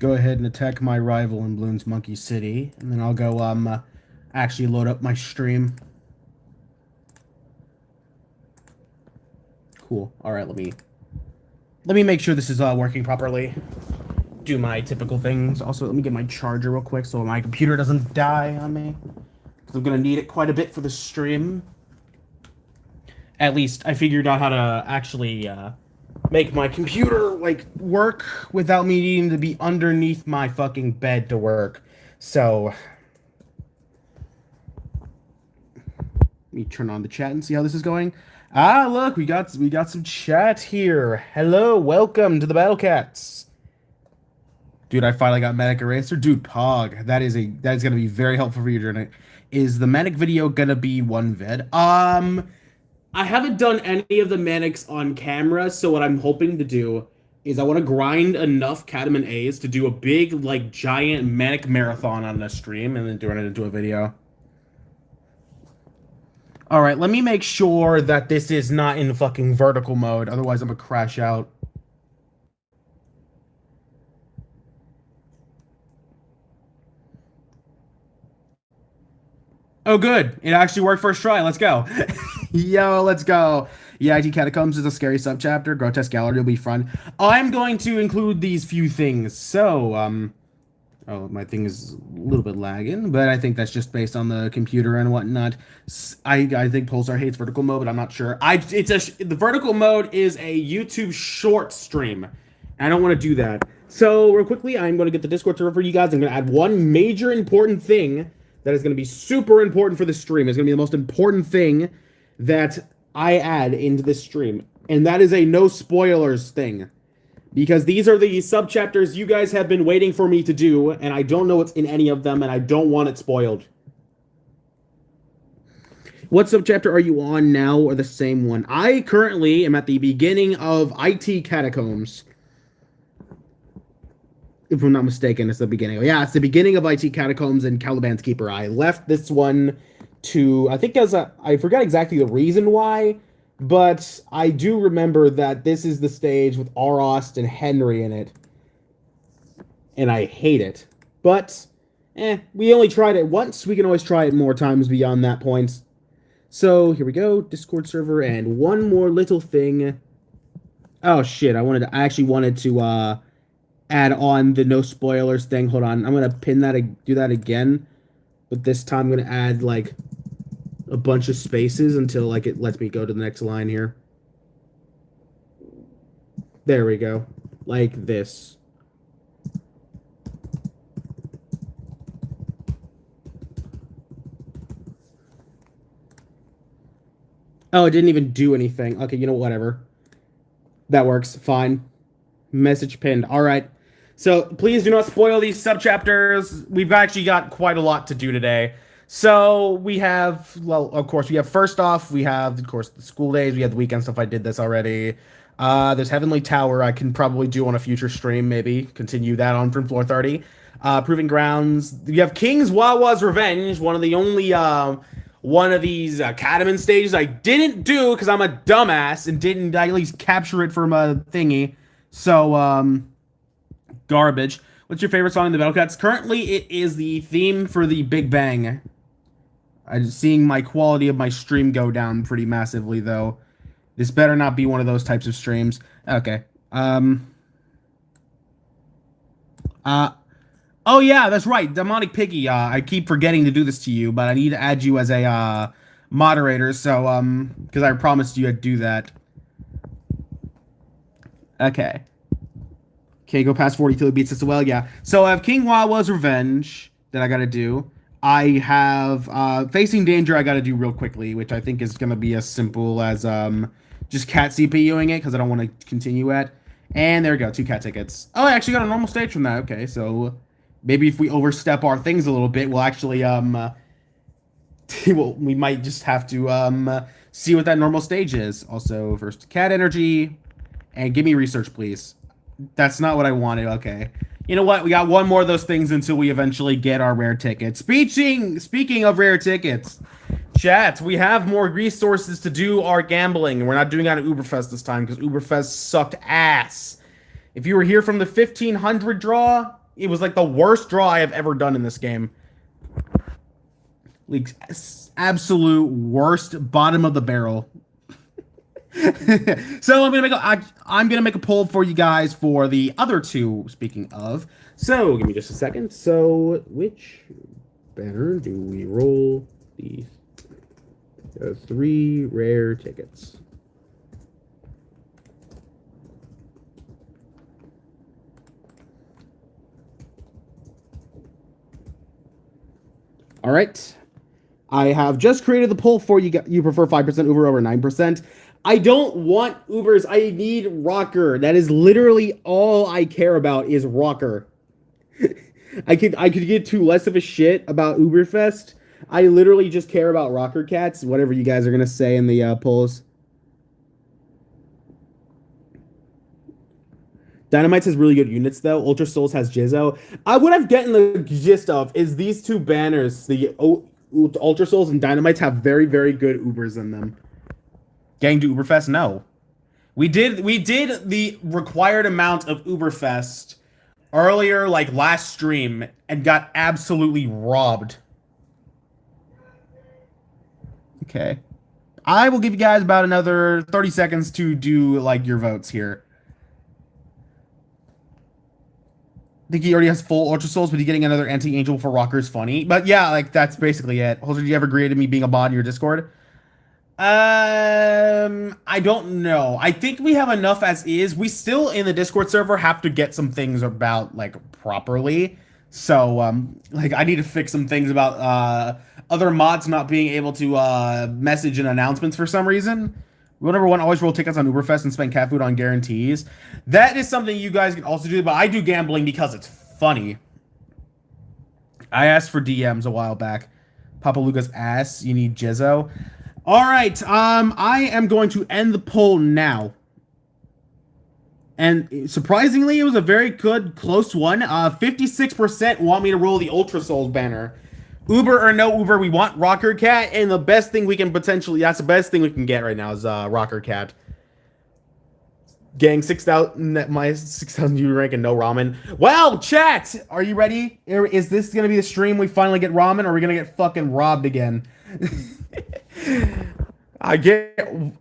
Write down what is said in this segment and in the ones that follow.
go ahead and attack my rival in Bloons Monkey City, and then I'll go actually load up my stream. Cool. All right, let me make sure this is working properly. Do my typical things. Also, let me get my charger real quick so my computer doesn't die on me. Because I'm gonna need it quite a bit for the stream. At least I figured out how to actually make my computer like work without me needing to be underneath my fucking bed to work. So let me turn on the chat and see how this is going. Ah, look, we got some chat here. Hello, welcome to the Battle Cats. Dude, I finally got Medic Eraser. Dude, Pog, that is gonna be very helpful for your journey. Is the Medic video gonna be one vid? I haven't done any of the Manics on camera, so what I'm hoping to do is I want to grind enough Catacombs A's to do a big, like, giant Manic marathon on the stream and then turn it into a video. Alright, let me make sure that this is not in fucking vertical mode, otherwise I'm gonna crash out. Oh, good. It actually worked first try. Let's go. Yo, let's go. Yeah, IT Catacombs is a scary subchapter. Grotesque Gallery will be fun. I'm going to include these few things. So, oh, my thing is a little bit lagging, but I think that's just based on the computer and whatnot. I think Pulsar hates vertical mode, but I'm not sure. The vertical mode is a YouTube short stream. I don't want to do that. So, real quickly, I'm going to get the Discord server for you guys. I'm going to add one major important thing that is going to be super important for the stream. It's going to be the most important thing that I add into this stream. And that is a no spoilers thing. Because these are the subchapters you guys have been waiting for me to do, and I don't know what's in any of them, and I don't want it spoiled. What subchapter are you on now, or the same one? I currently am at the beginning of IT Catacombs. If I'm not mistaken, it's the beginning. Yeah, it's the beginning of IT Catacombs and Caliban's Keeper. I left this one to, I think I forgot exactly the reason why, but I do remember that this is the stage with Arost and Henry in it. And I hate it. But, we only tried it once. We can always try it more times beyond that point. So, here we go. Discord server, and one more little thing. Oh, shit. I actually wanted to, add on the no spoilers thing. Hold on. I'm going to do that again. But this time I'm going to add, like, a bunch of spaces until, like, it lets me go to the next line here. There we go. Like this. Oh, it didn't even do anything. Okay, you know, whatever. That works. Fine. Message pinned. All right. So please do not spoil these subchapters. We've actually got quite a lot to do today. So we have, well, of course, first off, we have, of course, the school days. We have the weekend stuff. I did this already. There's Heavenly Tower. I can probably do on a future stream, maybe. Continue that on from floor 30. Proving Grounds. You have King's Wahwah's Revenge, one of the only, one of these Catacombs stages I didn't do because I'm a dumbass and didn't at least capture it from a thingy. So, garbage. What's your favorite song in the Battle Cats? Currently, it is the theme for the Big Bang. I'm seeing my quality of my stream go down pretty massively, though. This better not be one of those types of streams. Okay. Oh, yeah, that's right. Demonic Piggy. I keep forgetting to do this to you, but I need to add you as a, moderator, so, because I promised you I'd do that. Okay. Okay, go past 40 till he beats us. Well, yeah. So I have King Wahwah's Revenge that I gotta do. I have Facing Danger I gotta do real quickly, which I think is gonna be as simple as just cat CPUing it, because I don't want to continue at. And there we go, 2 cat tickets. Oh, I actually got a normal stage from that. Okay, so maybe if we overstep our things a little bit, we'll actually well, we might just have to see what that normal stage is. Also, first cat energy, and give me research, please. That's not what I wanted. Okay. You know what? We got one more of those things until we eventually get our rare tickets. Speaking of rare tickets, chat, we have more resources to do our gambling. We're not doing it at Uberfest this time because Uberfest sucked ass. If you were here from the 1500 draw, It was like the worst draw I have ever done in this game. Like absolute worst, bottom of the barrel. So I'm gonna make a poll for you guys for the other two. Speaking of, so give me just a second. So which banner do we roll? The 3 rare tickets. All right. I have just created the poll for you. You prefer 5% Uber over 9%. I don't want Ubers. I need Rocker. That is literally all I care about is Rocker. I could get too less of a shit about Uberfest. I literally just care about Rocker Cats, whatever you guys are gonna say in the polls. Dynamites has really good units though. Ultra Souls has Jizzo. What I've gotten the gist of is these two banners, the Ultra Souls and Dynamites, have very, very good Ubers in them. Gang to Uberfest? No. We did the required amount of Uberfest earlier, like last stream, and got absolutely robbed. Okay. I will give you guys about another 30 seconds to do like your votes here. I think he already has full Ultra Souls, but he's getting another Anti-Angel for Rocker's funny. But yeah, like that's basically it. Holzer, do you ever agree to me being a bot in your Discord? I don't know. I think we have enough as is. We still in the Discord server have to get some things about like properly. So like I need to fix some things about other mods not being able to message in announcements for some reason. Rule number 1, always roll tickets on Uberfest and spend cat food on guarantees. That is something you guys can also do, but I do gambling because it's funny. I asked for DMs a while back. Papa Luca's ass, you need Jizzo. All right, I am going to end the poll now. And surprisingly, it was a very good, close one. 56% want me to roll the Ultra Souls banner. Uber or no Uber, we want Rocker Cat, and the best thing we can potentially, that's the best thing we can get right now is Rocker Cat. Gang, 6,000, my 6,000 Uber rank and no ramen. Well, chat, are you ready? Is this going to be the stream we finally get ramen, or are we going to get fucking robbed again?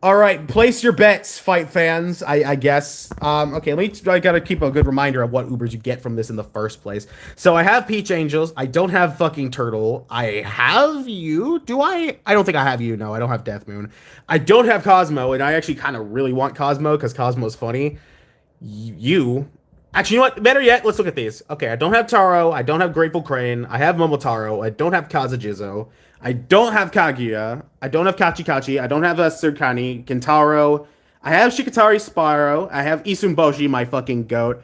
All right, place your bets, fight fans, I guess. Okay, I gotta keep a good reminder of what Ubers you get from this in the first place. So I have Peach Angels. I don't have fucking Turtle. I have you. Do I? I don't think I have you. No, I don't have Death Moon. I don't have Cosmo, and I actually kind of really want Cosmo because Cosmo's funny. You. Actually, you know what? Better yet, let's look at these. Okay, I don't have Taro. I don't have Grateful Crane. I have Momotaro. I don't have Kazujizo. I don't have Kaguya. I don't have Kachikachi. I don't have Surkani, Kentaro. I have Shikatari Spyro. I have Isunboshi, my fucking goat.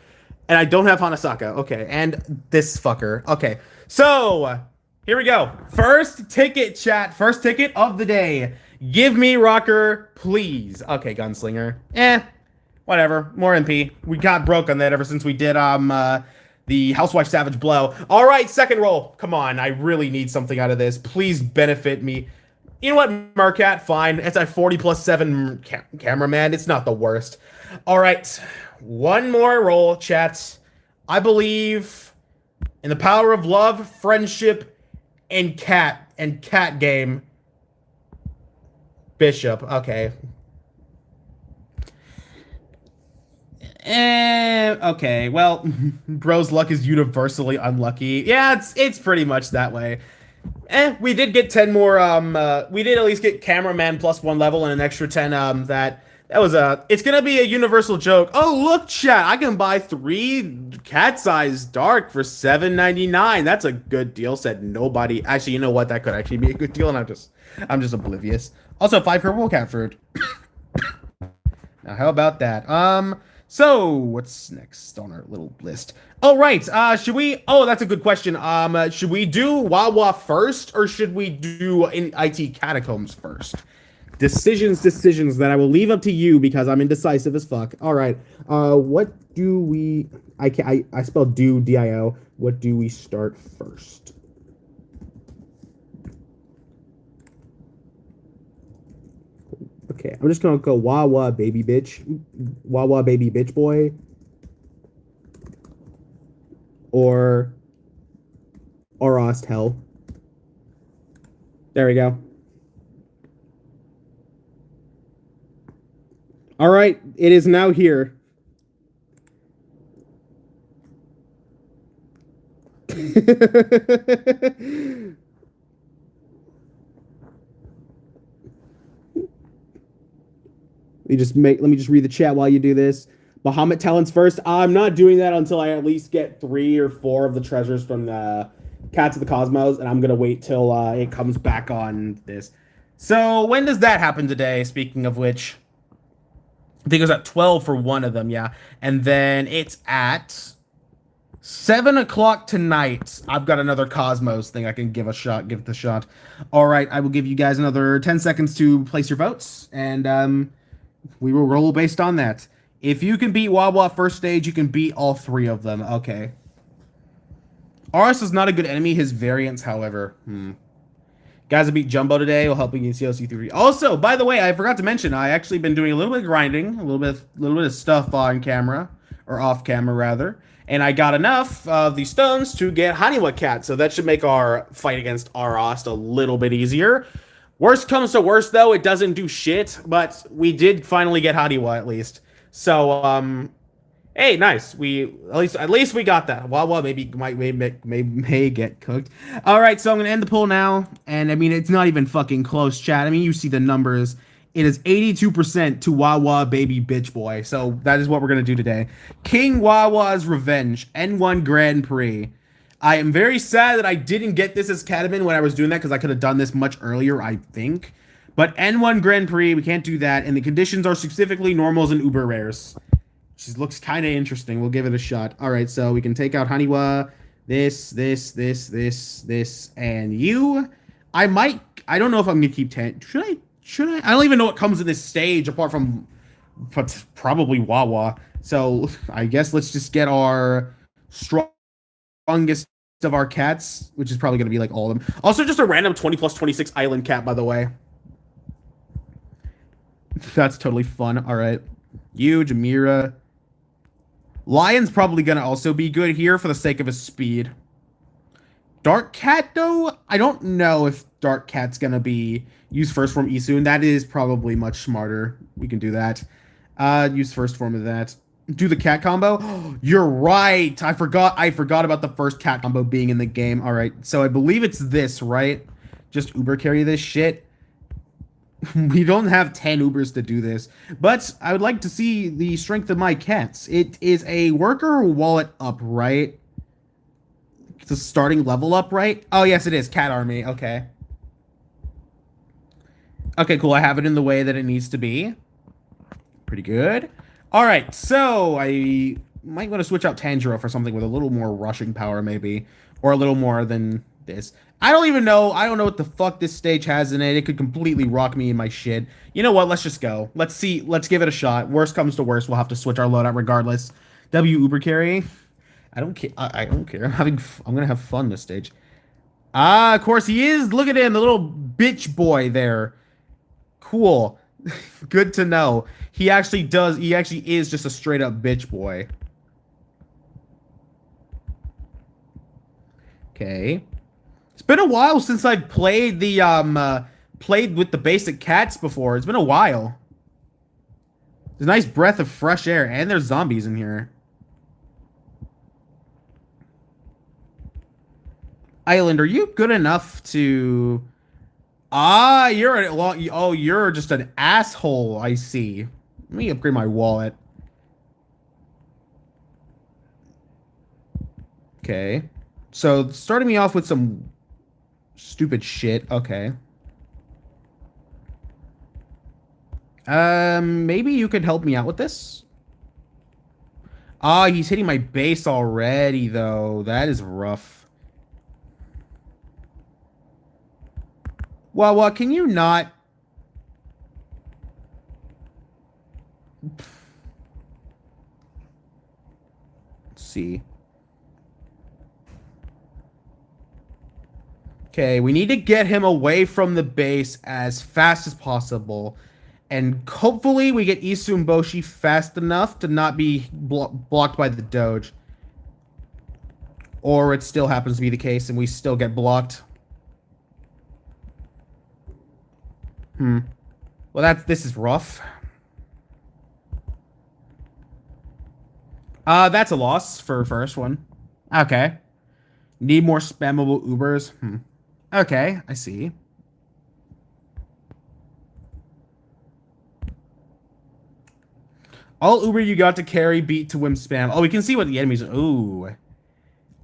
And I don't have Hanasaka. Okay, and this fucker. Okay, so here we go. First ticket, chat. First ticket of the day. Give me Rocker, please. Okay, Gunslinger. Whatever. More MP. We got broke on that ever since we did the Housewife Savage Blow. All right, second roll. Come on, I really need something out of this. Please benefit me. You know what, Mercat? Fine. It's a 40 plus 7 cameraman. It's not the worst. All right, one more roll, chat. I believe in the power of love, friendship, and cat game. Bishop. Okay. Okay, well, bro's luck is universally unlucky. Yeah, it's pretty much that way. We did get 10 more, we did at least get cameraman plus 1 level and an extra 10, that was it's gonna be a universal joke. Oh, look, chat, I can buy 3 cat-sized dark for $7.99. That's a good deal, said nobody. Actually, you know what? That could actually be a good deal, and I'm just oblivious. Also, 5 purple cat fruit. Now, how about that? So, what's next on our little list? Oh, right. Should we... Oh, that's a good question. Should we do Wahwah first, or should we do IT Catacombs first? Decisions that I will leave up to you because I'm indecisive as fuck. All right. What do we... I spelled do, D-I-O. What do we start first? Okay, I'm just gonna go Wahwah baby bitch. Wahwah baby bitch boy. or Hell. There we go. All right, it is now here. Let me just read the chat while you do this. Bahamut talents first. I'm not doing that until I at least get 3 or 4 of the treasures from the Cats of the Cosmos, and I'm gonna wait till it comes back on this. So when does that happen today? Speaking of which, I think it was at 12 for one of them, yeah, and then it's at 7 o'clock tonight. I've got another Cosmos thing I can give it the shot. All right, I will give you guys another 10 seconds to place your votes, and we will roll based on that. If you can beat Wahwah first stage, you can beat all 3 of them. Okay. RS is not a good enemy. His variants, however. Guys that beat Jumbo today will help you in CLC3. Also, by the way, I forgot to mention, I actually been doing a little bit of grinding, a little bit of stuff on camera, or off camera rather, and I got enough of these stones to get Haniwa Cat, so that should make our fight against Arost a little bit easier. Worst comes to worst, though, it doesn't do shit, but we did finally get Haniwa at least. So, hey, nice. At least we got that. Wahwah may get cooked. All right, so I'm gonna end the poll now, and I mean it's not even fucking close, chat. I mean you see the numbers. It is 82% to Wahwah baby bitch boy. So that is what we're gonna do today. King Wahwah's Revenge, N1 Grand Prix. I am very sad that I didn't get this as Catacombs when I was doing that because I could have done this much earlier, I think. But N1 Grand Prix, we can't do that, and the conditions are specifically normals and uber rares. Which looks kind of interesting. We'll give it a shot. All right, so we can take out Haniwa, this, and you. I don't know if I'm gonna keep 10. Should I? I don't even know what comes in this stage apart from probably Wahwah. So I guess let's just get our strongest of our cats, which is probably gonna be like all of them. Also, just a random 20 plus 26 island cat, by the way. That's totally fun. All right. You, Jamira. Lion's probably going to also be good here for the sake of his speed. Dark Cat, though, I don't know if Dark Cat's going to be use first form Isun. That is probably much smarter. We can do that. Use first form of that. Do the cat combo. You're right. I forgot about the first cat combo being in the game. All right. So I believe it's this, right? Just Uber carry this shit. We don't have 10 Ubers to do this, but I would like to see the strength of my cats. It is a worker wallet up, right? It's a starting level up, right? Oh, yes, it is. Cat army. Okay. Okay, cool. I have it in the way that it needs to be. Pretty good. All right, so I might want to switch out Tanjiro for something with a little more rushing power, maybe, or a little more than this. I don't even know. I don't know what the fuck this stage has in it. It could completely rock me in my shit. You know what? Let's just go. Let's see. Let's give it a shot. Worst comes to worst, we'll have to switch our loadout regardless. W Uber carry. I don't care. I don't care. I'm gonna have fun this stage. Ah, of course he is. Look at him, the little bitch boy there. Cool. Good to know. He actually does. He actually is just a straight up bitch boy. Okay. It's been a while since I've played the played with the basic cats before. It's been a while. There's a nice breath of fresh air, and there's zombies in here. Island, are you good enough to? Ah, you're just an asshole. I see. Let me upgrade my wallet. Okay. So starting me off with some stupid shit. Okay. Maybe you could help me out with this. Ah, he's hitting my base already, though. That is rough. Well, can you not? Let's see. Okay, we need to get him away from the base as fast as possible. And hopefully we get Isumboshi fast enough to not be blocked by the Doge. Or it still happens to be the case and we still get blocked. Well, this is rough. That's a loss for first one. Okay. Need more spammable Ubers. Okay, I see. All Uber you got to carry beat to win spam. Oh, we can see what the enemies are. Ooh.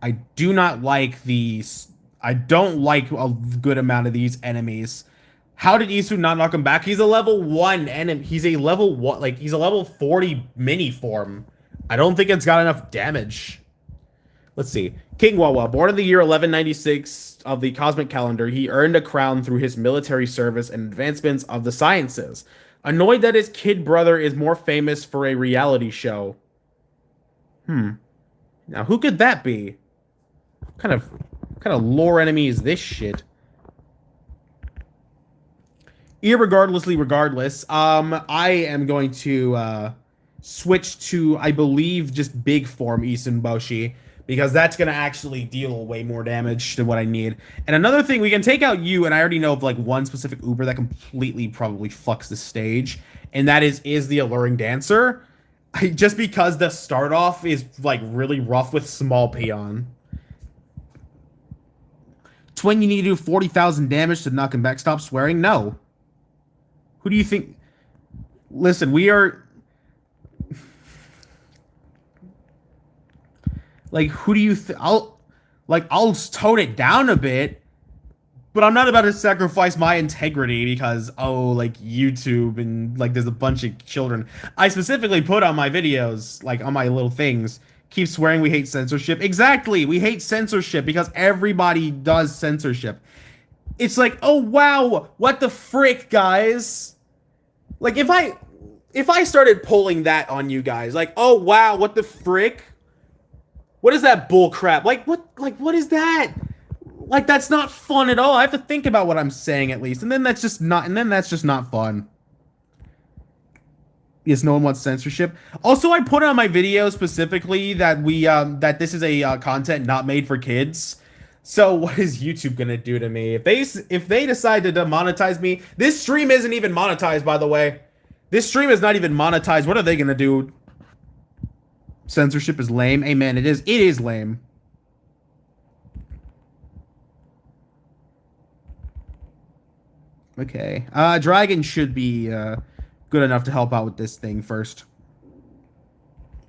I do not like these. I don't like a good amount of these enemies. How did Isu not knock him back? He's a level 1 enemy. He's a level 1, like, he's a level 40 mini form. I don't think it's got enough damage. Let's see. King Wahwah, born in the year 1196 of the cosmic calendar, he earned a crown through his military service and advancements of the sciences. Annoyed that his kid brother is more famous for a reality show. Now, who could that be? What kind of lore enemy is this shit? Regardless, I am going to switch to, I believe, just big form Isun Boshi, because that's going to actually deal way more damage than what I need. And another thing, we can take out you, and I already know of like one specific Uber that completely probably fucks the stage, and that is the Alluring Dancer. Just because the start off is like really rough with small peon. Twin, you need to do 40,000 damage to knock him back. Stop swearing. No. Who do you think? Listen, we are... Like, who do you think? I'll tone it down a bit, but I'm not about to sacrifice my integrity because, oh, like, YouTube and, like, there's a bunch of children. I specifically put on my videos, like, on my little things, keep swearing we hate censorship. Exactly, we hate censorship because everybody does censorship. It's like, oh, wow, what the frick, guys? Like, if I started pulling that on you guys, like, oh, wow, what the frick? What is that bull crap? Like, what is that? Like, that's not fun at all. I have to think about what I'm saying at least. And then that's just not fun. Yes, no one wants censorship. Also, I put on my video specifically that that this is a content not made for kids. So what is YouTube gonna do to me? If they decide to demonetize me, this stream isn't even monetized, by the way. This stream is not even monetized. What are they gonna do? Censorship is lame. Amen. It is lame. Okay. Dragon should be good enough to help out with this thing first.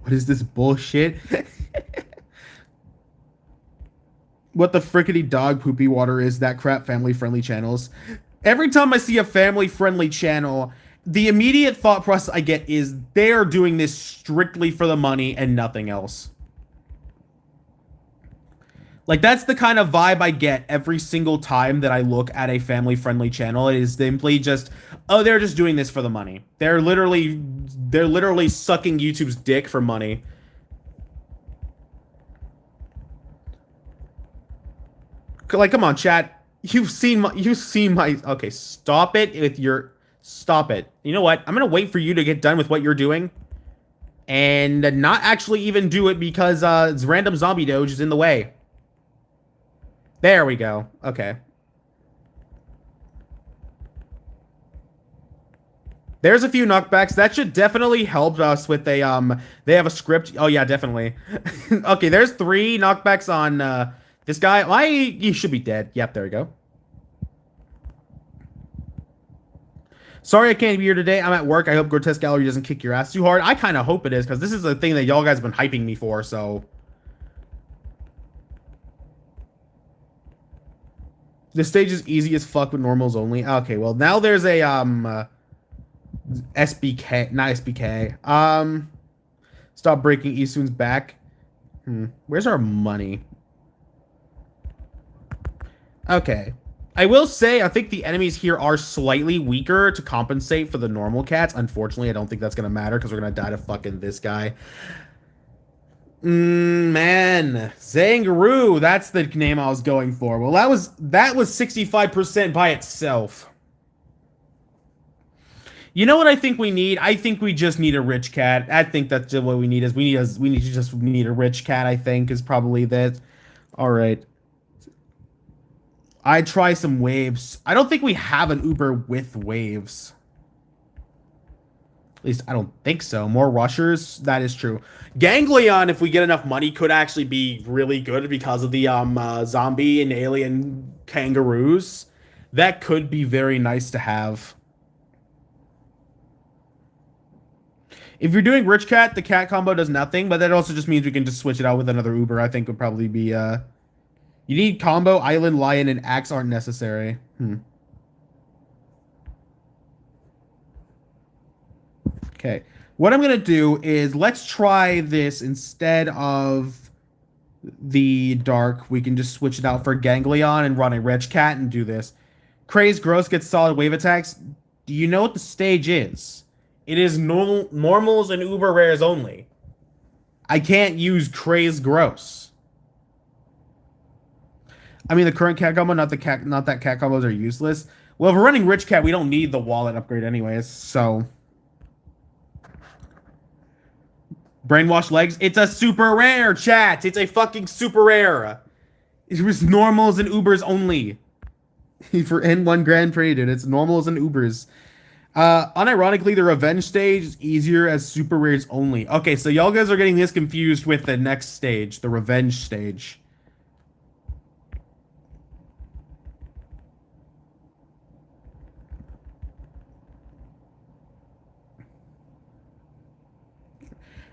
What is this bullshit? What the frickety dog poopy water is that crap family-friendly channels? Every time I see a family-friendly channel, the immediate thought process I get is they're doing this strictly for the money and nothing else. Like, that's the kind of vibe I get every single time that I look at a family-friendly channel. It is simply just, oh, they're just doing this for the money. They're literally sucking YouTube's dick for money. Like, come on, chat. You've seen my. Okay, stop it with your. Stop it. You know what? I'm gonna wait for you to get done with what you're doing, and not actually even do it because random zombie doge is in the way. There we go. Okay. There's a few knockbacks. That should definitely help us with a, they have a script. Oh, yeah, definitely. Okay, there's 3 knockbacks on, this guy. He should be dead. Yep, there we go. Sorry I can't be here today. I'm at work. I hope Grotesque Gallery doesn't kick your ass too hard. I kind of hope it is, because this is the thing that y'all guys have been hyping me for, so... This stage is easy as fuck with normals only. Okay, well, now there's a, SBK, not SBK. Stop breaking Isun's back. Where's our money? Okay. I will say, I think the enemies here are slightly weaker to compensate for the normal cats. Unfortunately, I don't think that's going to matter because we're going to die to fucking this guy. Man. Zangaroo, that's the name I was going for. Well, that was 65% by itself. You know what I think we need? I think we just need a rich cat. I think that's what we need. We just need a rich cat, I think, is probably that. All right. I try some waves. I don't think we have an Uber with waves. At least I don't think so. More rushers. That is true. Ganglion, if we get enough money, could actually be really good because of the zombie and alien kangaroos. That could be very nice to have. If you're doing Rich Cat, the cat combo does nothing, but that also just means we can just switch it out with another Uber. I think would probably be you need combo, island, lion, and axe aren't necessary. Okay. What I'm going to do is let's try this instead of the dark. We can just switch it out for Ganglion and run a Rich Cat and do this. Craze Gross gets solid wave attacks. Do you know what the stage is? It is normals and uber rares only. I can't use Craze Gross. I mean, the current cat combo, not that cat combos are useless. Well, if we're running Rich Cat, we don't need the wallet upgrade anyways, so... Brainwash legs. It's a super rare, chat. It's a fucking super rare. It was normals and Ubers only. For N1 Grand Prix, dude. It's normals and Ubers. Unironically, the revenge stage is easier as super rares only. Okay, so y'all guys are getting this confused with the next stage, the revenge stage.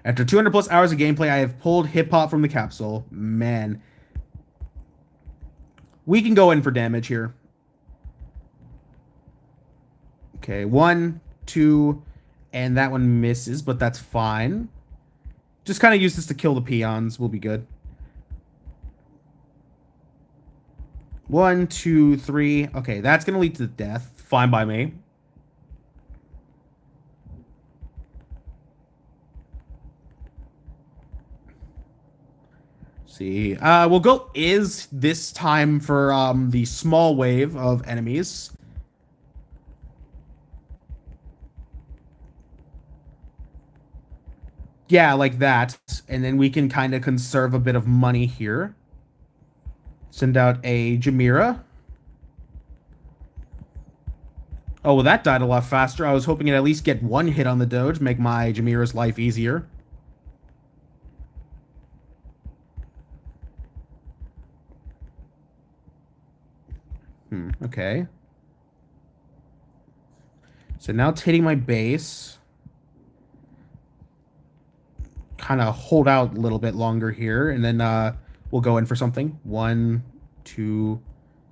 After 200 plus hours of gameplay, I have pulled hip hop from the capsule. Man. We can go in for damage here. Okay, 1, 2, and that one misses, but that's fine. Just kind of use this to kill the peons. We'll be good. 1, 2, 3. Okay, that's going to lead to death. Fine by me. See, we'll go is this time for the small wave of enemies. Yeah, like that. And then we can kind of conserve a bit of money here. Send out a Jamira. Oh, well, that died a lot faster. I was hoping to at least get one hit on the Doge, make my Jamira's life easier. Okay. So now it's hitting my base. Kind of hold out a little bit longer here, and then we'll go in for something. 1, 2,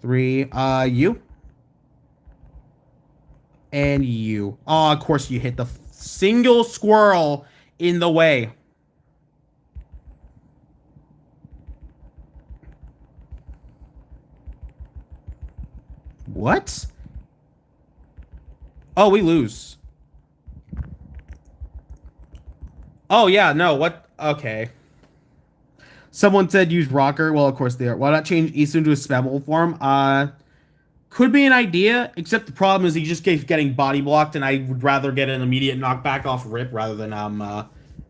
3. You. And you. Oh, of course you hit the single squirrel in the way. What? Oh, we lose. Oh, yeah, no, what? Okay. Someone said use rocker. Well, of course they are. Why not change Eastern to a spammable form? Could be an idea, except the problem is he just keeps getting body blocked, and I would rather get an immediate knockback off rip rather than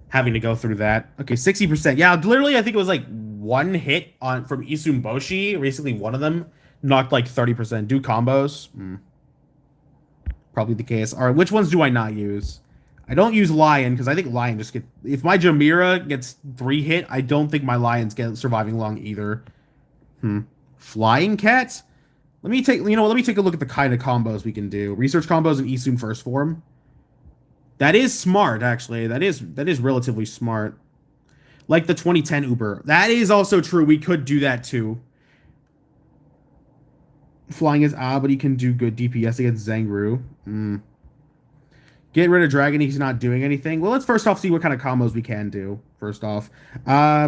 having to go through that. Okay, 60%. Yeah, literally, I think it was like one hit on from Isum Boshi. Recently, one of them knocked like 30%. Do combos? Probably the case. All right, which ones do I not use? I don't use Lion, because I think Lion just get... If my Jamira gets 3 hit, I don't think my Lions get surviving long either. Flying Cat? Let me take... You know, let me take a look at the kind of combos we can do. Research combos in Isum first form. That is smart, actually. That is relatively smart. Like the 2010 Uber. That is also true. We could do that, too. Flying is but he can do good DPS against Zangru. Get rid of Dragon, he's not doing anything. Well, let's first off see what kind of combos we can do. First off.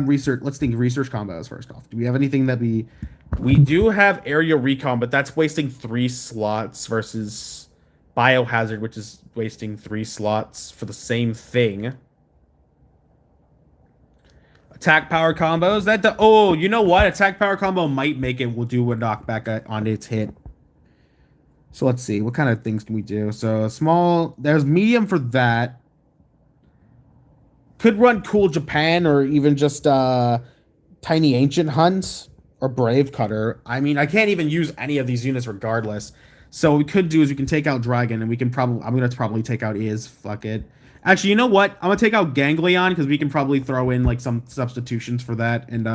Research. Let's think of research combos first off. Do we have anything that we... We do have Area Recon, but that's wasting 3 slots versus Biohazard, which is wasting 3 slots for the same thing. Attack power combos. Oh, you know what? Attack power combo might make it. We'll do a knockback on its hit. So let's see. What kind of things can we do? So small. There's medium for that. Could run Cool Japan or even just Tiny Ancient Hunt. Or Brave Cutter. I mean, I can't even use any of these units regardless. So what we could do is we can take out Dragon, and we can probably... I'm going to probably take out Is. Fuck it. Actually, you know what? I'm going to take out Ganglion, because we can probably throw in, like, some substitutions for that, and,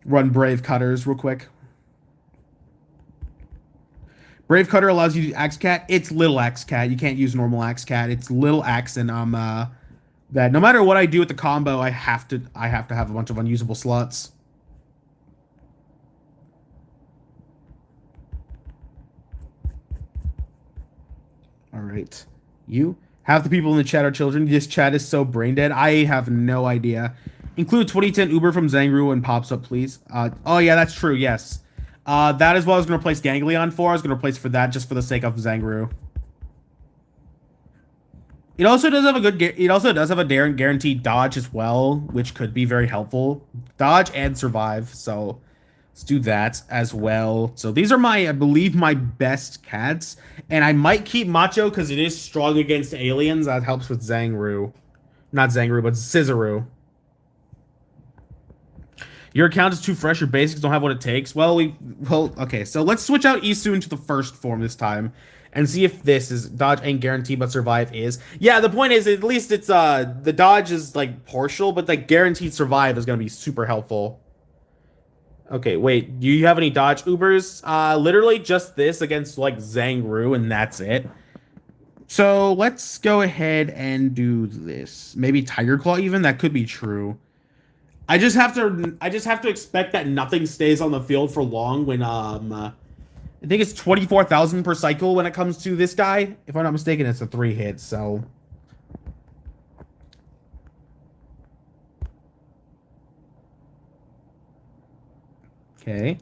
run Brave Cutters real quick. Brave Cutter allows you to Axe Cat. It's Little Axe Cat. You can't use normal Axe Cat. It's Little Axe, and, that no matter what I do with the combo, I have to have a bunch of unusable slots. All right. You. Half the people in the chat are children. This chat is so brain dead. I have no idea. Include 2010 Uber from Zangru when pops up, please. Oh, yeah, that's true. Yes. That is what I was going to replace Ganglion for. I was going to replace for that just for the sake of Zangru. It also does have a good... It also does have a guaranteed dodge as well, which could be very helpful. Dodge and survive, so... Let's do that as well. So these are I believe, my best cats. And I might keep Macho because it is strong against aliens. That helps with Zangru. Not Zangru, but Scissoru. Your account is too fresh. Your basics don't have what it takes. Well, okay. So let's switch out Isu into the first form this time. And see if this is... Dodge ain't guaranteed, but survive is. Yeah, the point is, at least it's... the dodge is, like, partial, but, like, guaranteed survive is going to be super helpful. Okay, wait, do you have any dodge Ubers? Literally just this against, like, Zangru, and that's it. So, let's go ahead and do this. Maybe Tiger Claw even? That could be true. I just have to expect that nothing stays on the field for long when, I think it's 24,000 per cycle when it comes to this guy. If I'm not mistaken, it's a 3-hit, so... Okay.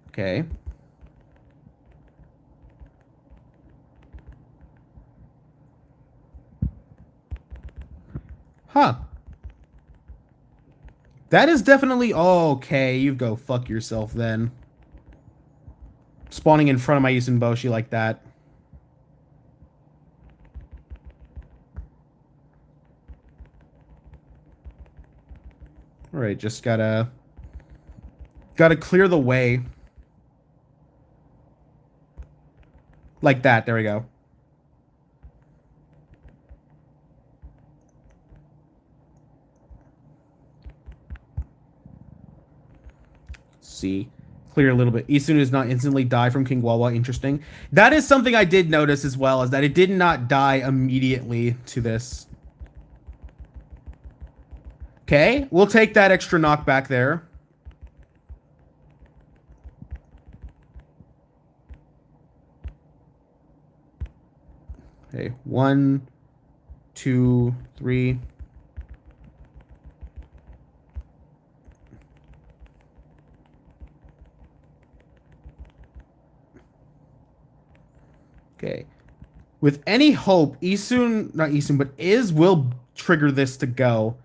Okay. Huh. That is definitely... Okay, you go fuck yourself then. Spawning in front of my Yusun Boshi like that. Alright, just gotta clear the way. Like that, there we go. See. Clear a little bit. Isun does not instantly die from King Wahwah. Interesting. That is something I did notice as well, is that it did not die immediately to this. Okay, we'll take that extra knockback there. Okay, 1, 2, 3. Okay. With any hope, not Isun, but Iz will trigger this to go.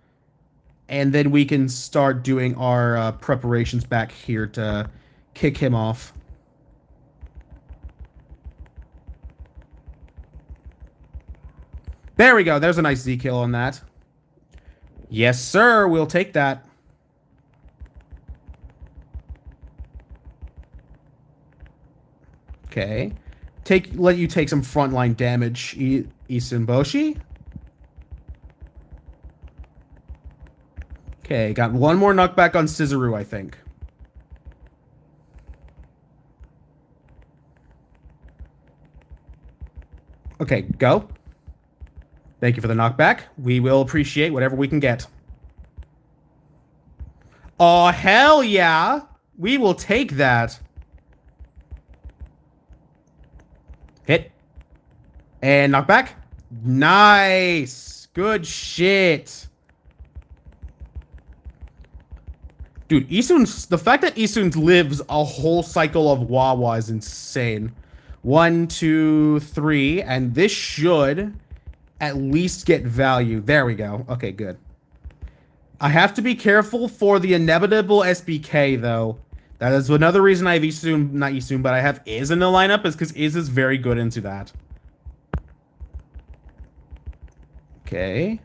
And then we can start doing our preparations back here to kick him off. There we go. There's a nice Z kill on that. Yes, sir. We'll take that. Okay. Let you take some frontline damage, Isun Boshi. Okay, got one more knockback on Scissoru, I think. Okay, go. Thank you for the knockback. We will appreciate whatever we can get. Oh, hell yeah! We will take that. Hit. And knockback. Nice. Good shit. Dude, the fact that Isun lives a whole cycle of Wahwah is insane. 1, 2, 3, and this should at least get value. There we go. Okay, good. I have to be careful for the inevitable SBK, though. That is another reason I have Isun, not Isun, but I have Iz in the lineup, is because Iz is very good into that. Okay.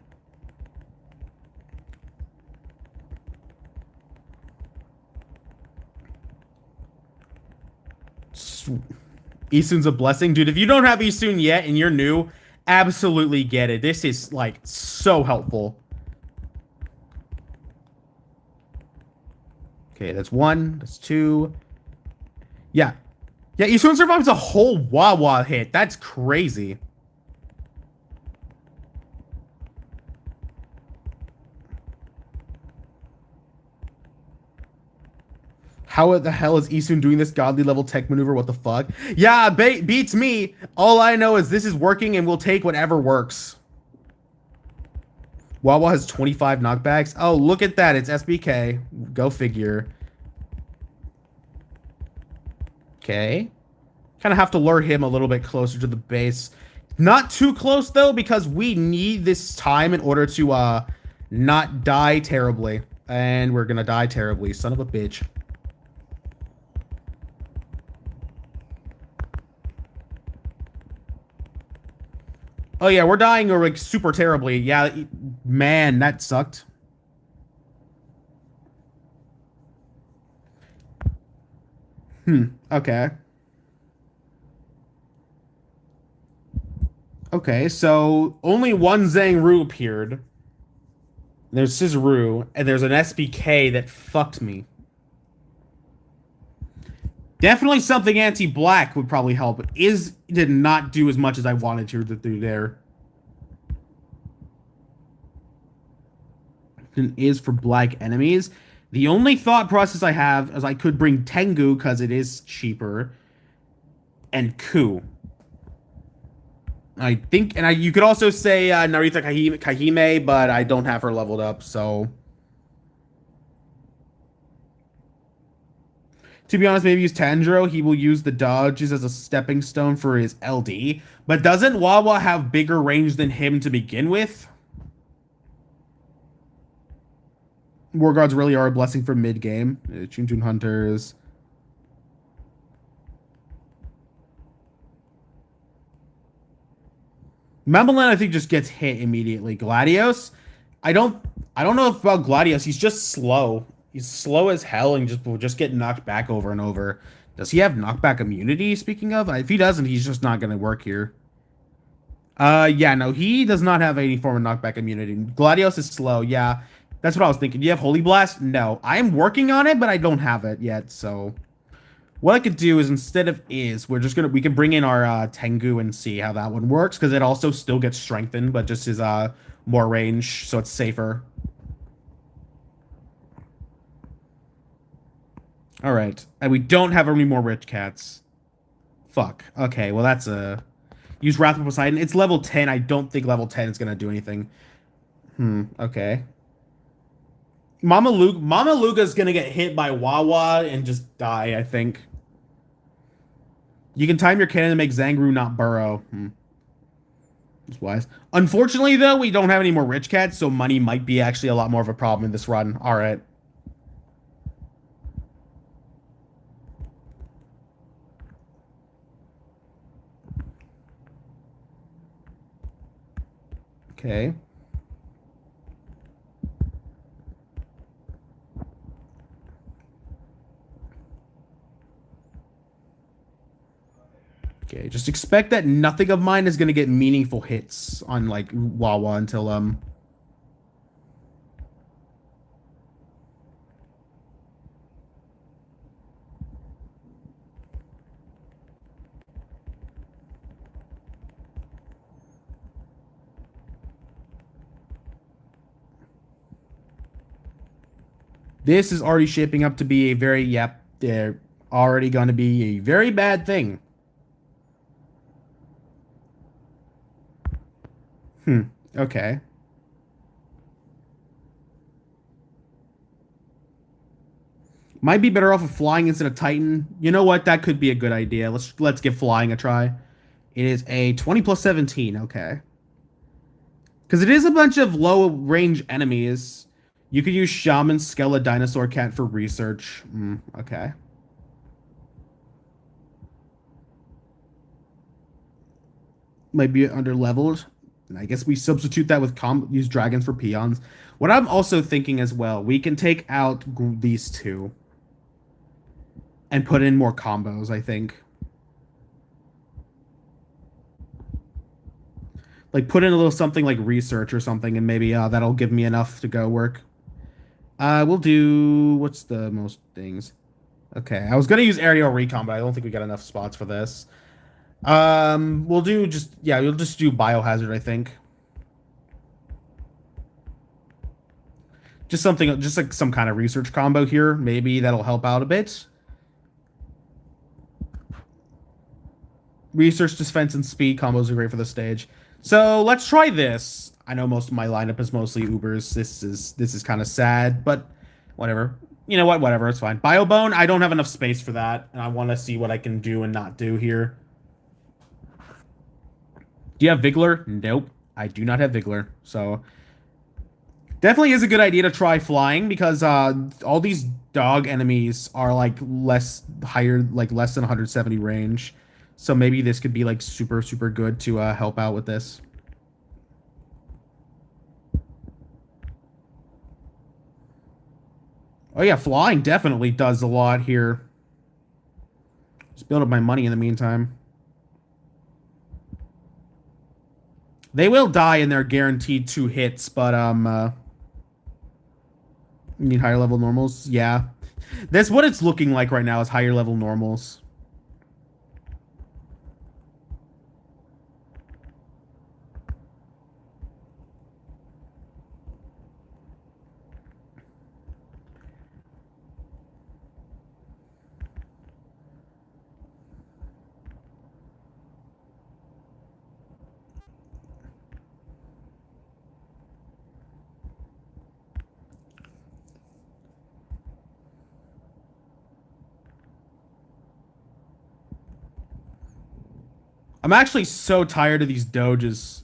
Isun's a blessing. Dude, if you don't have Isun yet and you're new, absolutely get it. This is, like, so helpful. Okay, that's one. That's two. Yeah. Yeah, Isun survives a whole Wahwah hit. That's crazy. How the hell is Isun doing this godly level tech maneuver? What the fuck? Yeah, beats me. All I know is this is working and we'll take whatever works. Wahwah has 25 knockbacks. Oh, look at that. It's SBK. Go figure. Okay. Kind of have to lure him a little bit closer to the base. Not too close, though, because we need this time in order to not die terribly. And we're going to die terribly. Son of a bitch. Oh yeah, we're dying or like super terribly. Yeah, man, that sucked. Okay. Okay, so only one Zhang Ru appeared. There's Scizoroo, and there's an SBK that fucked me. Definitely something anti-black would probably help. Did not do as much as I wanted to do there. And is for black enemies. The only thought process I have is I could bring Tengu because it is cheaper. And Ku. I think, and you could also say Narita Kahime, but I don't have her leveled up, so... To be honest, maybe use Tanjiro. He will use the dodges as a stepping stone for his LD. But doesn't Wahwah have bigger range than him to begin with? War Gods really are a blessing for mid-game. Chun Hunters. Mamelin, I think, just gets hit immediately. Gladios, I don't know about Gladios. He's just slow. He's slow as hell and will just get knocked back over and over. Does he have knockback immunity, speaking of? If he doesn't, he's just not going to work here. Yeah, no, he does not have any form of knockback immunity. Gladios is slow, yeah. That's what I was thinking. Do you have Holy Blast? No. I am working on it, but I don't have it yet, so... What I could do is instead of we can bring in our Tengu and see how that one works, because it also still gets strengthened, but just is more range, so it's safer. Alright. And we don't have any more rich cats. Fuck. Okay, well that's use Wrath of Poseidon. It's level 10. I don't think level 10 is gonna do anything. Okay. Mama Luga's gonna get hit by Wahwah and just die, I think. You can time your cannon to make Zangru not burrow. That's wise. Unfortunately, though, we don't have any more rich cats, so money might be actually a lot more of a problem in this run. Alright. Okay. Okay, just expect that nothing of mine is going to get meaningful hits on, like, Wahwah until, This is already shaping up to be a very, they're already going to be a very bad thing. Okay. Might be better off of flying instead of Titan. You know what? That could be a good idea. Let's give flying a try. It is a 20 plus 17. Okay. Because it is a bunch of low range enemies. You could use Shaman, Skella, Dinosaur Cat for research. Okay. Might be under leveled. And I guess we substitute that with use dragons for peons. What I'm also thinking as well, we can take out these two and put in more combos, I think. Like put in a little something like research or something, and maybe that'll give me enough to go work. We'll do what's the most things? Okay, I was gonna use aerial recon, but I don't think we got enough spots for this. We'll do we'll just do biohazard, I think. Just something, just like some kind of research combo here. Maybe that'll help out a bit. Research, defense, and speed combos are great for the stage. So let's try this. I know most of my lineup is mostly Ubers. This is kind of sad, but whatever. You know what? Whatever. It's fine. Biobone, I don't have enough space for that, and I want to see what I can do and not do here. Do you have Vigler? Nope. I do not have Vigler. So definitely is a good idea to try flying because all these dog enemies are like less than 170 range. So maybe this could be like super, super good to help out with this. Oh yeah, flying definitely does a lot here. Just build up my money in the meantime. They will die in their guaranteed 2 hits, but you need higher level normals? Yeah. That's what it's looking like right now is higher level normals. I'm actually so tired of these doges.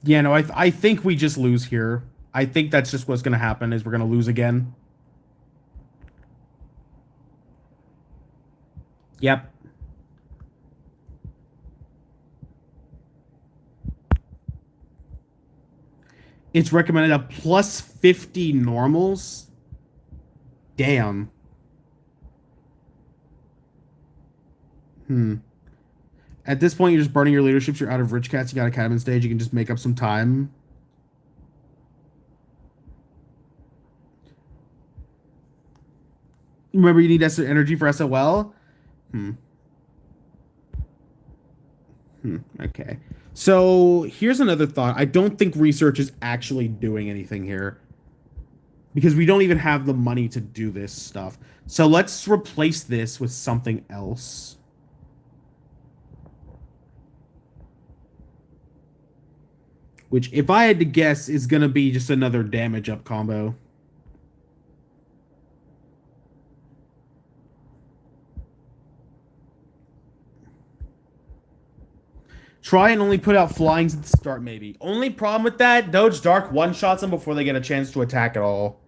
Yeah, no, I think we just lose here. I think that's just what's going to happen is we're going to lose again. Yep. It's recommended a plus 50 normals. Damn. At this point, you're just burning your leaderships. You're out of rich cats. You got a Catacombs stage. You can just make up some time. Remember, you need energy for SOL? Okay. So here's another thought. I don't think research is actually doing anything here. Because we don't even have the money to do this stuff. So let's replace this with something else. Which, if I had to guess, is going to be just another damage up combo. Try and only put out flyings at the start, maybe. Only problem with that, Doge Dark one-shots them before they get a chance to attack at all.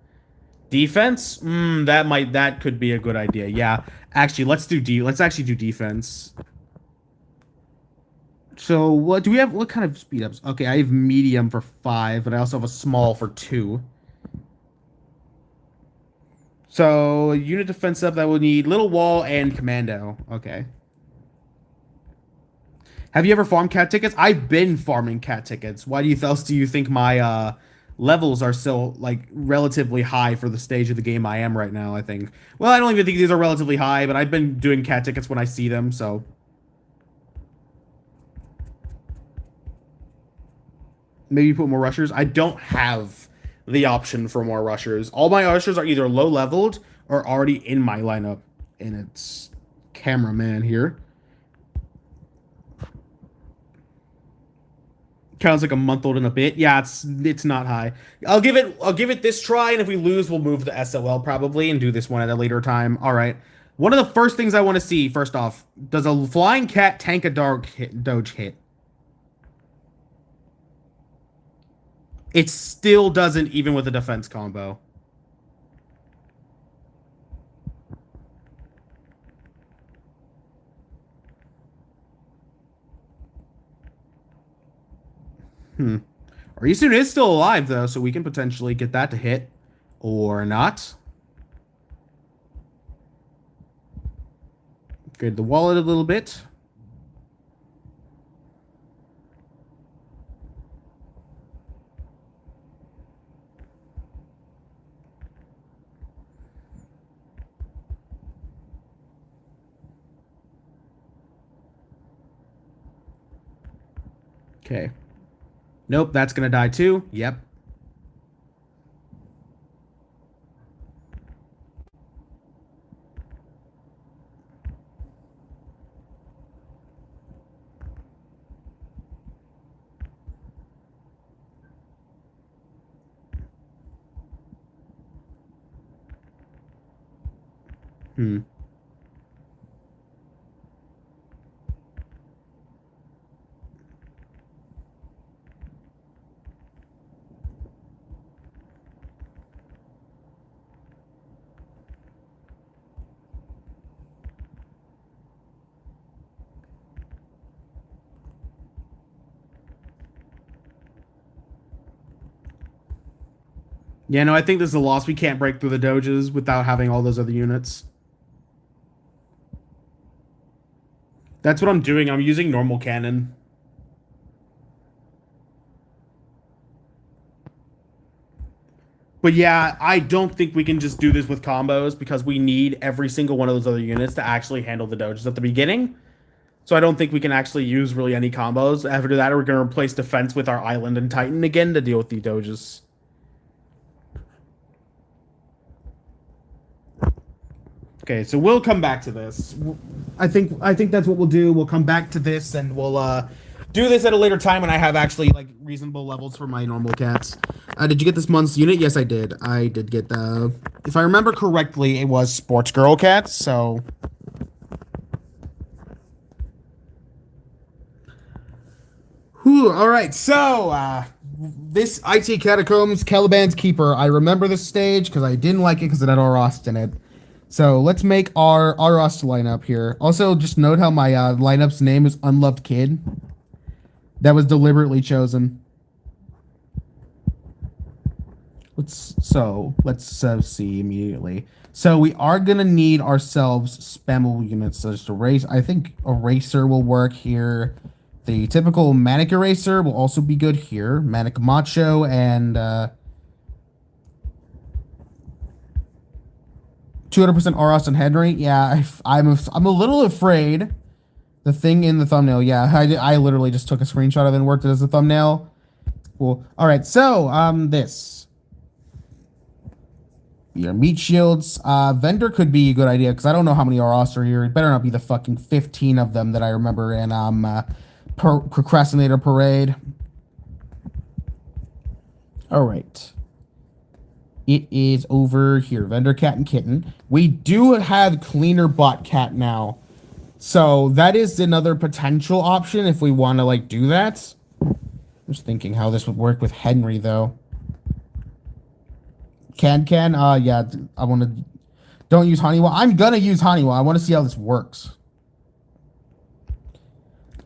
Defense? That could be a good idea. Yeah. Actually, let's actually do defense. So, what do we have? What kind of speed ups? Okay, I have medium for 5, but I also have a small for 2. So, unit defense up that will need little wall and commando. Okay. Have you ever farmed cat tickets? I've been farming cat tickets. Why else do you think my levels are so like relatively high for the stage of the game I am right now? I think. Well, I don't even think these are relatively high, but I've been doing cat tickets when I see them. So maybe put more rushers. I don't have the option for more rushers. All my rushers are either low leveled or already in my lineup, and it's cameraman here. Counts like a month old and a bit. Yeah, it's not high. I'll give it this try, and if we lose, we'll move to SOL probably and do this one at a later time. All right. One of the first things I want to see, first off, does a flying cat tank a doge hit? It still doesn't even with a defense combo. Hmm. Arisun is still alive, though, so we can potentially get that to hit. Or not. Good the wallet a little bit. Okay. Nope, that's gonna die too. Yep. Hmm. Yeah, no, I think this is a loss. We can't break through the doges without having all those other units. That's what I'm doing. I'm using normal cannon. But yeah, I don't think we can just do this with combos because we need every single one of those other units to actually handle the doges at the beginning. So I don't think we can actually use really any combos. After that, we're going to replace defense with our island and titan again to deal with the doges. Okay, so we'll come back to this. I think that's what we'll do. We'll come back to this and we'll do this at a later time when I have actually like reasonable levels for my normal cats. Did you get this month's unit? Yes, I did. I did get the. If I remember correctly, it was sports girl cats. So. Whew, all right, so this IT Catacombs Caliban's Keeper. I remember this stage because I didn't like it because it had Arost in it. So let's make our Arost lineup here. Also, just note how my lineup's name is Unloved Kid. That was deliberately chosen. Let's see immediately. So we are gonna need ourselves spammable units. So just erase. I think eraser will work here. The typical manic eraser will also be good here. Manic macho and 200% Aros and Henry. Yeah, I'm a little afraid. The thing in the thumbnail. Yeah, I literally just took a screenshot of it and worked it as a thumbnail. Cool. All right, so this. Your meat shields. Vendor could be a good idea because I don't know how many Aros are here. It better not be the fucking 15 of them that I remember in Procrastinator Parade. All right. It is over here. Vendor cat and kitten. We do have cleaner bot cat now. So that is another potential option if we want to like do that. I'm just thinking how this would work with Henry though. Yeah, I want to. Don't use Honeywell. I'm gonna use Honeywell. I want to see how this works.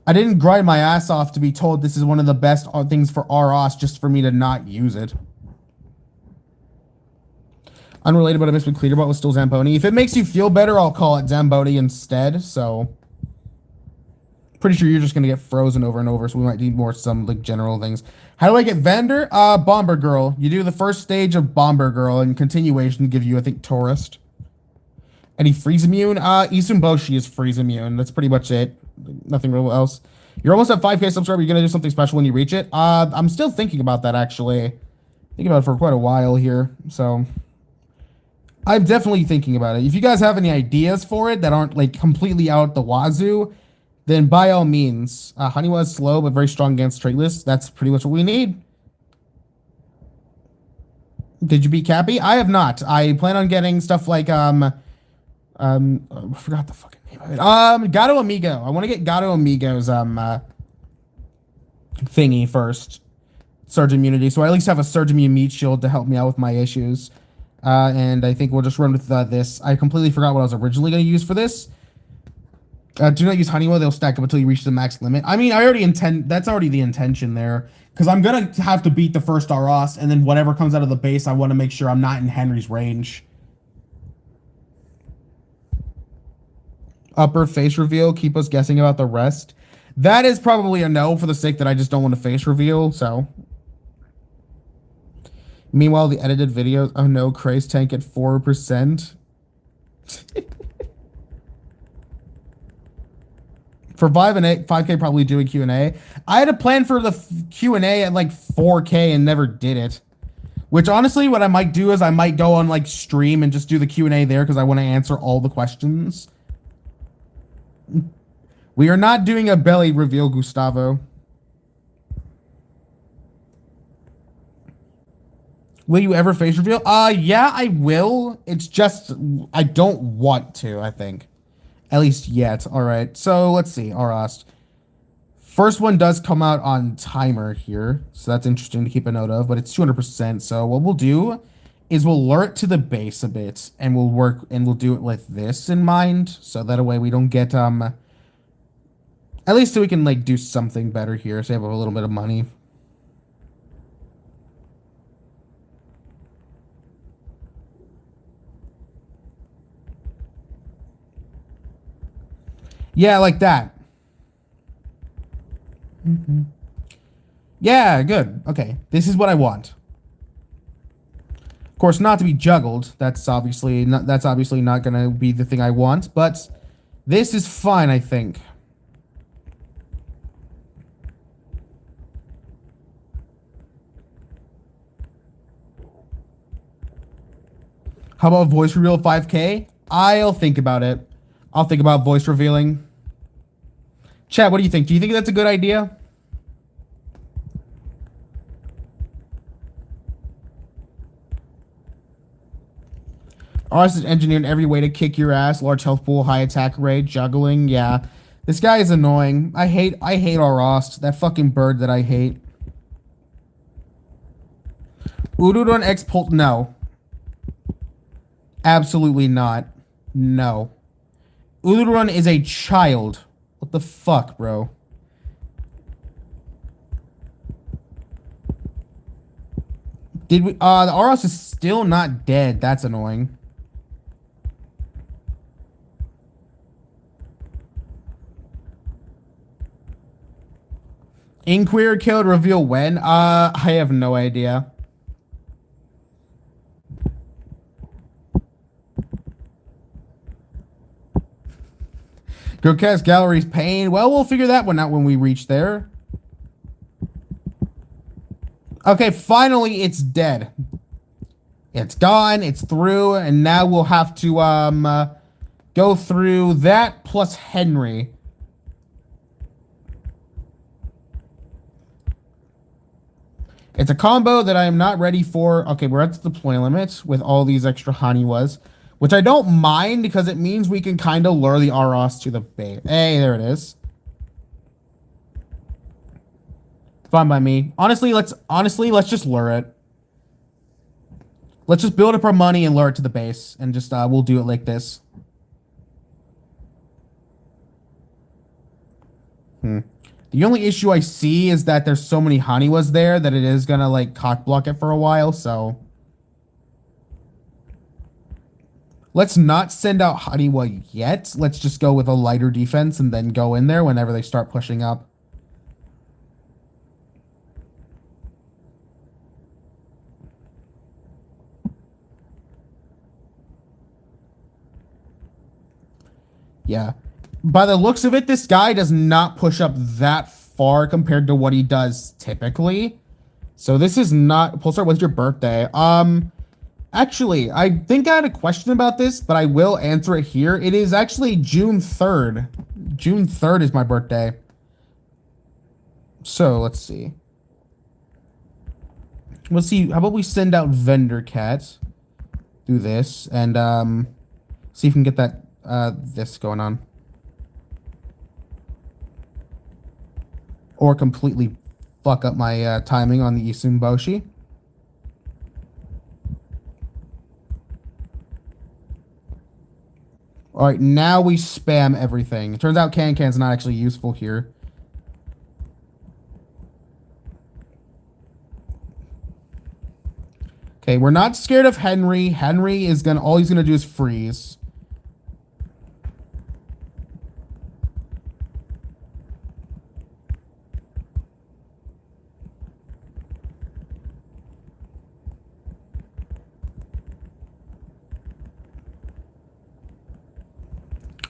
I didn't grind my ass off to be told this is one of the best things for ROS just for me to not use it. Unrelated, but I missed with Cleanerbot was still Zamboni. If it makes you feel better, I'll call it Zamboni instead. So, pretty sure you're just gonna get frozen over and over. So we might need more some like general things. How do I get Vander? Bomber Girl. You do the first stage of Bomber Girl, and continuation give you, I think, Tourist. Any freeze immune? Isumboshi is freeze immune. That's pretty much it. Nothing real else. You're almost at 5K subscriber. You're gonna do something special when you reach it. I'm still thinking about that actually. Thinking about it for quite a while here. So. I'm definitely thinking about it. If you guys have any ideas for it that aren't like completely out the wazoo, then by all means. Honeywell is slow but very strong against trait lists. That's pretty much what we need. Did you beat Cappy? I have not. I plan on getting stuff like I forgot the fucking name of it. Gato Amigo. I want to get Gato Amigo's thingy first. surge immunity, so I at least have a surge immune meat shield to help me out with my issues. And I think we'll just run with this. I completely forgot what I was originally going to use for this. Do not use Honeywell. They'll stack up until you reach the max limit. I mean, that's already the intention there. Because I'm going to have to beat the first Arost, and then whatever comes out of the base, I want to make sure I'm not in Henry's range. Upper face reveal. Keep us guessing about the rest. That is probably a no for the sake that I just don't want to face reveal, so... Meanwhile, the edited videos... Oh no, Craze tank at 4%. For 5K, probably doing Q&A. I had a plan for the Q&A at like 4K and never did it. Which honestly, what I might do is I might go on like stream and just do the Q&A there because I want to answer all the questions. We are not doing a belly reveal, Gustavo. Will you ever face reveal? Yeah, I will. It's just, I don't want to, I think. At least yet. Alright, so let's see. Arost. First one does come out on timer here, so that's interesting to keep a note of, but it's 200%, so what we'll do is we'll lure it to the base a bit, and we'll do it with this in mind, so that way we don't get, at least so we can, like, do something better here, save a little bit of money. Yeah, like that. Mm-hmm. Yeah, good. Okay, this is what I want. Of course, not to be juggled. That's obviously not going to be the thing I want, but this is fine, I think. How about voice reveal 5K? I'll think about it. I'll think about voice revealing. Chat, what do you think? Do you think that's a good idea? Arost is engineered every way to kick your ass. Large health pool, high attack rate, juggling. Yeah. This guy is annoying. I hate Arost. That fucking bird that I hate. Ududon X Pult. No. Absolutely not. No. Ulurun is a child. What the fuck, bro? Did we... the Aros is still not dead. That's annoying. Inquirer killed, reveal when? I have no idea. Grotesque Gallery's pain. Well, we'll figure that one out when we reach there. Okay, finally it's dead. It's gone, it's through, and now we'll have to go through that plus Henry. It's a combo that I am not ready for. Okay, we're at the deploy limit with all these extra Haniwas. Which I don't mind because it means we can kind of lure the Aros to the base. Hey, there it is. Fine by me. Honestly, let's just lure it. Let's just build up our money and lure it to the base. And just, we'll do it like this. The only issue I see is that there's so many Haniwas there that it is gonna, like, cock block it for a while, so... Let's not send out Haniwa yet. Let's just go with a lighter defense and then go in there whenever they start pushing up. Yeah. By the looks of it, this guy does not push up that far compared to what he does typically. So this is not... Pulsar, when's your birthday? Actually, I think I had a question about this, but I will answer it here. It is actually June 3rd. June 3rd is my birthday. So, let's see. Let's see. How about we send out Vendor Cat? Do this. And, see if we can get that, this going on. Or completely fuck up my timing on the Isumboshi. All right, now we spam everything. It turns out Can-Can's not actually useful here. Okay, we're not scared of Henry. Henry is gonna, all he's gonna do is freeze.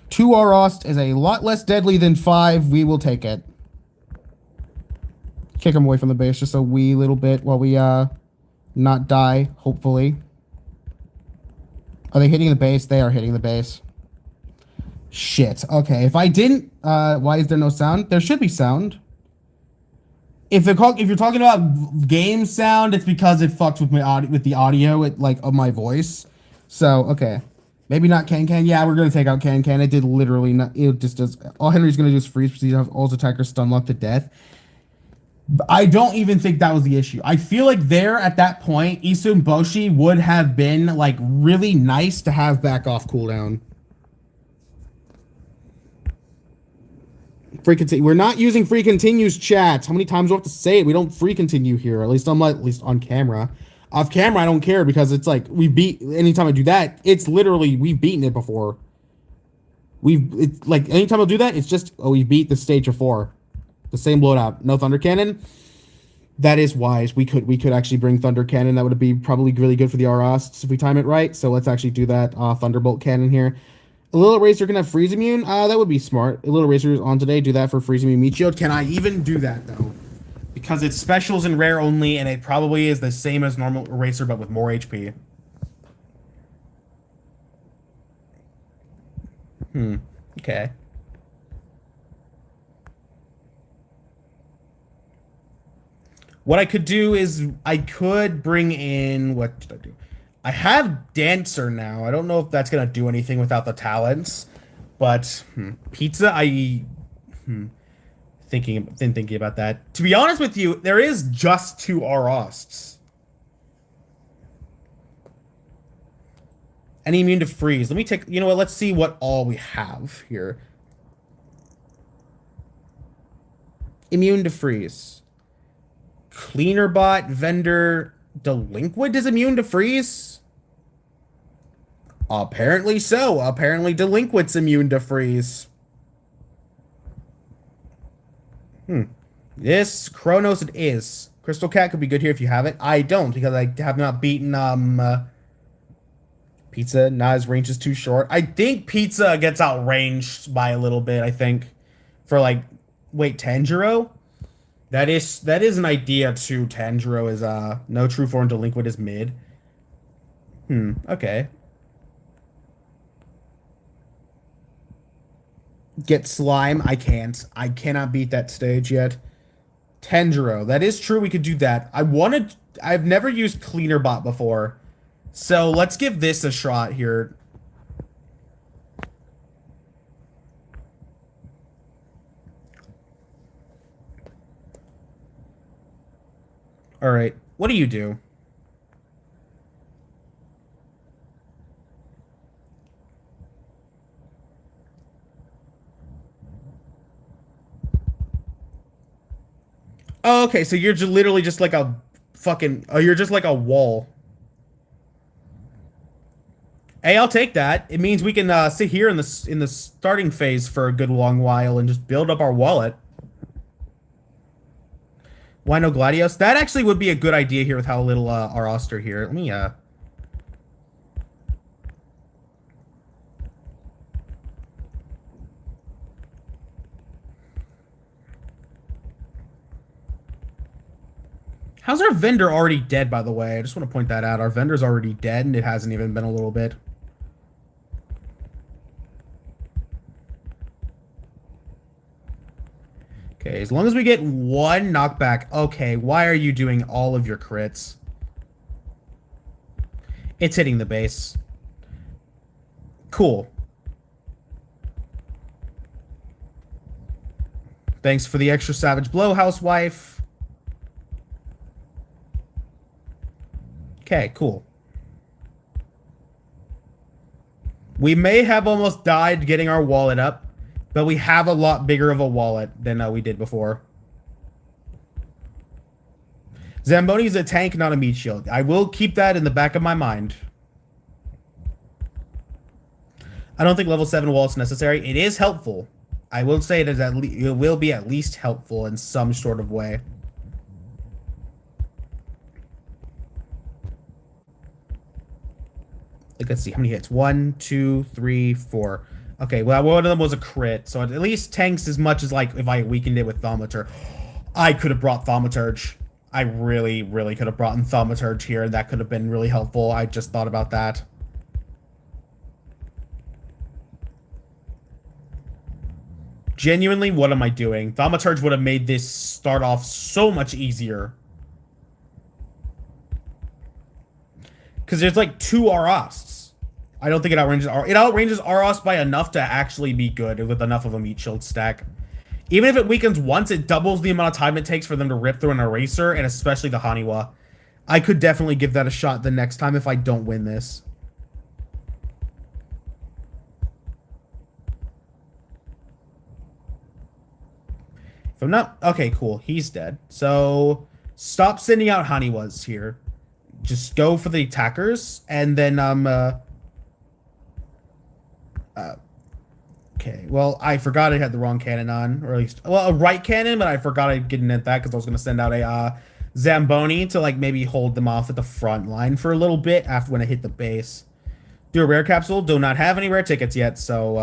Two Arost is a lot less deadly than 5. We will take it. Kick him away from the base just a wee little bit while we not die, hopefully. Are they hitting the base? They are hitting the base. Shit. Okay, if I didn't why is there no sound? There should be sound. If you're talking about game sound, it's because it fucks with my audio, with the audio of my voice. So, okay. Maybe not Can-Can. Yeah, we're going to take out Can-Can. It did literally not... It just does... All Henry's going to do is freeze because you have all his attackers stun locked to death. I don't even think that was the issue. I feel like there, at that point, Isumboshi would have been, like, really nice to have back off cooldown. Free continue. We're not using free continues, chat. How many times do I have to say it? We don't free continue here. At least on camera. Off camera, I don't care because it's like anytime I do that, it's literally we've beaten it before. It's like anytime I do that, it's just we beat the stage before. The same loadout. No Thunder Cannon. That is wise. We could actually bring Thunder Cannon. That would be probably really good for the Arosts if we time it right. So let's actually do that. Thunderbolt Cannon here. A Little Eraser can have freeze immune. That would be smart. A Little Eraser is on today. Do that for freeze immune meat shield. Can I even do that though? Because it's specials and rare only, and it probably is the same as normal Eraser, but with more HP. Okay. What I could do is I could bring in... What did I do? I have Dancer now. I don't know if that's going to do anything without the talents. But Pizza, thinking about that. To be honest with you, there is just 2 Arosts. Any immune to freeze. Let me take... You know what? Let's see what all we have here. Immune to freeze. Cleaner bot, vendor, delinquent is immune to freeze? Apparently so. Apparently delinquent's immune to freeze. This Chronos it is. Crystal Cat could be good here if you have it. I don't because I have not beaten Pizza. Not his range is too short. I think Pizza gets outranged by a little bit, I think. For like wait, Tanjiro? That is an idea too. Tanjiro is no true form delinquent is mid. Okay. Get slime. I can't. I cannot beat that stage yet. Tanjiro. That is true. We could do that. I've never used Cleaner Bot before. So let's give this a shot here. All right. What do you do? Oh, okay, so you're literally just like a fucking... Oh, you're just like a wall. Hey, I'll take that. It means we can sit here in the starting phase for a good long while and just build up our wallet. Why no Gladios? That actually would be a good idea here with how little our roster here. Let me How's our vendor already dead, by the way? I just want to point that out. Our vendor's already dead, and it hasn't even been a little bit. Okay, as long as we get 1 knockback. Okay, why are you doing all of your crits? It's hitting the base. Cool. Thanks for the extra savage blow, housewife. Okay, cool. We may have almost died getting our wallet up, but we have a lot bigger of a wallet than we did before. Zamboni's a tank, not a meat shield. I will keep that in the back of my mind. I don't think level 7 wallet's necessary. It is helpful. I will say it, it will be at least helpful in some sort of way. Let's see how many hits. 1, 2, 3, 4. Okay, well, one of them was a crit, so it at least tanks as much as, like, if I weakened it with Thaumaturge. I could have brought Thaumaturge. I really, really could have brought in Thaumaturge here, and that could have been really helpful. I just thought about that. Genuinely, what am I doing? Thaumaturge would have made this start off so much easier. Because there's like 2 Arasts. I don't think it outranges Arast by enough to actually be good with enough of a meat shield stack. Even if it weakens once, it doubles the amount of time it takes for them to rip through an eraser, and especially the Haniwa. I could definitely give that a shot the next time if I don't win this. If I'm not... Okay, cool. He's dead. So, stop sending out Haniwas here. Just go for the attackers, and then, okay, well, I forgot I had the wrong cannon on, or at least, well, a right cannon, but I forgot I didn't hit that because I was going to send out a, Zamboni to, like, maybe hold them off at the front line for a little bit after when I hit the base. Do a rare capsule. Do not have any rare tickets yet, so,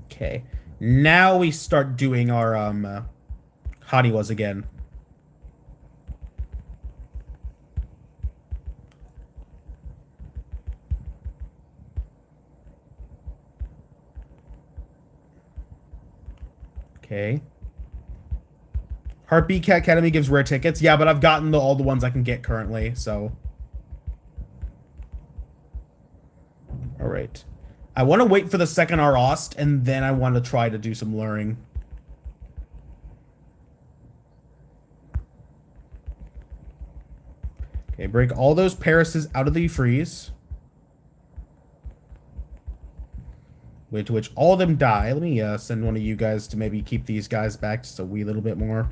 okay. Now we start doing our, Haniwas again. Okay. Heartbeat Cat Academy gives rare tickets. Yeah, but I've gotten all the ones I can get currently, so. Alright. I want to wait for the second Arast, and then I want to try to do some luring. Okay, break all those Parises out of the freeze. Wait to which all of them die. Let me send one of you guys to maybe keep these guys back just a wee little bit more.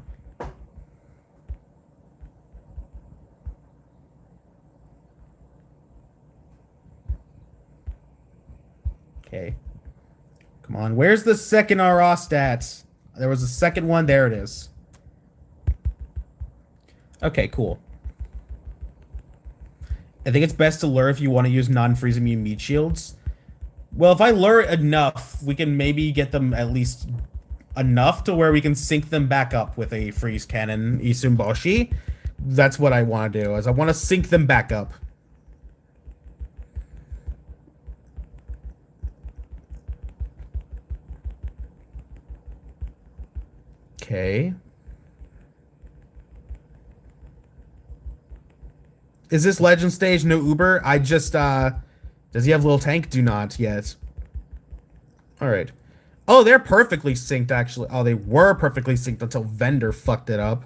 Okay. Come on, where's the second Arast at? There was a second one. There it is. Okay, cool. I think it's best to lure if you want to use non-freeze immune meat shields. Well, if I lure enough, we can maybe get them at least enough to where we can sync them back up with a freeze cannon Isumboshi. That's what I want to do, is I want to sync them back up. Okay. Is this legend stage no Uber? I just, does he have little tank? Do not yet. Alright. Oh, they're perfectly synced, actually. Oh, they were perfectly synced until Vendor fucked it up.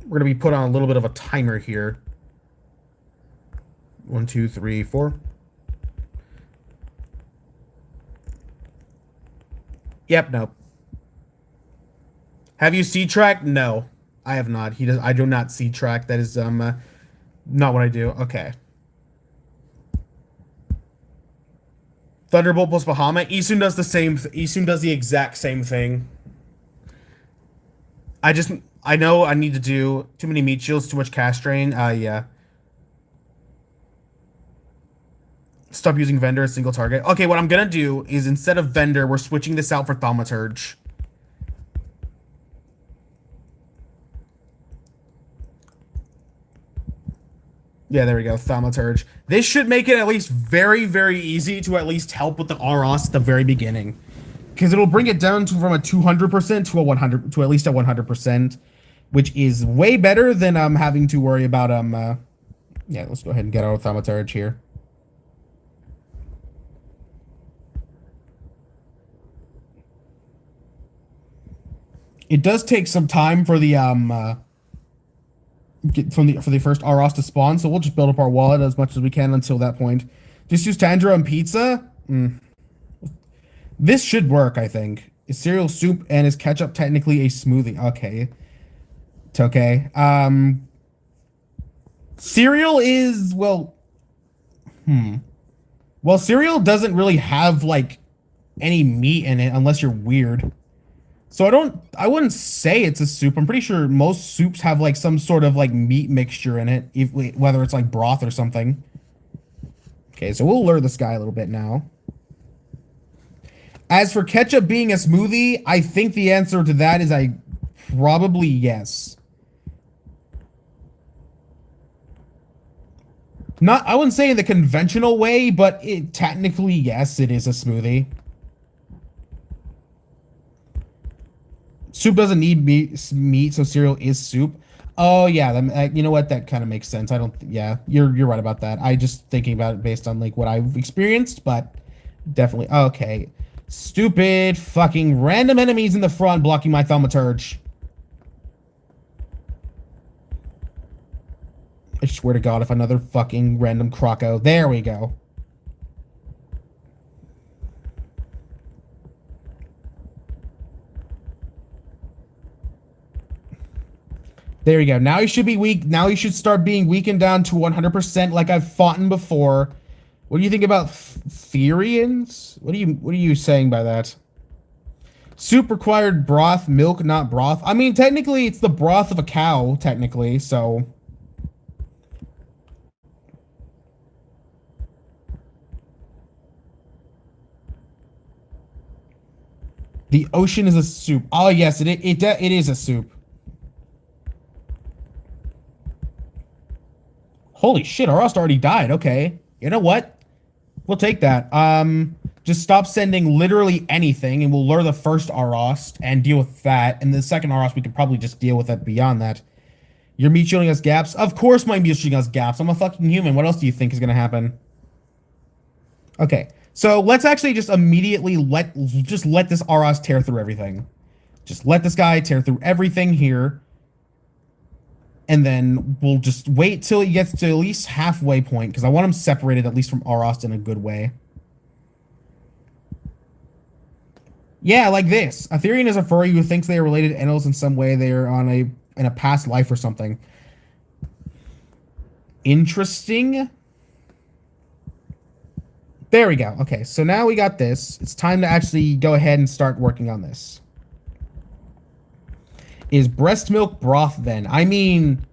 We're going to be put on a little bit of a timer here. 1, 2, 3, 4. Yep, nope. Have you C-tracked? No. I have not. He does. I do not see track. That is not what I do. Okay. Thunderbolt plus Bahama. Isun does the same. Isun does the exact same thing. I know I need to do too many meat shields, too much cast drain. Yeah. Stop using Vendor as single target. Okay, what I'm gonna do is instead of Vendor, we're switching this out for Thaumaturge. Yeah, there we go. Thaumaturge. This should make it at least very, very easy to at least help with the Aras at the very beginning. Because it'll bring it down to from a 200% to a 100 to at least a 100%, which is way better than having to worry about yeah, let's go ahead and get our Thaumaturge here. It does take some time for the for the first Aros to spawn, so we'll just build up our wallet as much as we can until that point. Just use Tanjiro and pizza. This should work, I think. Is cereal soup and is ketchup technically a smoothie? Okay. It's okay. Cereal is, well... Well, cereal doesn't really have, like, any meat in it unless you're weird. So I wouldn't say it's a soup. I'm pretty sure most soups have, like, some sort of, like, meat mixture in it, whether it's, like, broth or something. Okay, so we'll lure this guy a little bit now. As for ketchup being a smoothie, I think the answer to that is probably yes. I wouldn't say in the conventional way, but technically, yes, it is a smoothie. Soup doesn't need meat, so cereal is soup. Oh yeah, you know what? That kind of makes sense. Yeah, you're right about that. I just thinking about it based on like what I've experienced, but definitely okay. Stupid fucking random enemies in the front blocking my thaumaturge. I swear to God, if another fucking random croco. There we go. There we go. Now he should be weak. Now he should start being weakened down to 100% like I've fought him before. What do you think about Therians? What are you saying by that? Soup required broth, milk, not broth. I mean, technically, it's the broth of a cow, technically, so... The ocean is a soup. Oh, yes, it is a soup. Holy shit, Arost already died. Okay. You know what? We'll take that. Just stop sending literally anything, and we'll lure the first Arost and deal with that. And the second Arost, we could probably just deal with it beyond that. Your meat shielding us gaps? Of course my meat shielding us gaps. I'm a fucking human. What else do you think is going to happen? Okay. So let's actually just immediately let this Arost tear through everything. Just let this guy tear through everything here. And then we'll just wait till he gets to at least halfway point, because I want him separated at least from Arost in a good way. Yeah, like this. A Therian is a furry who thinks they are related to animals in some way. They are in a past life or something. Interesting. There we go. Okay, so now we got this. It's time to actually go ahead and start working on this. Is breast milk broth then? I mean,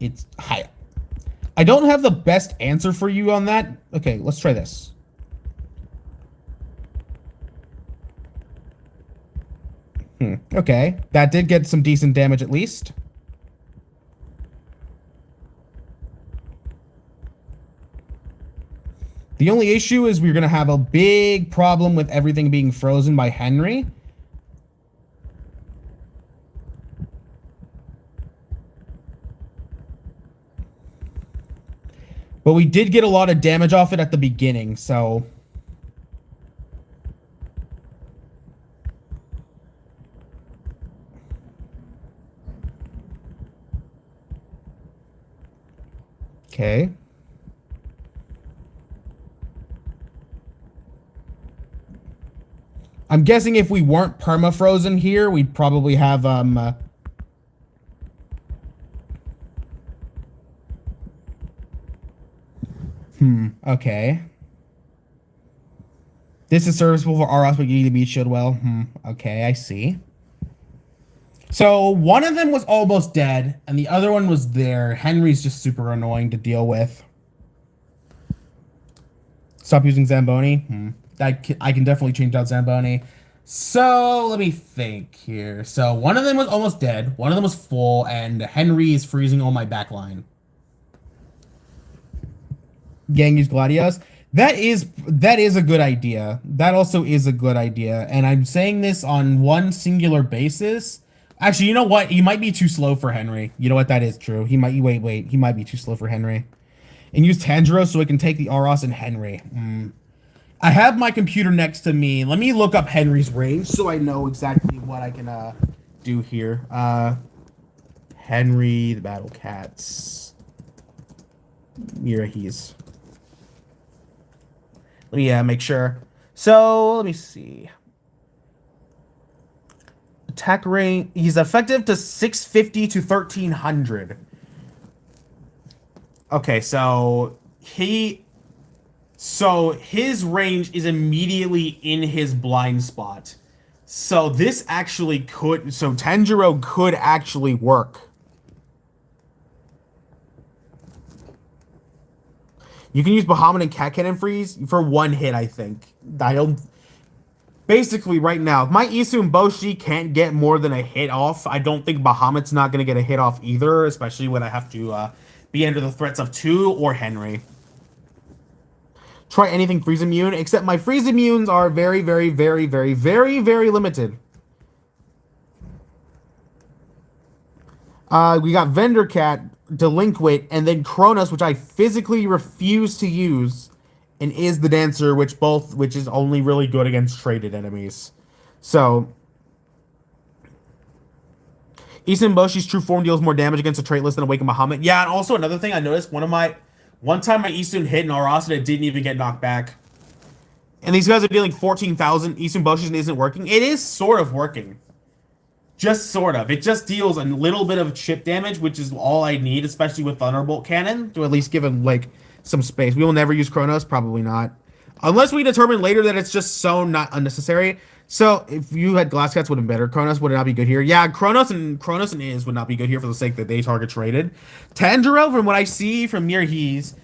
it's high. I don't have the best answer for you on that. Okay, let's try this. Okay, that did get some decent damage at least. The only issue is we're going to have a big problem with everything being frozen by Henry. But we did get a lot of damage off it at the beginning, so... Okay. I'm guessing if we weren't perma-frozen here, we'd probably have, okay. This is serviceable for Aros, but you need to beat shield well. Okay, I see. So, one of them was almost dead, and the other one was there. Henry's just super annoying to deal with. Stop using Zamboni. I can definitely change out Zamboni. So, let me think here. So, one of them was almost dead, one of them was full, and Henry is freezing on my backline. Gang use Gladios. That is a good idea. That also is a good idea. And I'm saying this on one singular basis. Actually, you know what? He might be too slow for Henry. You know what? That is true. He might... Wait. He might be too slow for Henry. And use Tanjiro so I can take the Aros and Henry. I have my computer next to me. Let me look up Henry's range so I know exactly what I can do here? Henry, the Battle Cats. Mirahis. Let me make sure. So, let me see. Attack range. He's effective to 650 to 1300. Okay, so his range is immediately in his blind spot. So this actually could, so Tanjiro could actually work. You can use Bahamut and Cat Cannon Freeze for one hit, I think. Basically, right now, if my Isu and Boshi can't get more than a hit off, I don't think Bahamut's not going to get a hit off either, especially when I have to be under the threats of 2 or Henry. Try anything freeze immune, except my freeze immunes are very, very, very, very, very, very limited. We got Vendor Cat, Delinquent, and then Kronos, which I physically refuse to use, and is the Dancer, which is only really good against traded enemies. So, Isun Boshi's true form deals more damage against a trait list than Awaken Bahamut. Yeah, and also another thing I noticed, one time my Isun hit an Aras and it didn't even get knocked back. And these guys are dealing 14,000 Isun Boshi's and isn't working. It is sort of working. Just sort of. It just deals a little bit of chip damage, which is all I need, especially with Thunderbolt Cannon, to at least give him, like, some space. We will never use Kronos, probably not. Unless we determine later that it's just so not unnecessary. So, if you had Glass Cats, would have been better. Kronos would not be good here. Yeah, Kronos and Iz would not be good here for the sake that they target traded. Tanjiro, from what I see from Mirahis,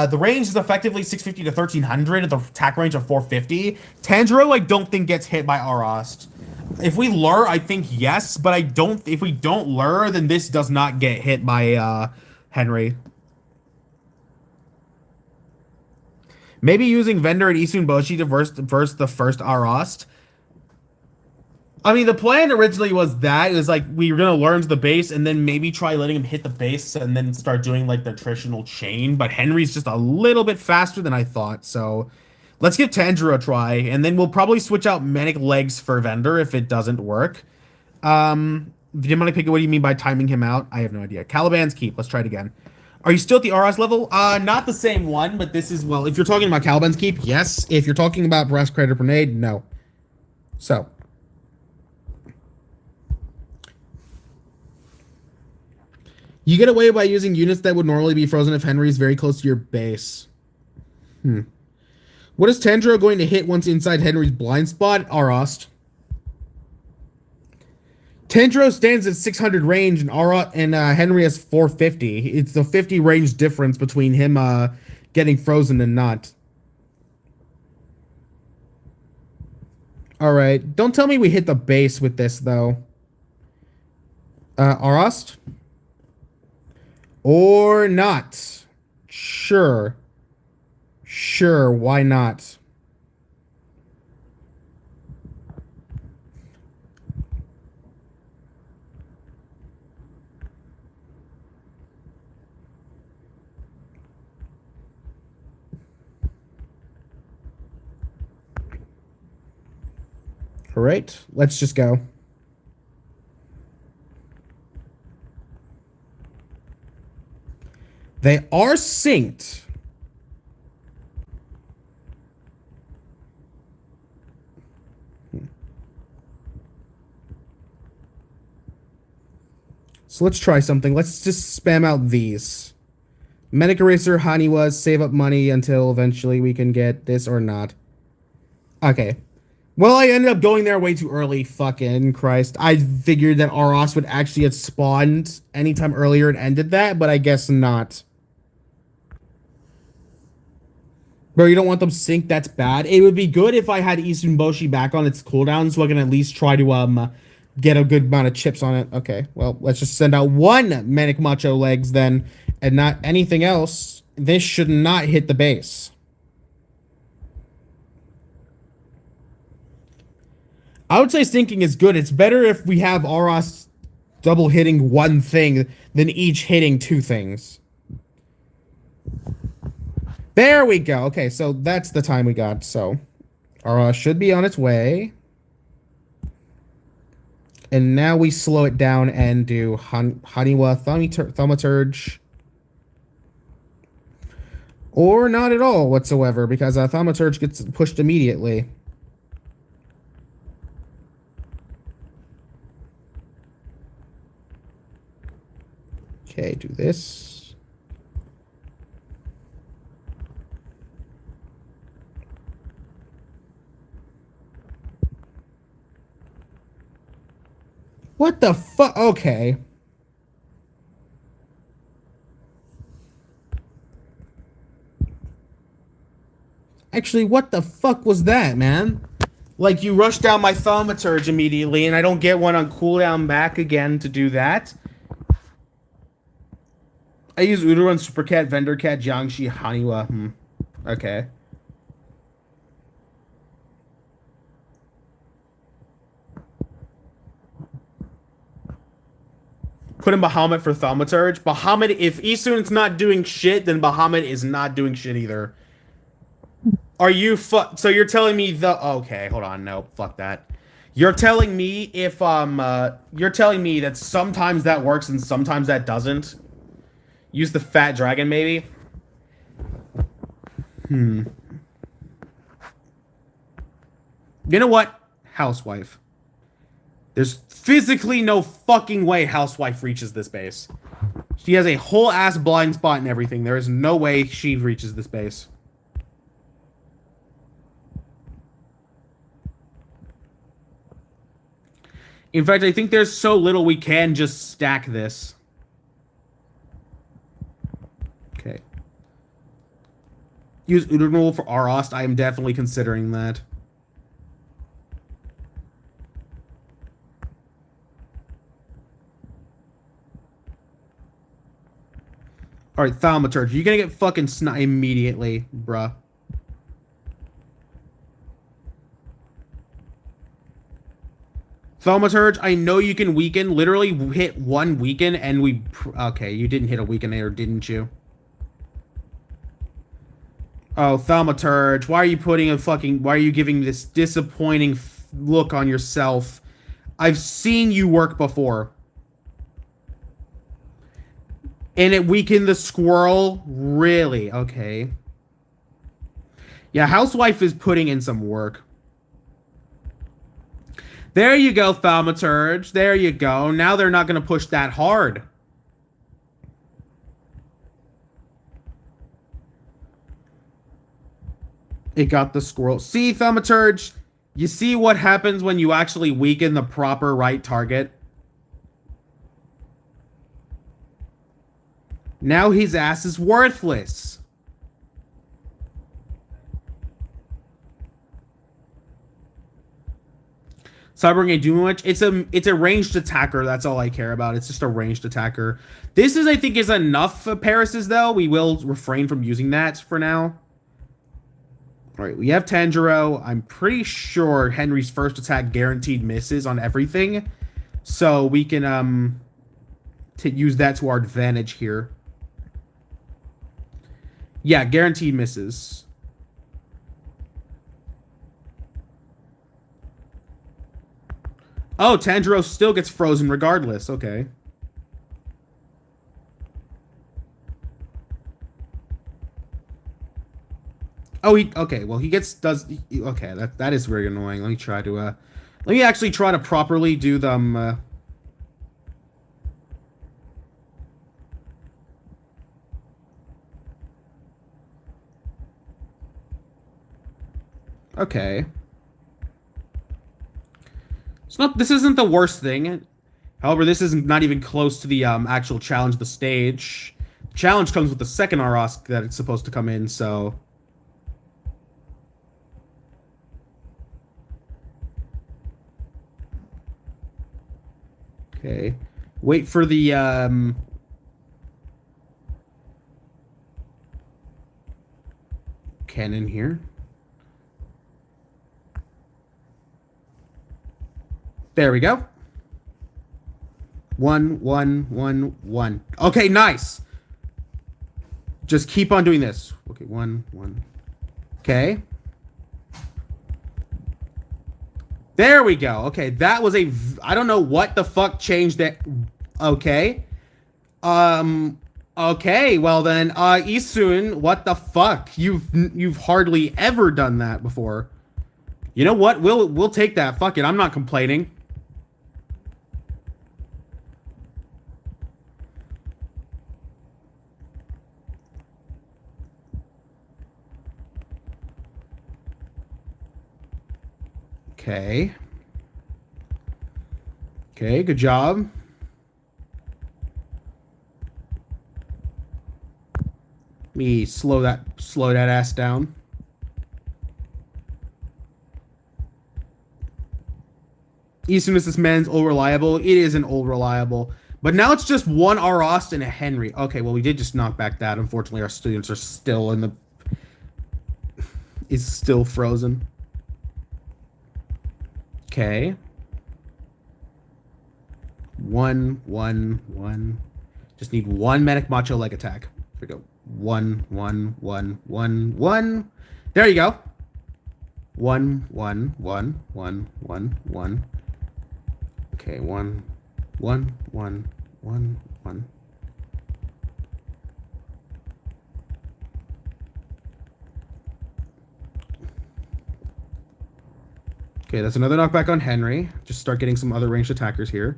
the range is effectively 650 to 1300 at the attack range of 450. Tanjiro, I don't think gets hit by Arast. If we lure, I think yes, but I don't. If we don't lure, then this does not get hit by Henry. Maybe using Vendor and Isun Boshi to verse the first Arast. I mean, the plan originally was that. It was like, we were going to learn to the base and then maybe try letting him hit the base and then start doing, like, the traditional chain. But Henry's just a little bit faster than I thought. So, let's give Tanjiro a try. And then we'll probably switch out Manic Legs for Vendor if it doesn't work. Demonic Picket, what do you mean by timing him out? I have no idea. Caliban's Keep. Let's try it again. Are you still at the RS level? Not the same one, but this is, well, if you're talking about Caliban's Keep, yes. If you're talking about Brass Crater Grenade, no. So. You get away by using units that would normally be frozen if Henry is very close to your base. What is Tanjiro going to hit once inside Henry's blind spot? Arast. Tanjiro stands at 600 range and Henry has 450. It's the 50 range difference between him getting frozen and not. Alright. Don't tell me we hit the base with this, though. Arast? Or not. Sure. Sure, why not? All right, let's just go. They are synced. So let's try something. Let's just spam out these. Medic Eraser, Haniwa, save up money until eventually we can get this or not. Okay. Well, I ended up going there way too early. Fucking Christ. I figured that Aras would actually have spawned anytime earlier and ended that, but I guess not. Bro, you don't want them synced? That's bad. It would be good if I had Isun Boshi back on its cooldown so I can at least try to get a good amount of chips on it. Okay, well, let's just send out one Manic Macho Legs then, and not anything else. This should not hit the base. I would say syncing is good. It's better if we have Aras double hitting one thing than each hitting two things. There we go. Okay, so that's the time we got. So Aras should be on its way. And now we slow it down and do Haniwa Thaumaturge. Or not at all whatsoever, because Thaumaturge gets pushed immediately. Okay, do this. What the fuck? Okay. Actually, what the fuck was that, man? Like, you rush down my Thaumaturge immediately, and I don't get one on cooldown back again to do that. I use Udorun, Super Cat, Vendor Cat, Jiangshi, Haniwa. Okay. Put in Bahamut for Thaumaturge. Bahamut, if Isun's not doing shit, then Bahamut is not doing shit either. Are you so you're telling me okay, hold on, no, fuck that. You're telling me if you're telling me that sometimes that works and sometimes that doesn't? Use the fat dragon, maybe? You know what? Housewife. There's physically no fucking way Housewife reaches this base. She has a whole ass blind spot and everything. There is no way she reaches this base. In fact, I think there's so little we can just stack this. Okay. Use Udinul for Arost. I am definitely considering that. Alright, Thaumaturge. You're gonna get fucking snot immediately, bruh. Thaumaturge, I know you can weaken. Literally hit one weaken and we... Okay, you didn't hit a weaken there, didn't you? Oh, Thaumaturge, why are you putting a fucking... Why are you giving this disappointing look on yourself? I've seen you work before. And it weakened the squirrel? Really? Okay. Yeah, Housewife is putting in some work. There you go, Thaumaturge. There you go. Now they're not going to push that hard. It got the squirrel. See, Thaumaturge? You see what happens when you actually weaken the proper right target? Now his ass is worthless. Cybering a Doom Witch. It's a ranged attacker. That's all I care about. It's just a ranged attacker. This is, I think, is enough for Paris's, though. We will refrain from using that for now. Alright, we have Tanjiro. I'm pretty sure Henry's first attack guaranteed misses on everything. So we can use that to our advantage here. Yeah, guaranteed misses. Oh, Tanjiro still gets frozen regardless. Okay. Oh, okay. Well, he okay, that is very annoying. Let me try to let me actually try to properly do them Okay. This isn't the worst thing. However, this is not even close to the actual challenge of the stage. The challenge comes with the second Arosk that it's supposed to come in, so... Okay. Wait for the cannon here. There we go. 1, 1, 1, 1. Okay, nice. Just keep on doing this. Okay, 1, 1. Okay. There we go. Okay, that was I don't know what the fuck changed that. Okay. Um, okay, well then, Isun, what the fuck? You've hardly ever done that before. You know what? We'll take that. Fuck it. I'm not complaining. Okay. Okay, good job. Me slow that ass down. Easton is this man's old reliable. It is an old reliable. But now it's just one R. Austin and a Henry. Okay, well we did just knock back that. Unfortunately, our students are still in the is still frozen. Okay. 1. Just need one medic macho leg attack. Here we go. 1. There you go. 1. Okay, 1. Okay, that's another knockback on Henry. Just start getting some other ranged attackers here.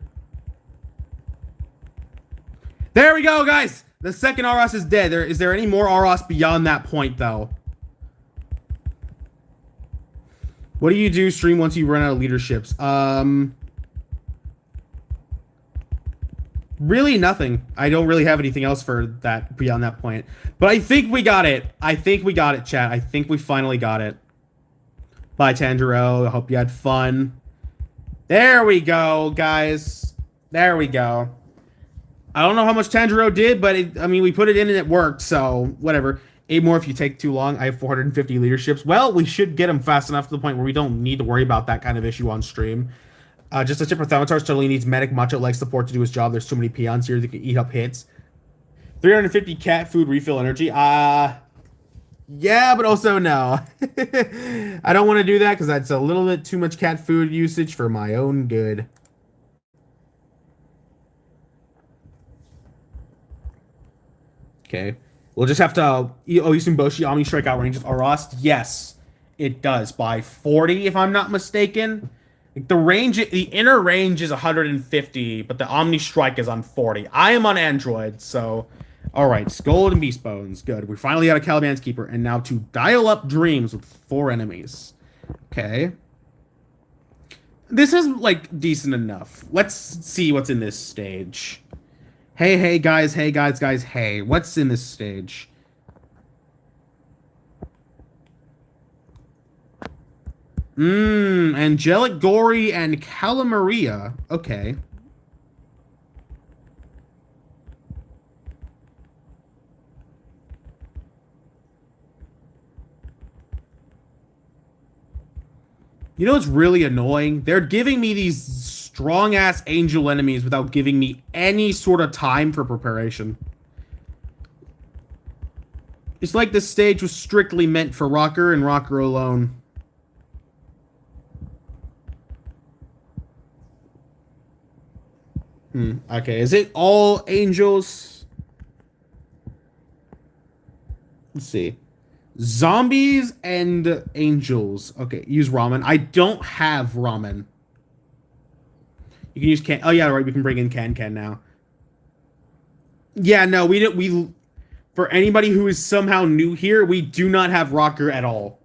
There we go, guys! The second Aros is dead. Is there any more Aros beyond that point, though? What do you do stream once you run out of leaderships? Really nothing. I don't really have anything else for that beyond that point. But I think we got it. I think we got it, chat. I think we finally got it. Bye, Tanjiro. I hope you had fun. There we go, guys. There we go. I don't know how much Tanjiro did, but I mean, we put it in and it worked, so whatever. 8 more if you take too long. I have 450 leaderships. Well, we should get them fast enough to the point where we don't need to worry about that kind of issue on stream. Just a tip for Thaumatar totally needs medic macho leg support to do his job. There's too many peons here that can eat up hits. 350 cat food refill energy. Yeah, but also no. I don't want to do that because that's a little bit too much cat food usage for my own good. Okay. We'll just have to... Oh, Boshi Omni Strike outranges Arost? Yes, it does. By 40, if I'm not mistaken. The range, the inner range is 150, but the Omni Strike is on 40. I am on Android, so... Alright, Gold and Beast Bones. Good. We finally got a Caliban's Keeper, and now to dial up Dreams with 4 enemies. Okay. This is, like, decent enough. Let's see what's in this stage. Hey, guys, hey. What's in this stage? Angelic Gory and Calamaria. Okay. You know what's really annoying? They're giving me these strong-ass angel enemies without giving me any sort of time for preparation. It's like this stage was strictly meant for Rocker and Rocker alone. Okay, is it all angels? Let's see. Zombies and angels. Okay, use ramen. I don't have ramen. You can use can. Oh yeah, right. We can bring in can now. Yeah, no, we don't. We for anybody who is somehow new here, we do not have Rocker at all.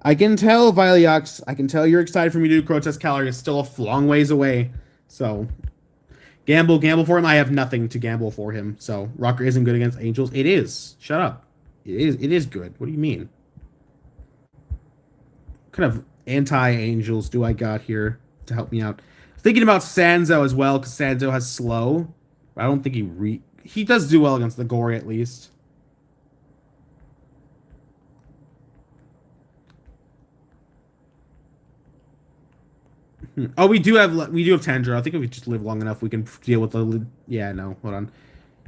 I can tell, Viliox. I can tell you're excited for me to do Grotesque Gallery. It's still a long ways away, so. Gamble for him. I have nothing to gamble for him. So Rocker isn't good against angels. It is. Shut up. It is good. What do you mean? What kind of anti-angels do I got here to help me out? Thinking about Sanzo as well, because Sanzo has slow. I don't think he does do well against the Gory at least. Oh, we do have Tanjiro. I think if we just live long enough, we can deal with the... Yeah, no, hold on.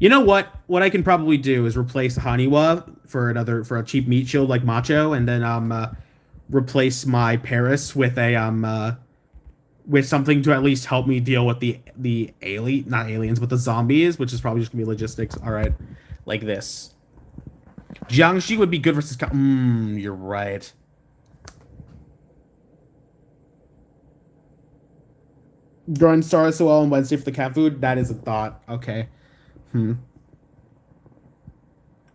You know what? What I can probably do is replace Haniwa for a cheap meat shield like Macho, and then replace my Paris with something to at least help me deal with the alien not aliens but the zombies, which is probably just gonna be logistics. All right, like this. Jiangxi would be good versus. You're right. Growing stars so well on Wednesday for the cat food. That is a thought. Okay.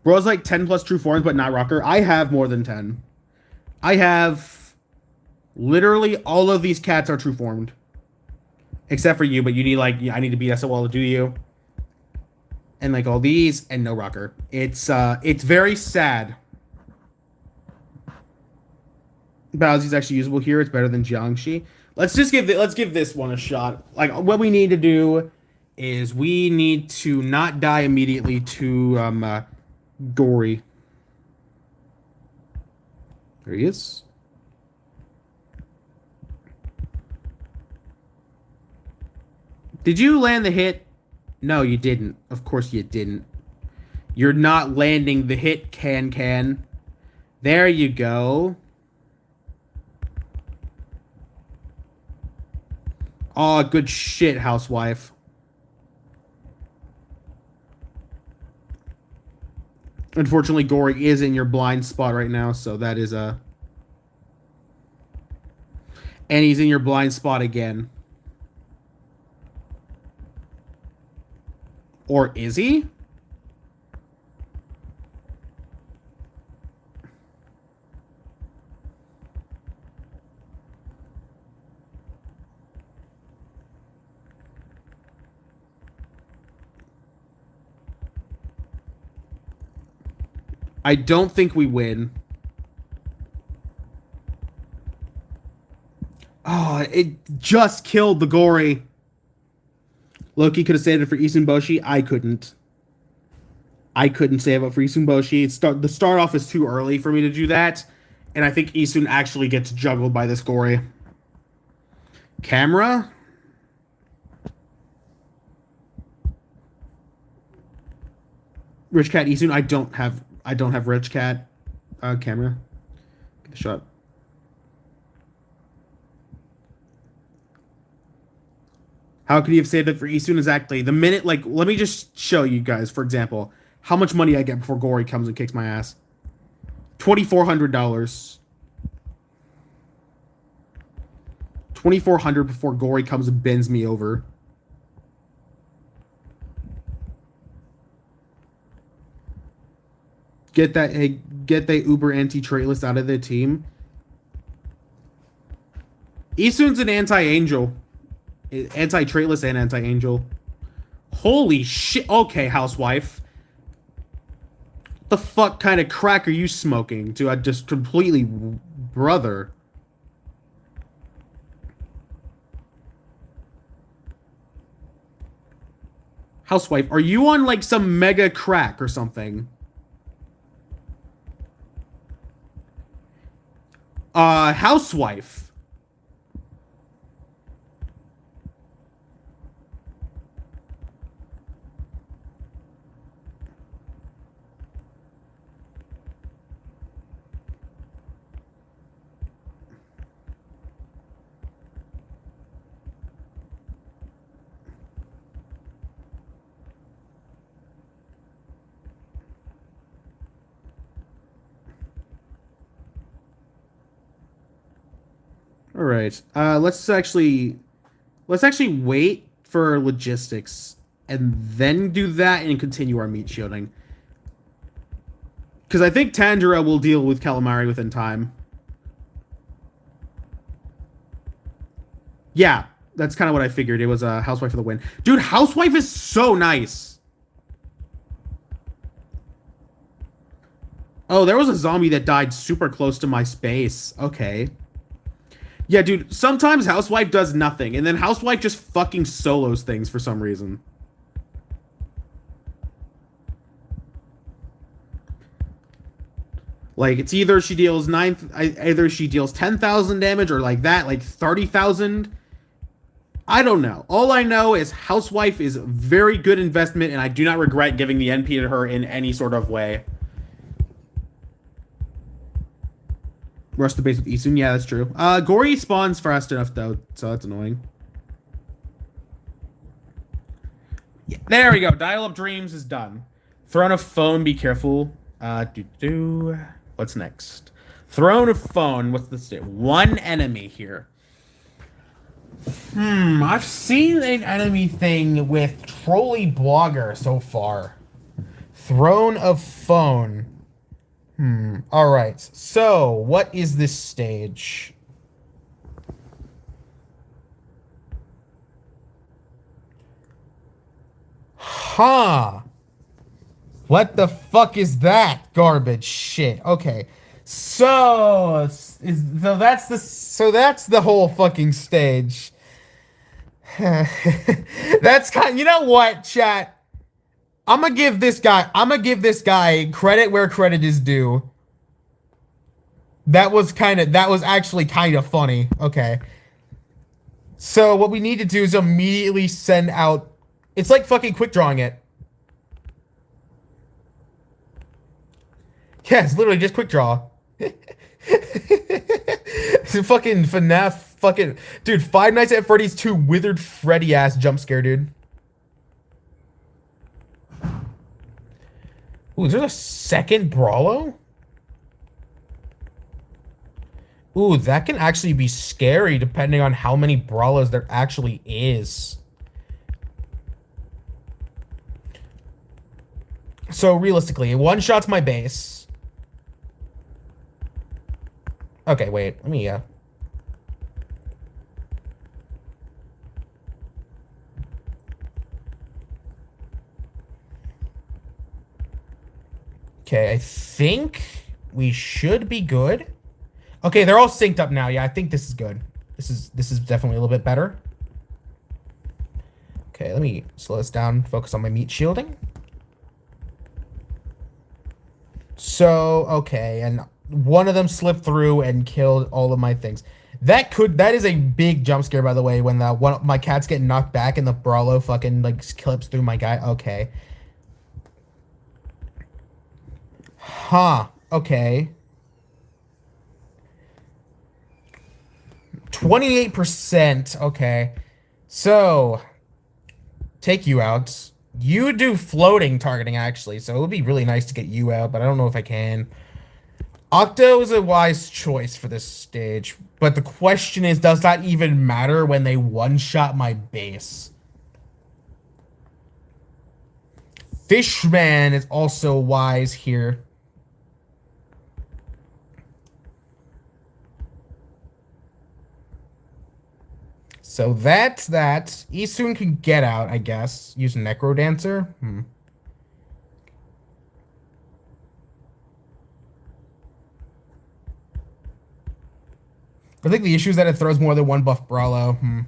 Bro's like 10 plus true forms, but not rocker. I have more than 10. I have literally all of these cats are true formed. Except for you, but you need like I need to beat SOL to do you. And like all these and no rocker. It's very sad. Bowsy's actually usable here. It's better than Jiangxi. Let's give this one a shot. Like what we need to do is we need to not die immediately to Gory. There he is. Did you land the hit? No, you didn't. Of course you didn't. You're not landing the hit, can. There you go. Oh, good shit, housewife. Unfortunately, Gory is in your blind spot right now, so that is a... And he's in your blind spot again. Or is he? I don't think we win. Oh, it just killed the Gory. Loki could have saved it for Isunboshi. I couldn't. I couldn't save it for Isunboshi. The start off is too early for me to do that. And I think Isun actually gets juggled by this Gory. Camera? Rich Cat Isun. I don't have Rich Cat camera. Get the shot. How could you have saved it for Isun exactly? The minute, like, let me just show you guys, for example, how much money I get before Gory comes and kicks my ass. $2,400. $2,400 before Gory comes and bends me over. Get the Uber anti-traitless out of the team. Isun's an anti-angel. Anti-traitless and anti-angel. Holy shit. Okay, housewife. The fuck kind of crack are you smoking? To just completely... Brother. Housewife, are you on like some mega crack or something? Housewife. All right. Let's actually wait for logistics and then do that and continue our meat shielding. Because I think Tanjiro will deal with calamari within time. Yeah, that's kind of what I figured. It was a housewife for the win. Dude, housewife is so nice. Oh, there was a zombie that died super close to my space. Okay. Yeah, dude, sometimes Housewife does nothing, and then Housewife just fucking solos things for some reason. Like, it's either she deals 10,000 damage, or like that, like 30,000. I don't know. All I know is Housewife is a very good investment, and I do not regret giving the NP to her in any sort of way. Rush the base with Isun. Yeah, that's true. Gory spawns fast enough, though, so that's annoying. Yeah, there we go. Dial Up Dreams is done. Throne of Phone, be careful. What's next? Throne of Phone. What's the state? One enemy here. I've seen an enemy thing with Trolley Blogger so far. Throne of Phone. Alright. So, what is this stage? Huh. What the fuck is that garbage shit? Okay. So that's the whole fucking stage. That's kind. You know what, chat? I'm gonna give this guy credit where credit is due. That was actually kind of funny. Okay. So what we need to do is immediately send out. It's like fucking quick drawing it. Yeah, it's literally just quick draw. It's a fucking FNAF fucking... Dude, Five Nights at Freddy's 2 Withered Freddy ass jump scare, dude. Ooh, is there a second Brawlo? Ooh, that can actually be scary depending on how many Brawlos there actually is. So realistically, one shot's my base. Okay, wait. Let me Okay, I think we should be good. Okay, they're all synced up now. Yeah, I think this is good. This is definitely a little bit better. Okay, let me slow this down, focus on my meat shielding. So, okay, and one of them slipped through and killed all of my things. That is a big jump scare, by the way, when one of my cats get knocked back and the Brawlo fucking like clips through my guy. Okay. Huh. Okay. 28%. Okay. So, take you out. You do floating targeting, actually, so it would be really nice to get you out, but I don't know if I can. Octo is a wise choice for this stage, but the question is, does that even matter when they one-shot my base? Fishman is also wise here. So that's that. Isun can get out, I guess. Use Necro Dancer. I think the issue is that it throws more than one buff Brawlo.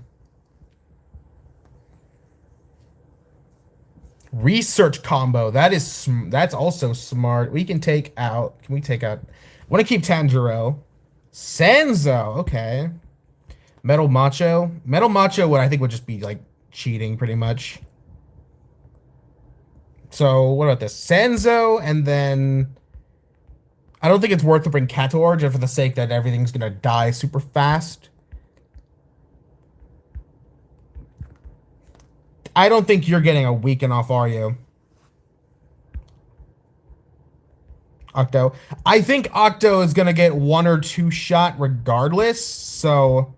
Research combo. That's also smart. We can take out. Can we take out? I want to keep Tanjiro. Senzo. Okay. Metal Macho. Metal Macho would I think would just be like cheating pretty much. So what about this? Senzo, and then I don't think it's worth to bring Kator just for the sake that everything's gonna die super fast. I don't think you're getting a weaken off, are you? Octo. I think Octo is gonna get 1 or 2 shot regardless, so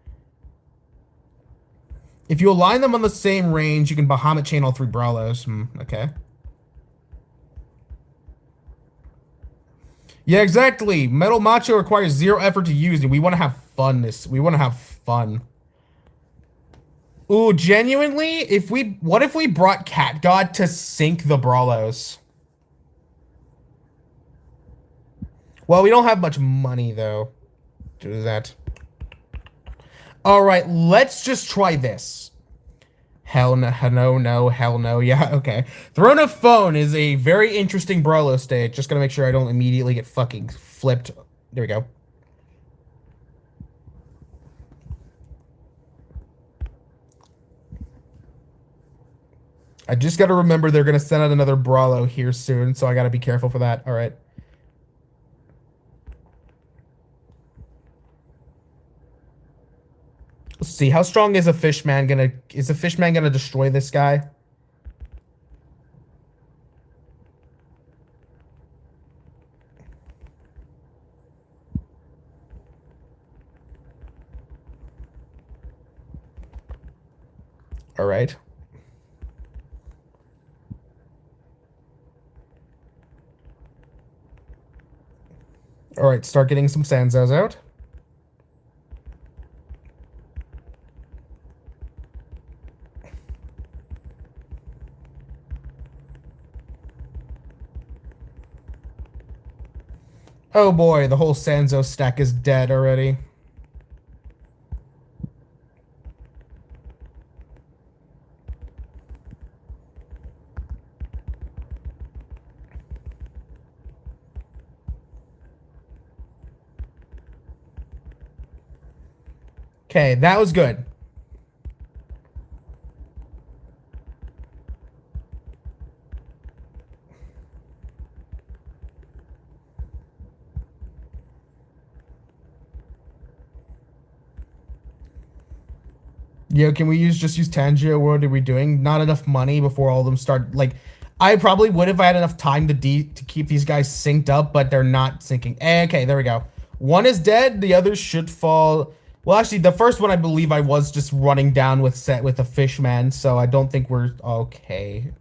if you align them on the same range, you can Bahamut chain all 3 Brawlos. Okay. Yeah, exactly. Metal Macho requires 0 effort to use, and we want to have fun. We want to have fun. Ooh, genuinely, what if we brought Cat God to sync the Brawlos? Well, we don't have much money though to do that. All right, let's just try this. Hell no, hell no. Yeah, okay. Throne of Phone is a very interesting Brawlo stage. Just gotta make sure I don't immediately get fucking flipped. There we go. I just got to remember they're going to send out another Brawlo here soon, so I got to be careful for that. All right. Let's see. How strong is a fishman gonna... Is a fishman gonna destroy this guy? All right. All right, start getting some Sanzos out. Oh boy, the whole Sanzo stack is dead already. Okay, that was good. Yo, can we just use Tanjiro? What are we doing? Not enough money before all of them start, like, I probably would if I had enough time to keep these guys synced up, but they're not syncing. Okay, there we go. One is dead, the others should fall. Well, actually, the first one I believe I was just running down with a fishman, so I don't think we're okay.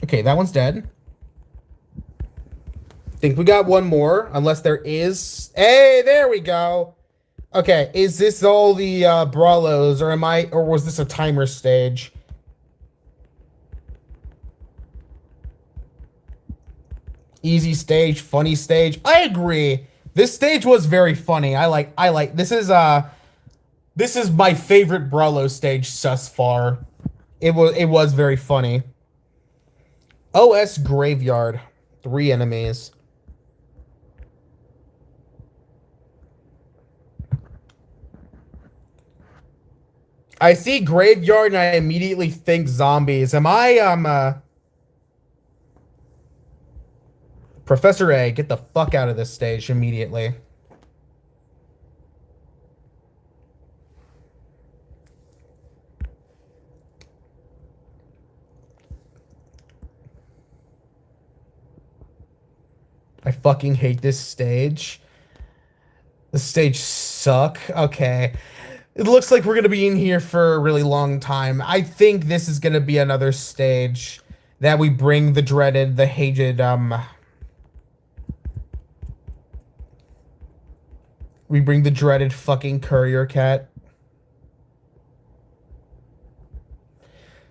Okay, that one's dead. Think we got one more, unless there is. Hey, there we go. Okay, is this all the Brawlos, or was this a timer stage? Easy stage, funny stage. I agree. This stage was very funny. I like this is my favorite Brawlo stage thus far. It was very funny. OS Graveyard. 3 enemies. I see Graveyard and I immediately think zombies. Am I Professor A, get the fuck out of this stage immediately. I fucking hate this stage. The stage suck. Okay. It looks like we're going to be in here for a really long time. I think this is going to be another stage that we bring the hated, we bring the dreaded fucking courier cat.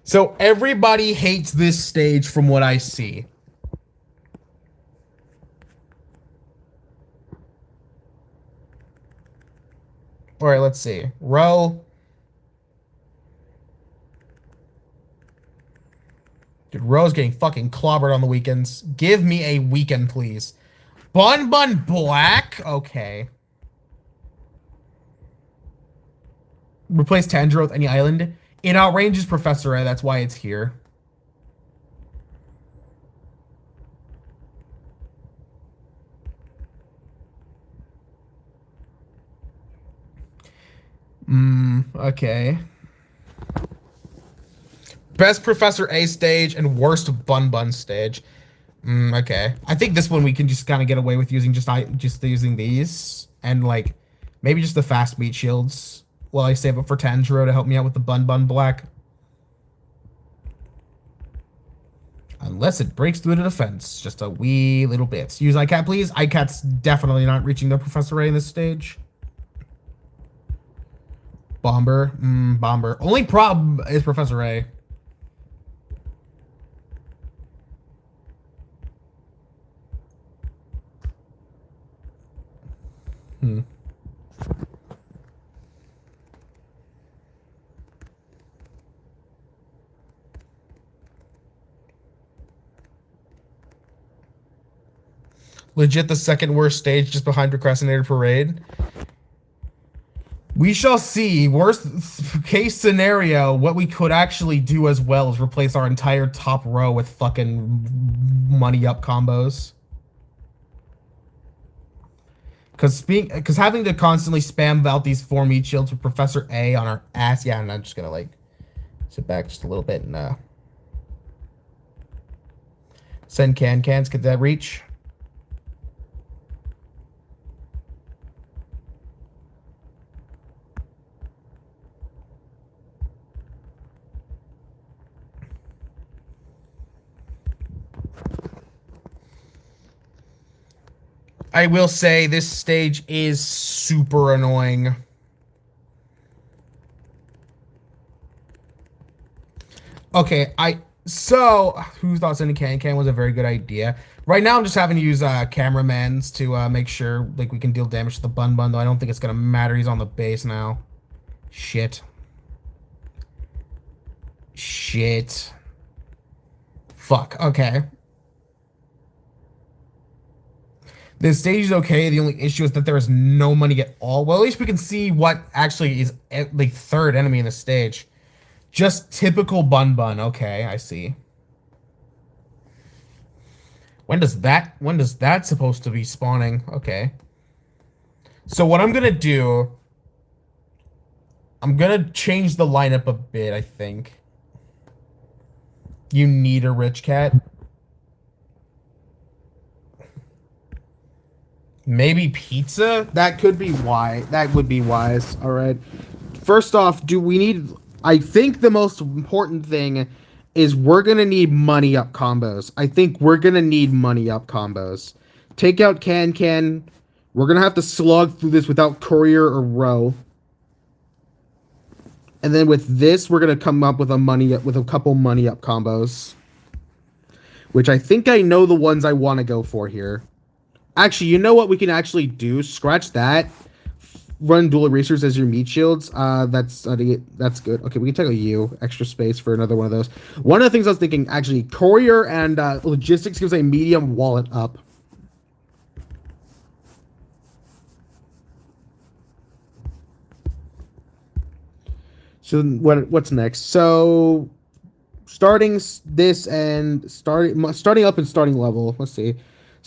So everybody hates this stage from what I see. All right, let's see. Row. Dude, Row's getting fucking clobbered on the weekends. Give me a weekend, please. Bun Black? Okay. Replace Tanjiro with any island. It outranges Professor A, that's why it's here. Okay. Best Professor A stage and worst Bun stage. Okay. I think this one we can just kind of get away with using just using these and like maybe just the fast meat shields while I save up for Tanjiro to help me out with the Bun Black. Unless it breaks through the defense just a wee little bit. Use iCat, please. iCat's definitely not reaching the Professor A in this stage. Bomber. Bomber. Only problem is Professor A. Legit the second worst stage just behind Procrastinator Parade. We shall see. Worst case scenario, what we could actually do as well is replace our entire top row with fucking money up combos. Because having to constantly spam out these 4 meat shields with Professor A on our ass. Yeah, and I'm just gonna like sit back just a little bit and send cans. Get that reach. I will say this stage is super annoying. Okay, so who thought sending can was a very good idea? Right now, I'm just having to use cameramans to make sure like we can deal damage to the bun, though I don't think it's gonna matter. He's on the base now. Shit. Fuck. Okay. The stage is okay. The only issue is that there is no money at all. Well, at least we can see what actually is the third enemy in the stage. Just typical bun. Okay, I see. When does that supposed to be spawning? Okay. So what I'm gonna do, I'm gonna change the lineup a bit, I think. You need a rich cat. Maybe pizza? That could be why. That would be wise. All right. First off, do we need... I think the most important thing is we're going to need money up combos. I think we're going to need money up combos. Take out can. We're going to have to slog through this without courier or row. And then with this, we're going to come up with a couple money up combos. Which I think I know the ones I want to go for here. Actually, you know what we can actually do? Scratch that. Run dual erasers as your meat shields. That's good. Okay, we can take a U. Extra space for another one of those. One of the things I was thinking, actually, courier and logistics gives a medium wallet up. So what's next? So starting this and starting up and starting level. Let's see.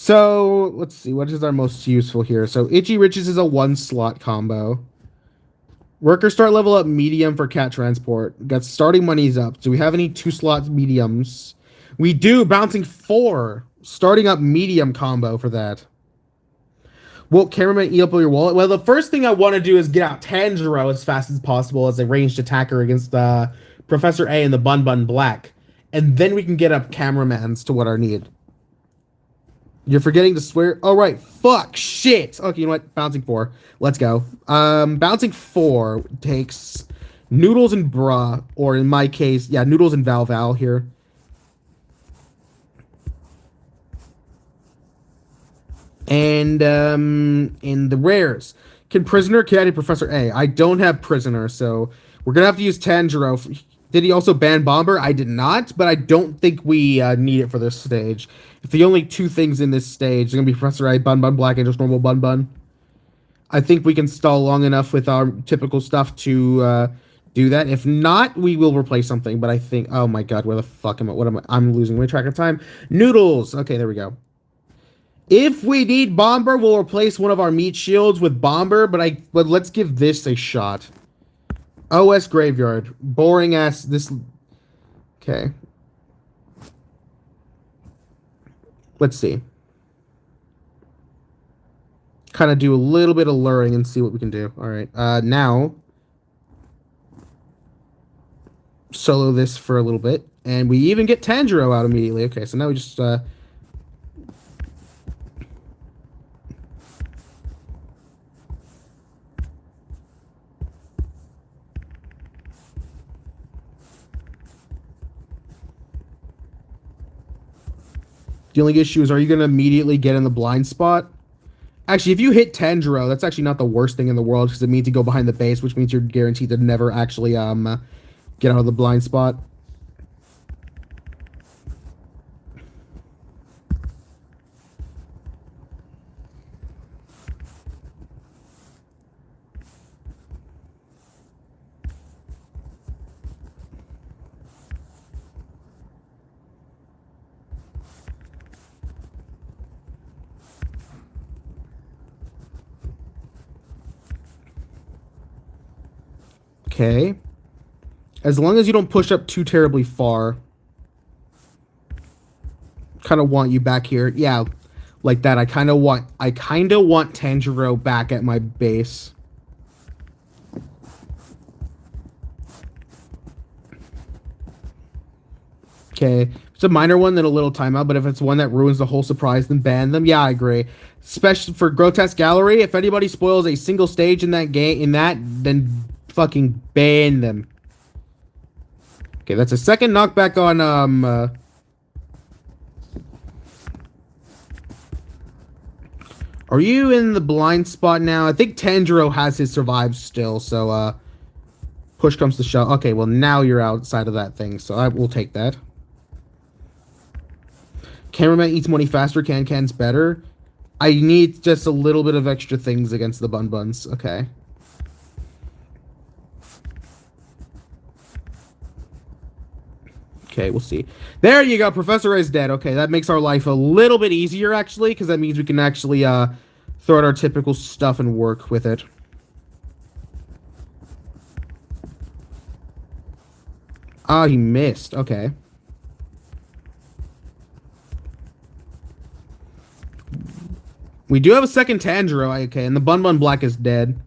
So, let's see, what is our most useful here? So, Itchy Riches is a 1-slot combo. Worker start level up medium for cat transport. Got starting monies up. Do we have any 2-slot mediums? We do, bouncing 4. Starting up medium combo for that. Will cameraman eat up your wallet? Well, the first thing I want to do is get out Tanjiro as fast as possible as a ranged attacker against Professor A and the Bun Black. And then we can get up cameramans to what our need. You're forgetting to swear. Oh, right. Fuck. Shit. Okay, you know what? Bouncing 4. Let's go. Bouncing 4 takes Noodles and Bruh, or in my case, yeah, Noodles and Val here. And in the rares, can Prisoner carry Professor A? I don't have Prisoner, so we're going to have to use Tanjiro. Did he also ban Bomber? I did not, but I don't think we need it for this stage. If the only 2 things in this stage are going to be Professor A, Bun Black, and just normal Bun, I think we can stall long enough with our typical stuff to do that. If not, we will replace something, but I think... Oh my god, where the fuck am I? I'm losing my track of time. Noodles! Okay, there we go. If we need Bomber, we'll replace one of our meat shields with Bomber, but let's give this a shot. OS Graveyard. Boring ass. This. Okay. Let's see. Kind of do a little bit of luring and see what we can do. All right. Now. Solo this for a little bit. And we even get Tanjiro out immediately. Okay, so now we just... The only issue is, are you going to immediately get in the blind spot? Actually, if you hit Tanjiro, that's actually not the worst thing in the world, because it means you go behind the base, which means you're guaranteed to never actually get out of the blind spot. Okay. As long as you don't push up too terribly far. Kind of want you back here. Yeah, like that. I kind of want Tanjiro back at my base. Okay. If it's a minor one, then a little timeout, but if it's one that ruins the whole surprise, then ban them. Yeah, I agree. Especially for Grotesque Gallery, if anybody spoils a single stage in that game, then fucking ban them. Okay, that's a second knockback on, Are you in the blind spot now? I think Tanjiro has his survive still, so, push comes to shove. Okay, well, now you're outside of that thing, so I will take that. Cameraman eats money faster, Can's better. I need just a little bit of extra things against the Bun Buns. Okay. Okay, we'll see. There you go. Professor is dead. Okay, that makes our life a little bit easier, actually, because that means we can actually throw out our typical stuff and work with it. Ah, he missed. Okay. We do have a second Tanjiro. Okay, and the Bun Bun Black is dead.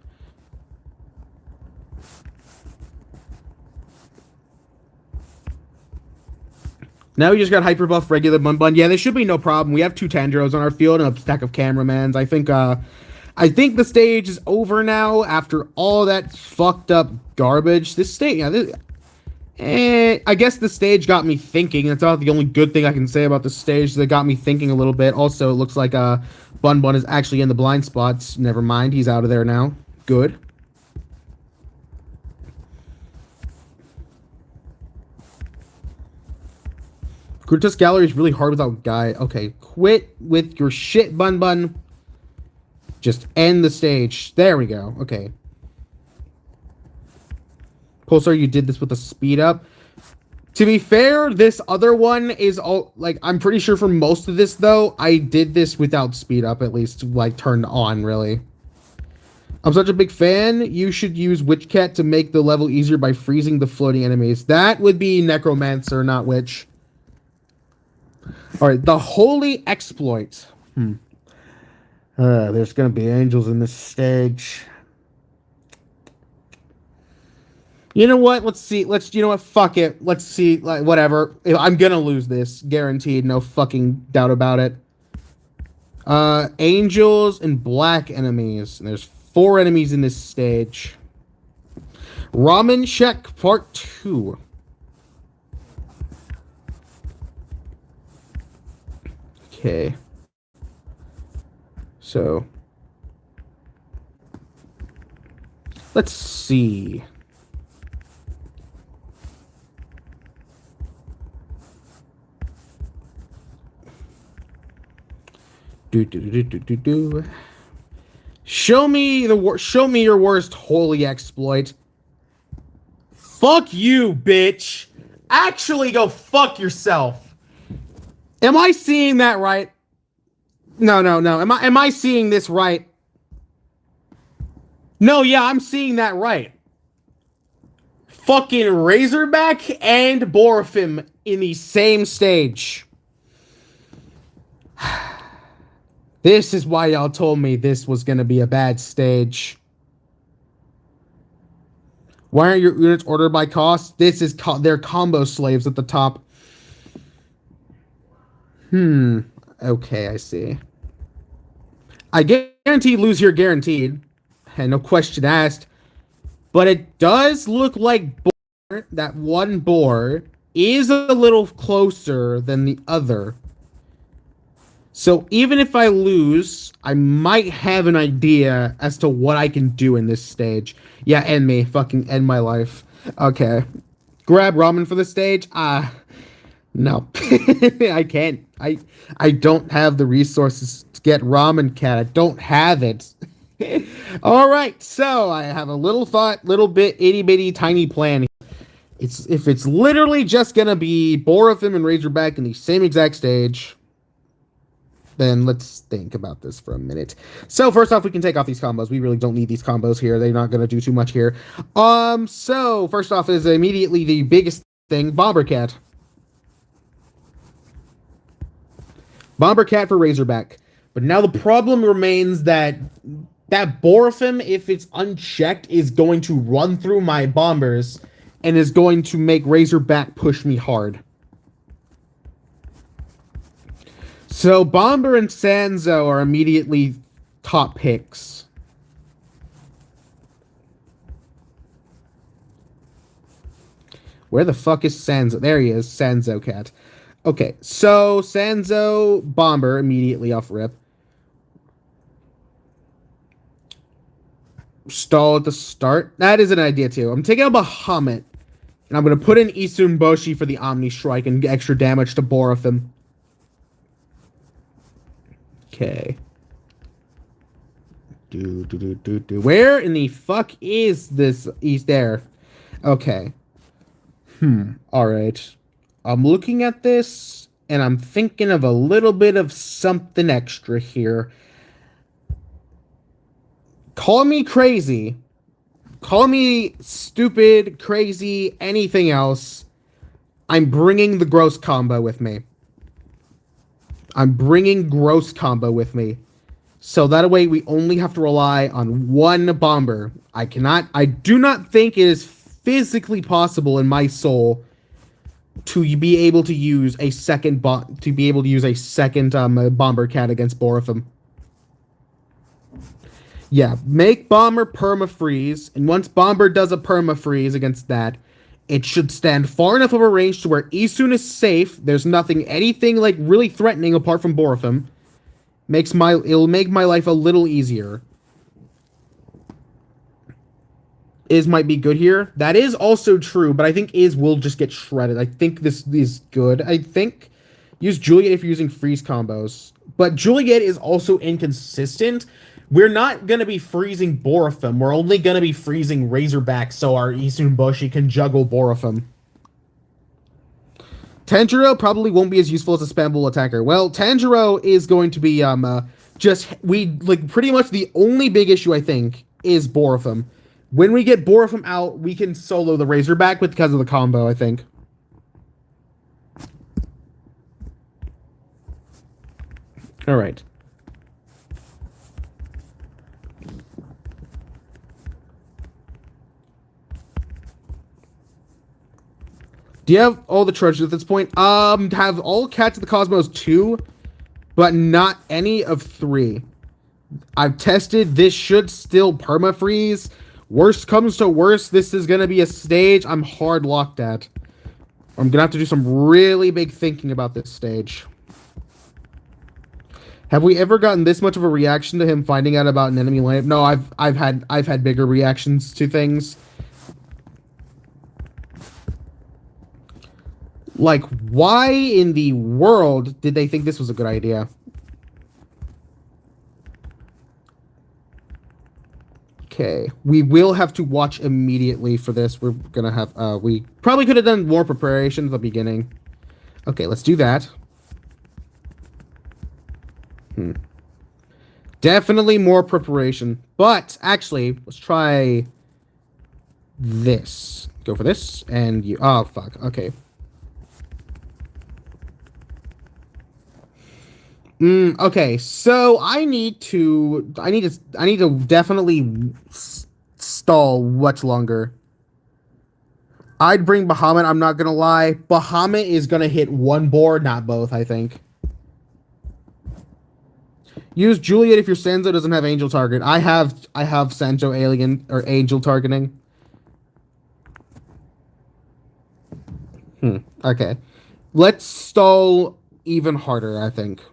Now we just got Hyper Buff, regular Bun Bun. Yeah, there should be no problem. We have 2 Tanjiros on our field and a stack of Cameramans. I think the stage is over now after all that fucked up garbage. This stage, yeah, I guess the stage got me thinking. That's about the only good thing I can say about the stage. That got me thinking a little bit. Also, it looks like Bun Bun is actually in the blind spots. Never mind, he's out of there now. Good. Grotesque Gallery is really hard without Guy. Okay, quit with your shit, Bun Bun. Just end the stage. There we go. Okay. Pulsar, you did this with a speed up. To be fair, this other one is all like, I'm pretty sure for most of this though, I did this without speed up, at least like turned on, really. I'm such a big fan. You should use Witch Cat to make the level easier by freezing the floating enemies. That would be Necromancer, not Witch. Alright, the Holy Exploit. There's gonna be angels in this stage. You know what? Let's see. You know what? Fuck it. Let's see. Like, whatever. I'm gonna lose this. Guaranteed. No fucking doubt about it. Angels and black enemies. And there's 4 enemies in this stage. Ramen Shack Part 2. Okay. So. Let's see. Show me your worst holy exploit. Fuck you, bitch. Actually, go fuck yourself. Am I seeing that right? No. Am I seeing this right? No, yeah, I'm seeing that right. Fucking Razorback and Borfim in the same stage. This is why y'all told me this was gonna be a bad stage. Why aren't your units ordered by cost? This is they're combo slaves at the top. Okay, I see. I guarantee lose here, guaranteed. And no question asked. But it does look like that one boar is a little closer than the other. So even if I lose, I might have an idea as to what I can do in this stage. Yeah, end me. Fucking end my life. Okay. Grab ramen for the stage? No. I can't. I don't have the resources to get Ramen Cat. I don't have it. Alright, so I have a little bit itty bitty tiny plan. If it's literally just gonna be Borofim and Razorback in the same exact stage, then let's think about this for a minute. So first off, we can take off these combos. We really don't need these combos here. They're not going to do too much here. So first off is immediately the biggest thing, Bomber Cat. Bomber Cat for Razorback. But now the problem remains that Borophim, if it's unchecked, is going to run through my bombers and is going to make Razorback push me hard. So Bomber and Sanzo are immediately top picks. Where the fuck is Sanzo? There he is, Sanzo Cat. Okay, so Sanzo, Bomber immediately off rip. Stall at the start. That is an idea too. I'm taking a Bahamut, and I'm going to put in Isun Boshi for the Omni Strike and extra damage to Borophim. Okay. Where in the fuck is this? He's there. Okay. Alright. I'm looking at this, and I'm thinking of a little bit of something extra here. Call me crazy. Call me stupid, crazy, anything else. I'm bringing the gross combo with me. I'm bringing gross combo with me. So that way we only have to rely on one bomber. I do not think it is physically possible in my soul to be able to use a second bomber cat against Borophim. Yeah, make Bomber perma-freeze, and once Bomber does a perma-freeze against that, it should stand far enough of a range to where Isun is safe. There's anything like really threatening apart from Borophim. It'll make my life a little easier. Iz might be good here. That is also true, but I think Iz will just get shredded. I think this is good. I think use Juliet if you're using freeze combos. But Juliet is also inconsistent. We're not going to be freezing Borophim. We're only going to be freezing Razorback so our Isun Boshi can juggle Borophim. Tanjiro probably won't be as useful as a spammable attacker. Well, Tanjiro is going to be pretty much the only big issue I think is Borophim. When we get Borophim out, we can solo the Razorback because of the combo, I think. All right. Do you have all the treasures at this point? Have all Cats of the Cosmos 2, but not any of 3. I've tested. This should still perma-freeze. Worst comes to worst, this is going to be a stage I'm hard locked at. I'm going to have to do some really big thinking about this stage. Have we ever gotten this much of a reaction to him finding out about an enemy lineup? No, I've had bigger reactions to things. Like, why in the world did they think this was a good idea? Okay, we will have to watch immediately for this. We're gonna have, we probably could have done more preparation at the beginning. Okay, let's do that. Definitely more preparation. But, actually, let's try this. Go for this, and you, oh, fuck, okay. Okay, so I need to definitely stall much longer. I'd bring Bahamut, I'm not gonna lie. Bahamut is gonna hit one board, not both, I think. Use Juliet if your Sanzo doesn't have angel target. I have Sanjo alien or angel targeting. Okay. Let's stall even harder, I think.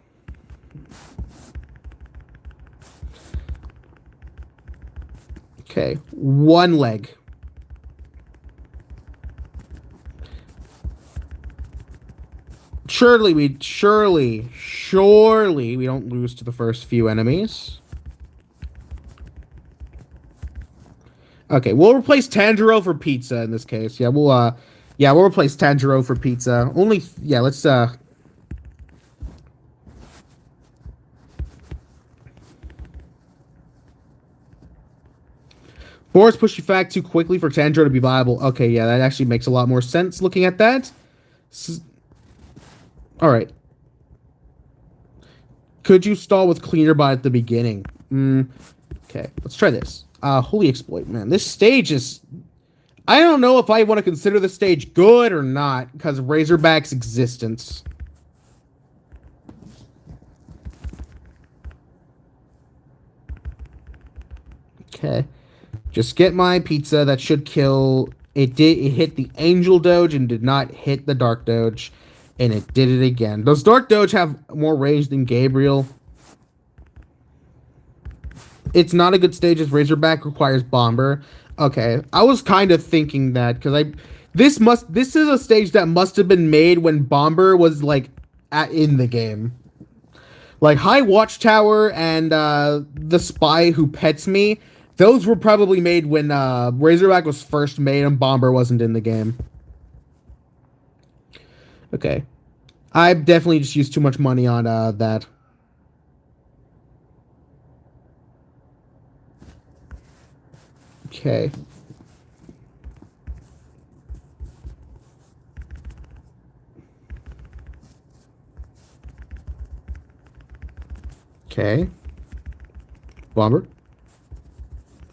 Okay, one leg. Surely we don't lose to the first few enemies. Okay, we'll replace Tanjiro for pizza in this case. Yeah, we'll replace Tanjiro for pizza. Let's Boris pushed you back too quickly for Tanjiro to be viable. Okay, yeah, that actually makes a lot more sense looking at that. Alright. Could you stall with cleaner bot at the beginning? Okay, let's try this. Holy exploit, man. This stage is... I don't know if I want to consider the stage good or not, because of Razorback's existence. Okay. Just get my pizza. That should kill... It hit the Angel Doge and did not hit the Dark Doge. And it did it again. Does Dark Doge have more range than Gabriel? It's not a good stage as Razorback requires Bomber. Okay, I was kind of thinking that because this is a stage that must have been made when Bomber was like in the game. Like High Watchtower and the Spy Who Pets Me, those were probably made when Razorback was first made and Bomber wasn't in the game. Okay, I definitely just used too much money on that. Okay. Okay. Bomber.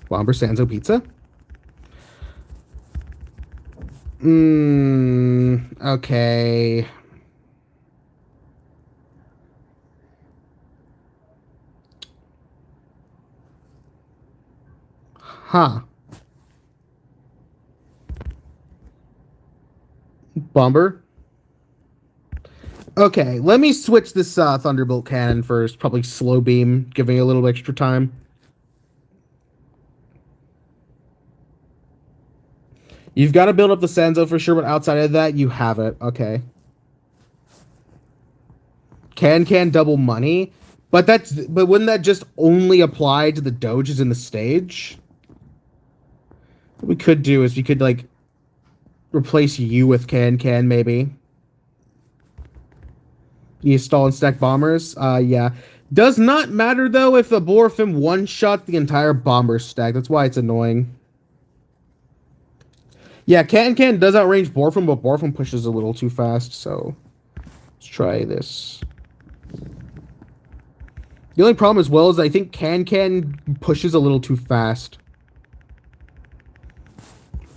Bomber Sanzo Pizza. Okay. Huh. Bomber. Okay, let me switch this Thunderbolt cannon first. Probably slow beam, giving a little extra time. You've got to build up the Sanzo for sure, but outside of that, you have it. Okay. Can double money, but wouldn't that just only apply to the doges in the stage? What we could do is we could like replace you with can maybe. You stall and stack bombers. Yeah. Does not matter though if the Borfim one-shot the entire bomber stack. That's why it's annoying. Yeah, can does outrange Borfim, but Borfim pushes a little too fast, so let's try this. The only problem as well is I think can pushes a little too fast.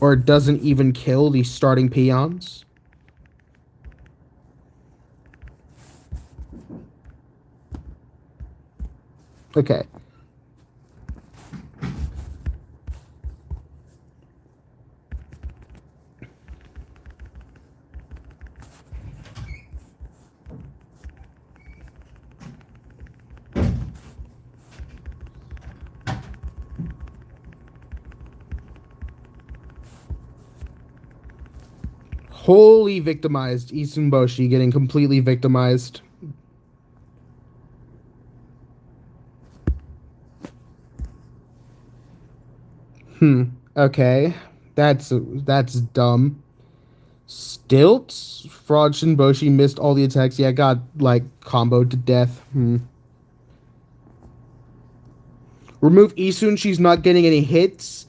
Or it doesn't even kill the starting peons. Okay. Wholly victimized. Isunboshi getting completely victimized. Okay. That's dumb. Stilts? Fraud Shinboshi missed all the attacks. Yeah, got, like, comboed to death. Remove Isun. She's not getting any hits.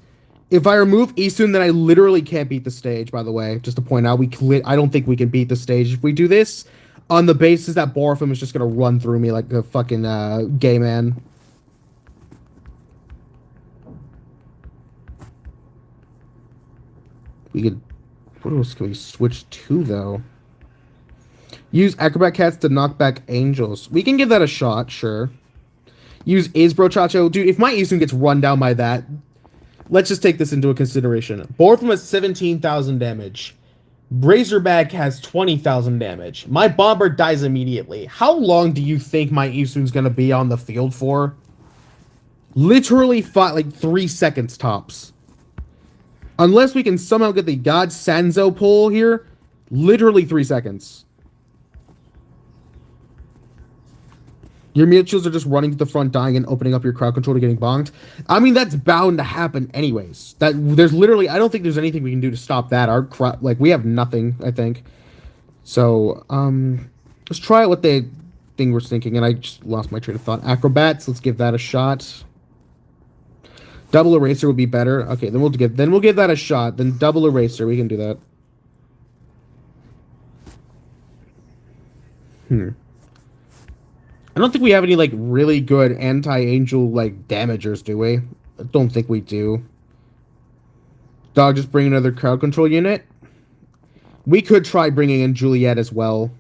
If I remove Isun, then I literally can't beat the stage, by the way. Just to point out, I don't think we can beat the stage if we do this on the basis that Borfim is just going to run through me like a fucking gay man. We could... What else can we switch to, though? Use Acrobat Cats to knock back Angels. We can give that a shot, sure. Use Isbro Chacho. Dude, if my Isun gets run down by that... Let's just take this into a consideration. Borfim has 17,000 damage. Razorback has 20,000 damage. My Bomber dies immediately. How long do you think my Isun's gonna be on the field for? Literally like 3 seconds tops. Unless we can somehow get the God Sanzo pull here, literally 3 seconds. Your Miuchus are just running to the front, dying, and opening up your crowd control to getting bonked. I mean, that's bound to happen anyways. There's literally, I don't think there's anything we can do to stop that. Our crowd, like, we have nothing, I think. So, let's try what the thing we're thinking, and I just lost my train of thought. Acrobats, let's give that a shot. Double eraser would be better. Okay, then we'll give that a shot. Then double eraser, we can do that. I don't think we have any like really good anti-angel like damagers, do we? I don't think we do. Dog, just bring another crowd control unit. We could try bringing in Juliet as well.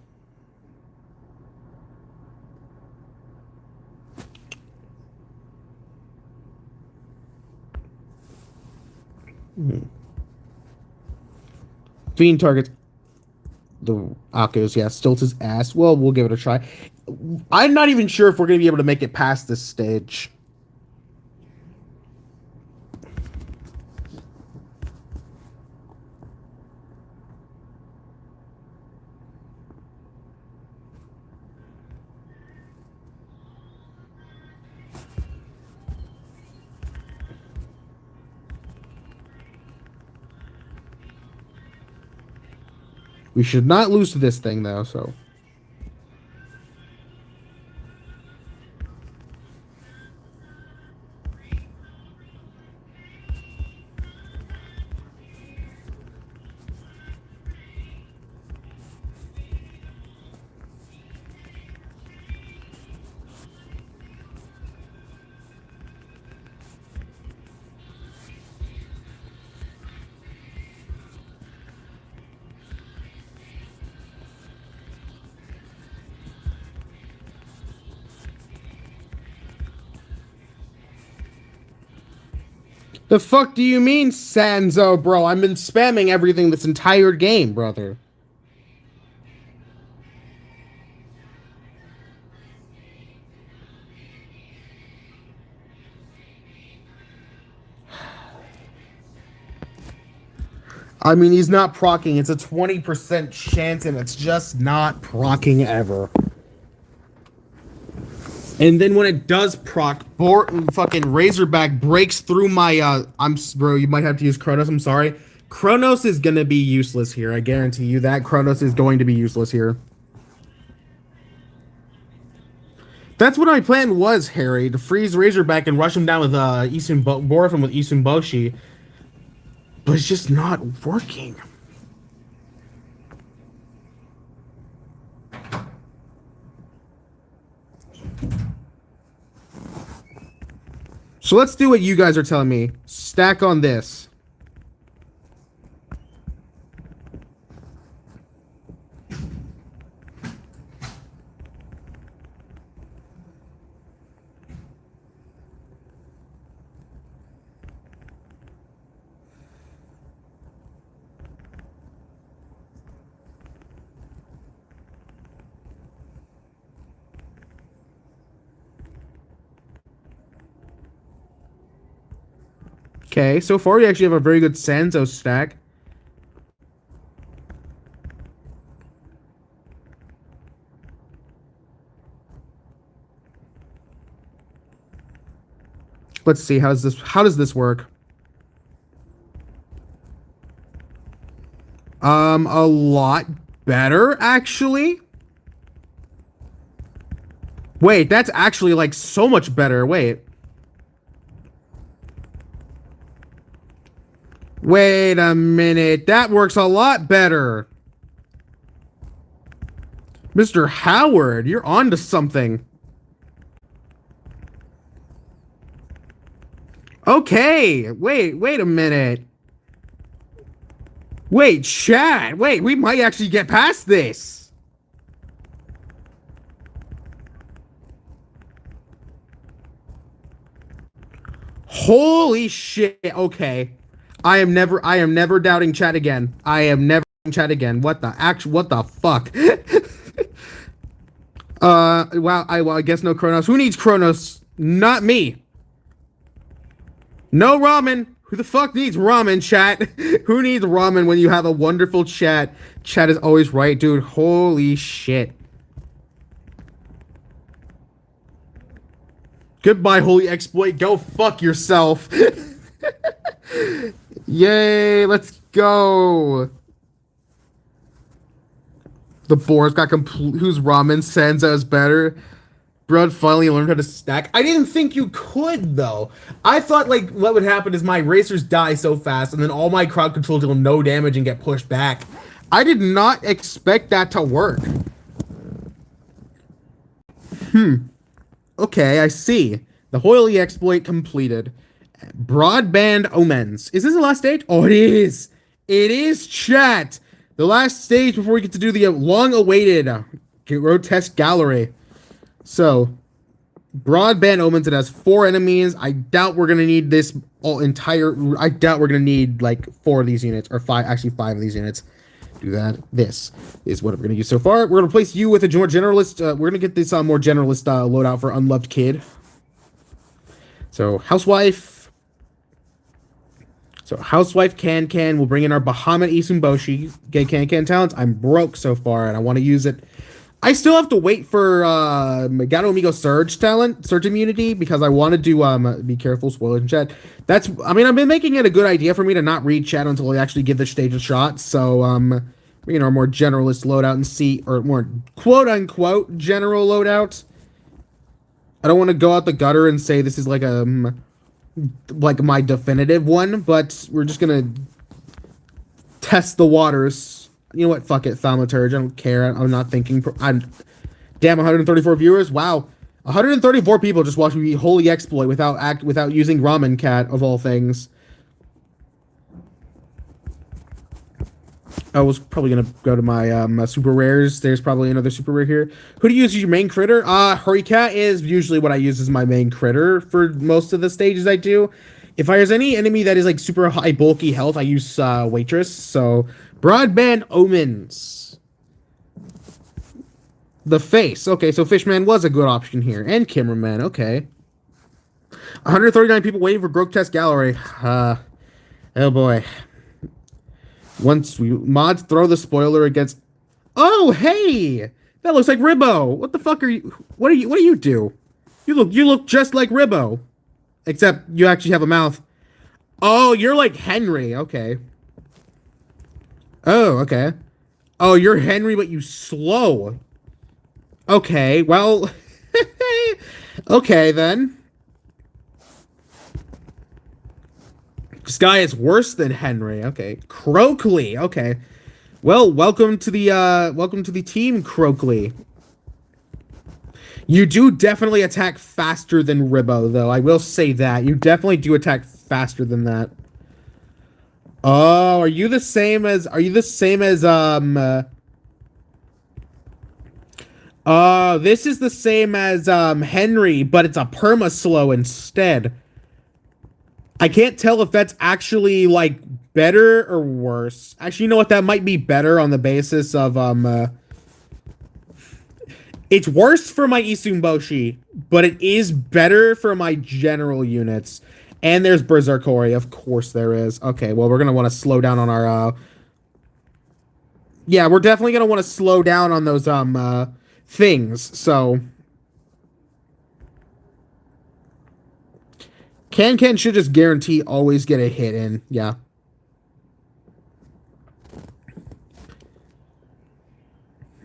Fiend targets the Akos, yeah, stilts his ass. Well, we'll give it a try. I'm not even sure if we're going to be able to make it past this stage. We should not lose to this thing, though, so... The fuck do you mean, Sanzo, bro? I've been spamming everything this entire game, brother. I mean, he's not proccing. It's a 20% chance, and it's just not proccing ever. And then when it does proc, fucking Razorback breaks through my, bro, you might have to use Kronos, I'm sorry. Kronos is gonna be useless here, I guarantee you that. Kronos is going to be useless here. That's what my plan was, Harry, to freeze Razorback and rush him down with, Borfin with Isunboshi. But it's just not working. So let's do what you guys are telling me. Stack on this. Okay, so far we actually have a very good Sanzo stack. Let's see, how does this work? A lot better, actually. Wait, that's actually like so much better. Wait a minute. That works a lot better. Mr. Howard, you're on to something. Okay. Wait a minute. Wait, chat. Wait, we might actually get past this. Holy shit. Okay. I am never doubting chat again. I am never doubting chat again. What the fuck? Wow, I guess no Kronos. Who needs Kronos? Not me. No ramen. Who the fuck needs ramen, chat? Who needs ramen when you have a wonderful chat? Chat is always right, dude. Holy shit. Goodbye, holy exploit. Go fuck yourself. Yay, let's go. The board's got complete. Who's ramen? Sansa is better. Brad finally learned how to stack. I didn't think you could, though. I thought, like, what would happen is my racers die so fast, and then all my crowd control deal no damage and get pushed back. I did not expect that to work. Okay, I see. The Hoily exploit completed. Broadband Omens. Is this the last stage? Oh, it is. It is, chat. The last stage before we get to do the long-awaited Grotesque Gallery. So, Broadband Omens, it has 4 enemies. I doubt we're going to need this I doubt we're going to need, like, 4 of these units. Or 5, actually 5 of these units. Do that. This is what we're going to use so far. We're going to place you with a more generalist. We're going to get this more generalist loadout for Unloved Kid. So, Housewife. So, Housewife Can will bring in our Bahamut Isumboshi. Get Can talents. I'm broke so far, and I want to use it. I still have to wait for Gato Amigo Surge talent, Surge immunity, because I want to do, be careful, spoilers in chat. I've been making it a good idea for me to not read chat until I actually give the stage a shot. So, our more generalist loadout and see, or more quote-unquote general loadout. I don't want to go out the gutter and say this is like my definitive one, but we're just gonna test the waters. You know what? Fuck it, Thaumaturge. I don't care. I'm not thinking. Damn, 134 viewers. Wow, 134 people just watched me Holy exploit without using Ramen Cat of all things. I was probably gonna go to my super rares. There's probably another super rare here. Who do you use as your main critter? Hurrycat is usually what I use as my main critter for most of the stages I do. If there's any enemy that is like super high bulky health, I use Waitress. So Broadband Omens. The face. Okay, so Fishman was a good option here. And Cameraman, okay. 139 people waiting for Grotesque Gallery. Oh boy. Once we mods throw the spoiler against. Oh hey! That looks like Ribbo. What the fuck are you? What do you do? You look just like Ribbo. Except you actually have a mouth. Oh, you're like Henry, okay. Oh, okay. Oh, you're Henry, but you slow. Okay, well okay then. This guy is worse than Henry. Okay. Croakley. Okay. Well, welcome to the team, Croakley. You do definitely attack faster than Ribbo, though. I will say that. You definitely do attack faster than that. Oh, are you the same as this is the same as Henry, but it's a perma slow instead. I can't tell if that's actually, like, better or worse. Actually, you know what? That might be better on the basis of, it's worse for my Isumboshi, but it is better for my general units. And there's Berserkori. Of course there is. Okay, well, we're going to want to slow down on our, yeah, we're definitely going to want to slow down on those, things, so... Can should just guarantee always get a hit in. Yeah.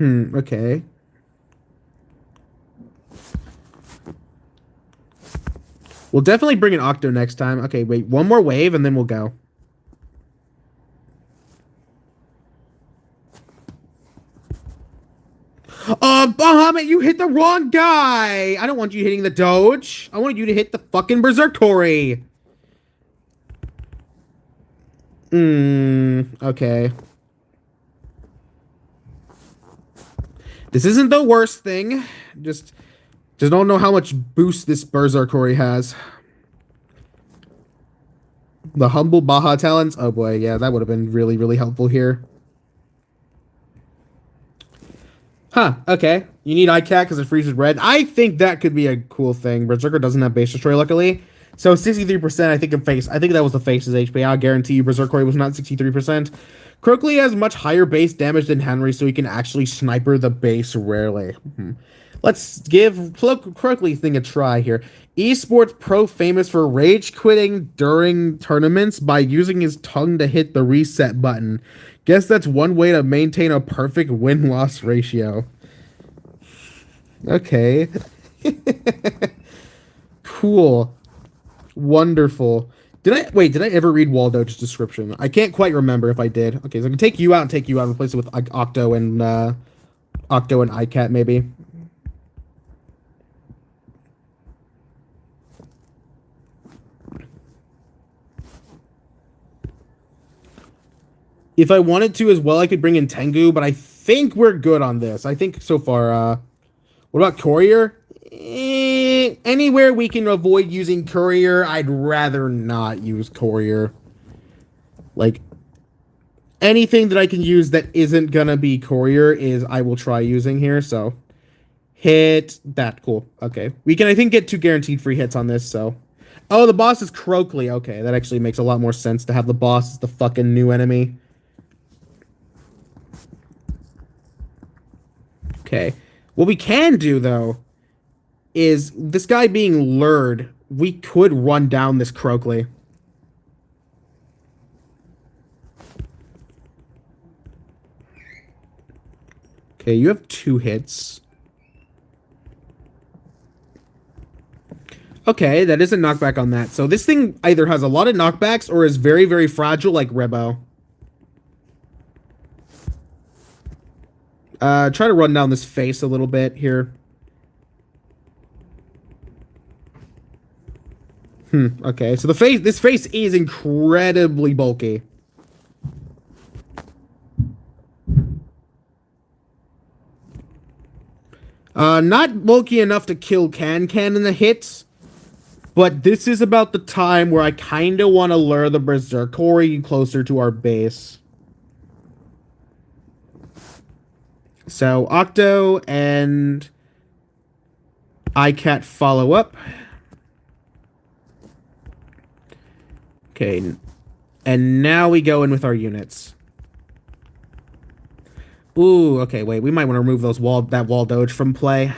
Okay. We'll definitely bring an Octo next time. Okay, wait. One more wave and then we'll go. Bahamut, you hit the wrong guy! I don't want you hitting the Doge. I want you to hit the fucking Berserkori. Okay. This isn't the worst thing. Just don't know how much boost this Berserkori has. The humble Baja talents. Oh boy, yeah, that would have been really, really helpful here. Huh, okay. You need ICAT because it freezes red. I think that could be a cool thing. Berserker doesn't have base destroy, luckily. So 63%, I think that was the face's HP. I'll guarantee you Berserkori was not 63%. Croakley has much higher base damage than Henry, so he can actually sniper the base rarely. Let's give Croakley thing a try here. Esports pro famous for rage quitting during tournaments by using his tongue to hit the reset button. Guess that's one way to maintain a perfect win-loss ratio. Okay. Cool. Wonderful. Did I ever read Waldo's description? I can't quite remember if I did. Okay, so I can take you out and take you out and replace it with like, Octo and iCat maybe. If I wanted to as well, I could bring in Tengu, but I think we're good on this. I think so far, what about Courier? Anywhere we can avoid using Courier, I'd rather not use Courier. Like, anything that I can use that isn't gonna be Courier is I will try using here, so. Hit that, cool. Okay. We can, I think, get 2 guaranteed free hits on this, so. Oh, the boss is Croakley. Okay, that actually makes a lot more sense to have the boss as the fucking new enemy. Okay. What we can do, though, is this guy being lured, we could run down this Croakley. Okay, you have 2 hits. Okay, that is a knockback on that. So this thing either has a lot of knockbacks or is very, very fragile like Rebo. Try to run down this face a little bit here. Okay, so this face is incredibly bulky. Not bulky enough to kill Can in the hits, but this is about the time where I kind of want to lure the Berserkori closer to our base. So, Octo and iCat follow up. Okay, and now we go in with our units. Ooh, okay, wait, we might want to remove that wall doge from play.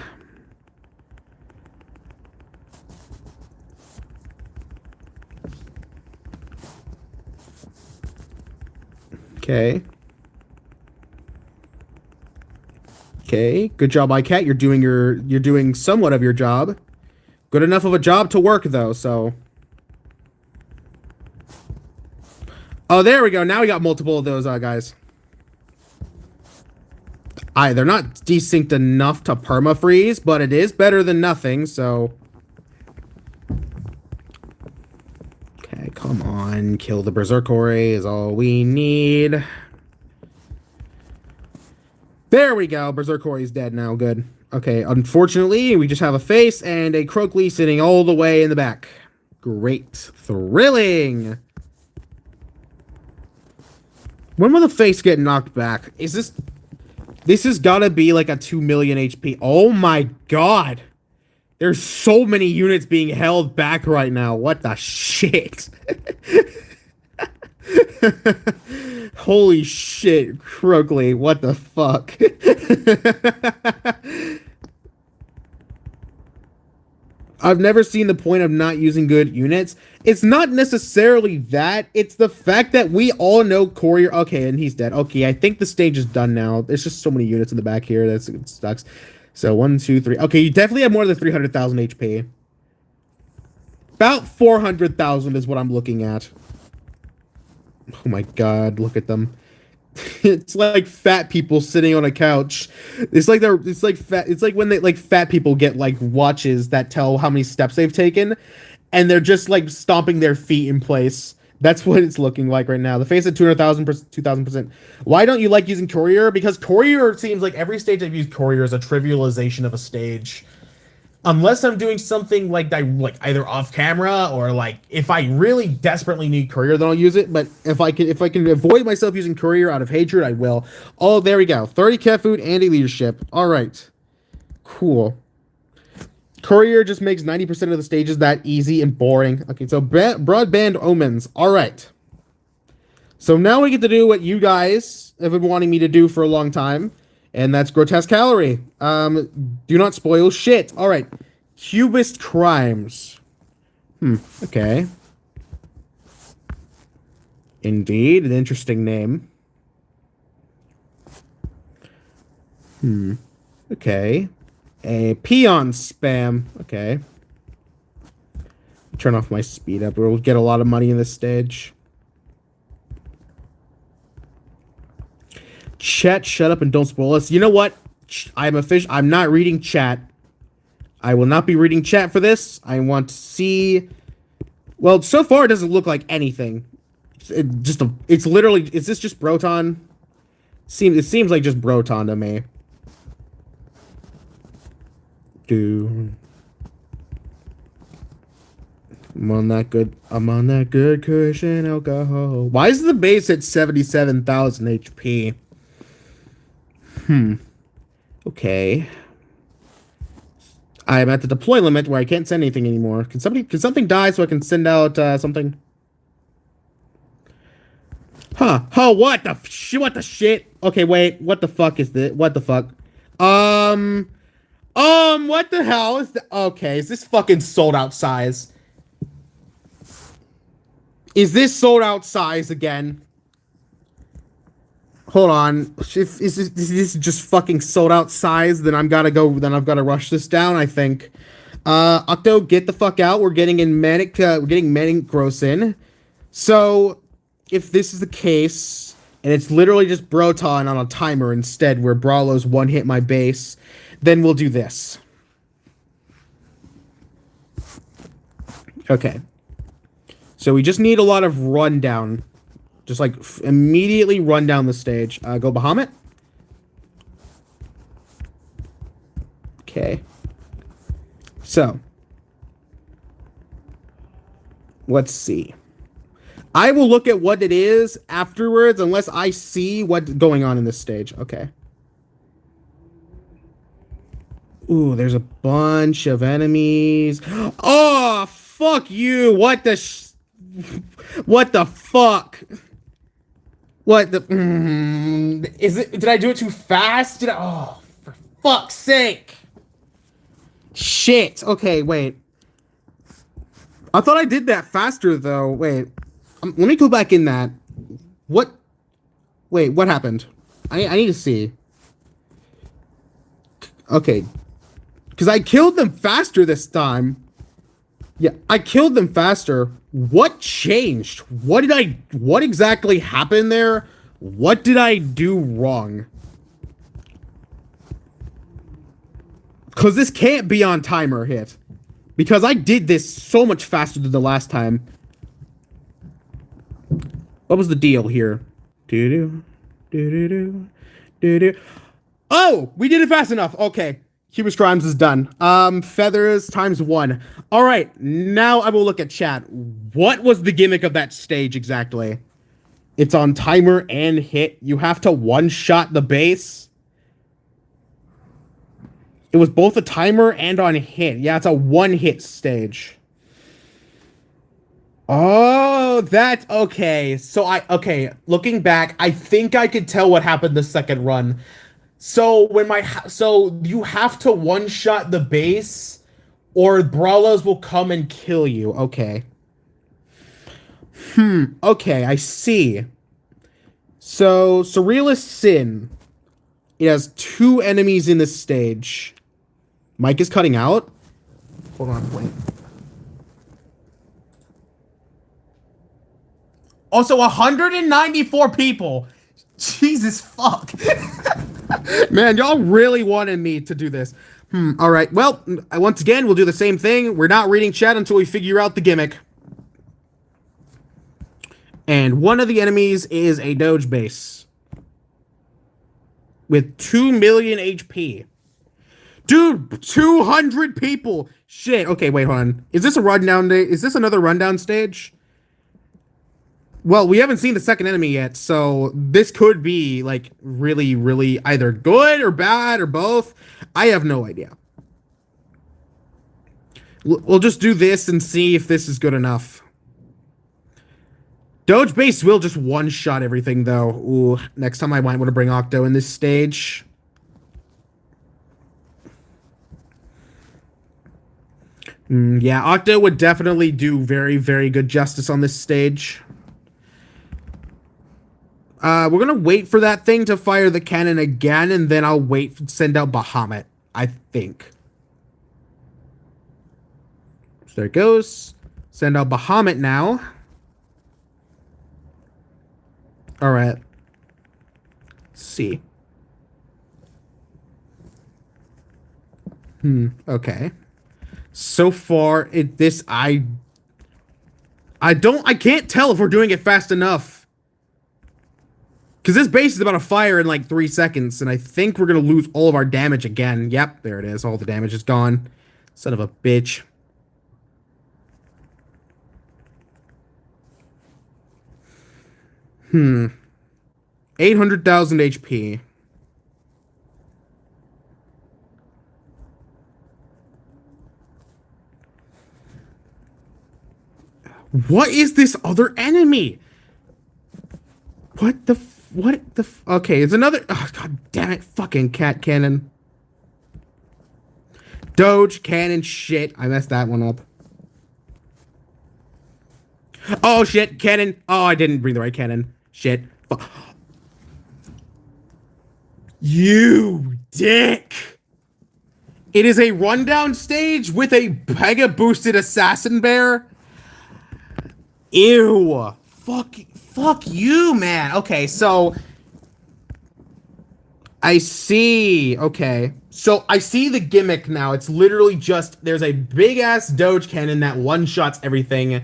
Okay. Okay, good job, iCat. You're doing somewhat of your job. Good enough of a job to work though, so. Oh, there we go. Now we got multiple of those guys. They're not desynced enough to perma-freeze, but it is better than nothing, so. Okay, come on. Kill the Berserkori is all we need. There we go. Berserkori is dead now. Good. Okay, unfortunately, we just have a face and a Croakley sitting all the way in the back. Great. Thrilling. When will the face get knocked back? Is this... This has got to be like a 2 million HP. Oh my god. There's so many units being held back right now. What the shit? Holy shit, Croakley. What the fuck? I've never seen the point of not using good units. It's not necessarily that. It's the fact that we all know Courier. Okay, and he's dead. Okay, I think the stage is done now. There's just so many units in the back here. It sucks. So 1, 2, 3. Okay, you definitely have more than 300,000 HP. About 400,000 is what I'm looking at. Oh my god, look at them. It's like fat people sitting on a couch. It's like when fat people get like watches that tell how many steps they've taken, and they're just like stomping their feet in place. That's what it's looking like right now. The face at 2,000%. Why don't you like using Courier? Because Courier seems like every stage I've used Courier is a trivialization of a stage. Unless I'm doing something like either off camera or like if I really desperately need Courier, then I'll use it. But if I can avoid myself using Courier out of hatred, I will. Oh, there we go. 30 cat food and a leadership. All right, cool. Courier just makes 90% of the stages that easy and boring. Okay, so Broadband Omens. All right. So now we get to do what you guys have been wanting me to do for a long time. And that's Grotesque Gallery. Do not spoil shit. All right. Cubist Crimes. Okay. Indeed, an interesting name. Okay. A peon spam. Okay. Turn off my speed up. We'll get a lot of money in this stage. Chat, shut up and don't spoil us. You know what? I'm not reading chat. I will not be reading chat for this. I want to see. Well, so far it doesn't look like anything. It's literally. Is this just Broton? It seems like just Broton to me. I'm on that good cushion alcohol. Why is the base at 77,000 HP? Okay. I'm at the deploy limit where I can't send anything anymore. Can something die so I can send out something? Huh. Oh, what the shit? Okay, wait. What the fuck is this? What the fuck? What the hell is that? Okay, is this fucking sold out size? Is this sold out size again? Hold on. If this is just fucking sold out size, then I've got to rush this down, I think. Octo, get the fuck out. We're getting manic gross in. So, if this is the case, and it's literally just Broton on a timer instead, where Brawlos one hit my base, then we'll do this. Okay. So we just need a lot of rundown. Just like immediately run down the stage. Go Bahamut. Okay. So. Let's see. I will look at what it is afterwards unless I see what's going on in this stage. Okay. Ooh, there's a bunch of enemies. Oh, fuck you. What the fuck? What the did I do it too fast? Oh, for fuck's sake. Shit. Okay, wait. I thought I did that faster though. Wait. Let me go back in that. What? Wait, what happened? I need to see. Okay. Because I killed them faster this time. Yeah, I killed them faster. What changed? What exactly happened there? What did I do wrong? Because this can't be on timer hit. Because I did this so much faster than the last time. What was the deal here? Oh, we did it fast enough. Okay. Cubus Crimes is done. Feathers times 1. All right, now I will look at chat. What was the gimmick of that stage exactly? It's on timer and hit. You have to one-shot the base. It was both a timer and on hit. Yeah, it's a one-hit stage. Oh, that's okay. Okay, looking back, I think I could tell what happened the second run. So you have to one-shot the base, or Brawlos will come and kill you. Okay. Okay, I see. So, Surrealist Sin. It has 2 enemies in this stage. Mike is cutting out. Hold on, wait. Also, 194 people. Jesus fuck. Man, y'all really wanted me to do this. All right. Well, once again, we'll do the same thing. We're not reading chat until we figure out the gimmick. And one of the enemies is a Doge base. With 2 million HP. Dude, 200 people. Shit. Okay, wait, hold on. Is this a rundown day? Is this another rundown stage? Well, we haven't seen the second enemy yet, so this could be, like, really, really either good or bad or both. I have no idea. We'll just do this and see if this is good enough. Doge base will just one-shot everything, though. Ooh, next time I might want to bring Octo in this stage. Yeah, Octo would definitely do very, very good justice on this stage. We're gonna wait for that thing to fire the cannon again, and then I'll send out Bahamut, I think. There it goes. Send out Bahamut now. Alright. Let's see. Okay. So far, I can't tell if we're doing it fast enough. Because this base is about to fire in like 3 seconds, and I think we're going to lose all of our damage again. Yep, there it is. All the damage is gone. Son of a bitch. Hmm. 800,000 HP. What is this other enemy? What the okay, it's another, oh, god damn it, fucking cat cannon. Doge cannon, shit, I messed that one up. Oh shit, cannon. Oh, I didn't bring the right cannon. Shit. You dick. It is a rundown stage with a mega boosted assassin bear. Ew. Fuck you, man. Okay, so I see. Okay. So I see the gimmick now. It's literally just there's a big ass Doge cannon that one-shots everything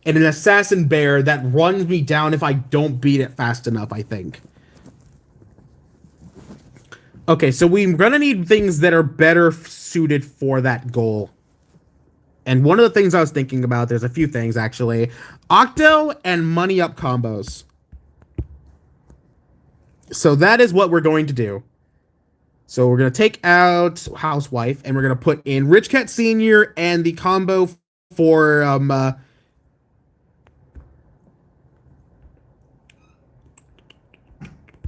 and an assassin bear that runs me down if I don't beat it fast enough, I think. Okay, so we're gonna need things that are better suited for that goal. And one of the things I was thinking about, there's a few things actually. Octo and money up combos. So that is what we're going to do. So we're going to take out Housewife and we're going to put in Rich Cat Senior and the combo for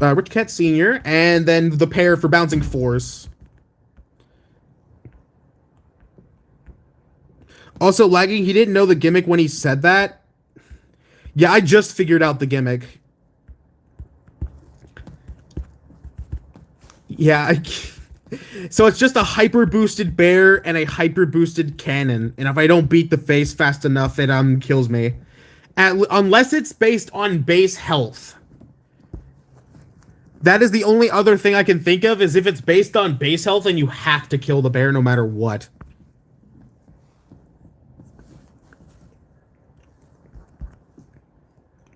Rich Cat Senior and then the pair for Bouncing Force. Also, lagging, he didn't know the gimmick when he said that. Yeah, I just figured out the gimmick. Yeah, so it's just a hyper boosted bear and a hyper boosted cannon, and if I don't beat the face fast enough, it kills me. Unless it's based on base health. That is the only other thing I can think of, is if it's based on base health and you have to kill the bear no matter what.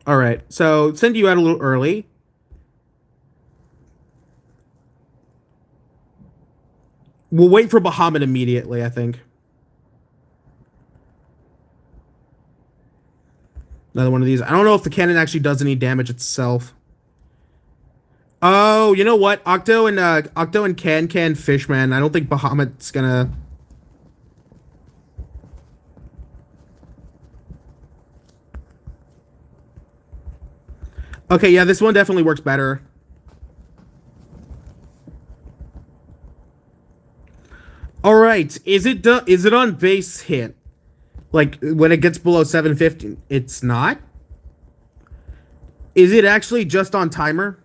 Alright, so send you out a little early. We'll wait for Bahamut immediately, I think. Another one of these. I don't know if the cannon actually does any damage itself. Oh, you know what? Octo and Can Fishman. I don't think Bahamut's gonna... Okay, yeah, this one definitely works better. All right, is it on base hit? Like when it gets below 750, it's not. Is it actually just on timer?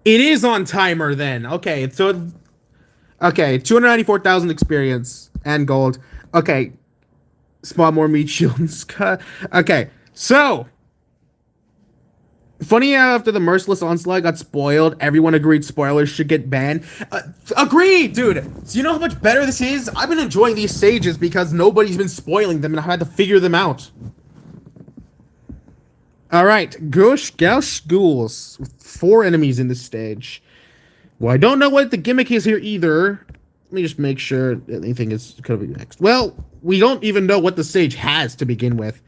It is on timer then. Okay, so okay, 294,000 experience and gold. Okay, spawn more meat shields. Okay, so funny how after the Merciless Onslaught got spoiled, everyone agreed spoilers should get banned. Agreed, dude. So you know how much better this is? I've been enjoying these stages because nobody's been spoiling them and I had to figure them out. Alright, Gauche Ghouls. 4 enemies in this stage. Well, I don't know what the gimmick is here either. Let me just make sure anything is gonna be next. Well, we don't even know what the stage has to begin with.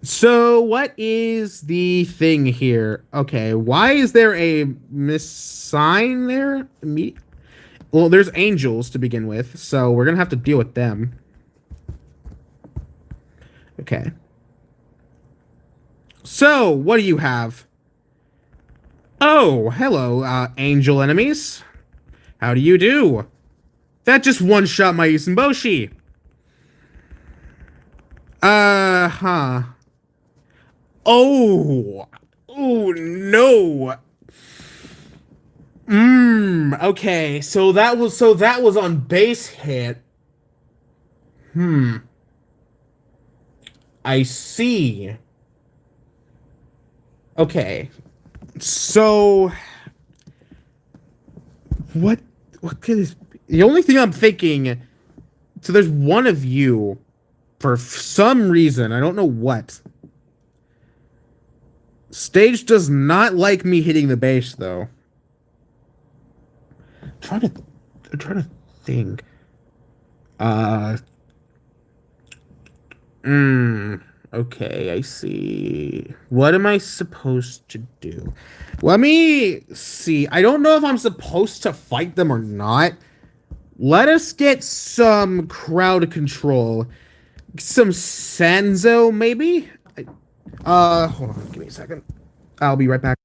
So, what is the thing here? Okay, why is there a sign there? Well, there's angels to begin with, so we're gonna have to deal with them. Okay. So, what do you have? Oh, hello, angel enemies. How do you do? That just one-shot my Isenboshi. Huh. Oh no. Okay. So that was on base hit. Hmm. I see. Okay. So what what could this be? The only thing I'm thinking, so there's one of you for some reason, I don't know what. Stage does not like me hitting the base though. trying to I'm trying to think. Uh mm, okay, I see. What am I supposed to do? Let me see. I don't know if I'm supposed to fight them or not. Let us get some crowd control. Some Sanzo, maybe? Hold on, give me a second. I'll be right back.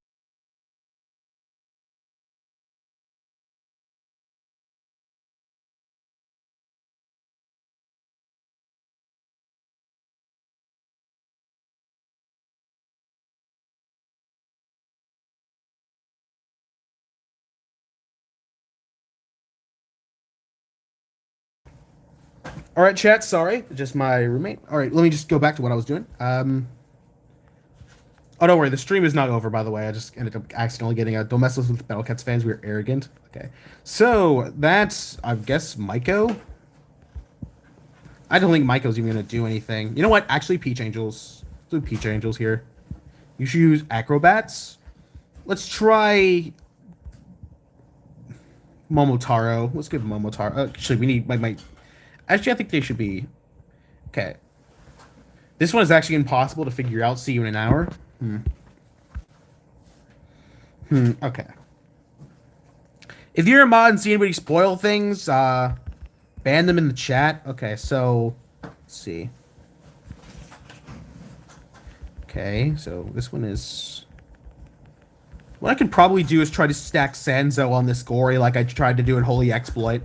All right, chat. Sorry, just my roommate. All right, let me just go back to what I was doing. Oh, don't worry. The stream is not over, by the way. I just ended up accidentally getting a "Don't mess with Battle Cats fans. We're arrogant." Okay, so that's I guess Maiko. I don't think Maiko's even gonna do anything. You know what? Actually, Peach Angels. Let's do Peach Angels here. You should use Acrobats. Let's try Momotaro. Let's give Momotaro. Actually, we need my. Actually, I think they should be. Okay. This one is actually impossible to figure out. See you in an hour. Okay. If you're a mod and see anybody spoil things, ban them in the chat. Okay, so let's see. Okay, so this one is. What I could probably do is try to stack Sanzo on this Gory like I tried to do in Holy Exploit.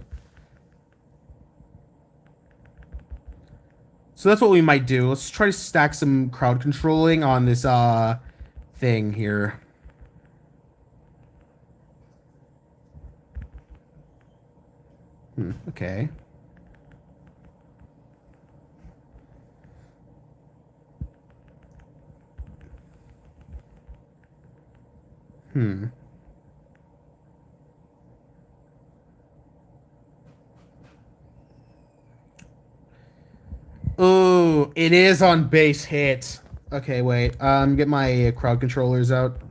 So that's what we might do. Let's try to stack some crowd controlling on this thing here. Okay. Oh, it is on base hit. Okay, wait. Get my crowd controllers out.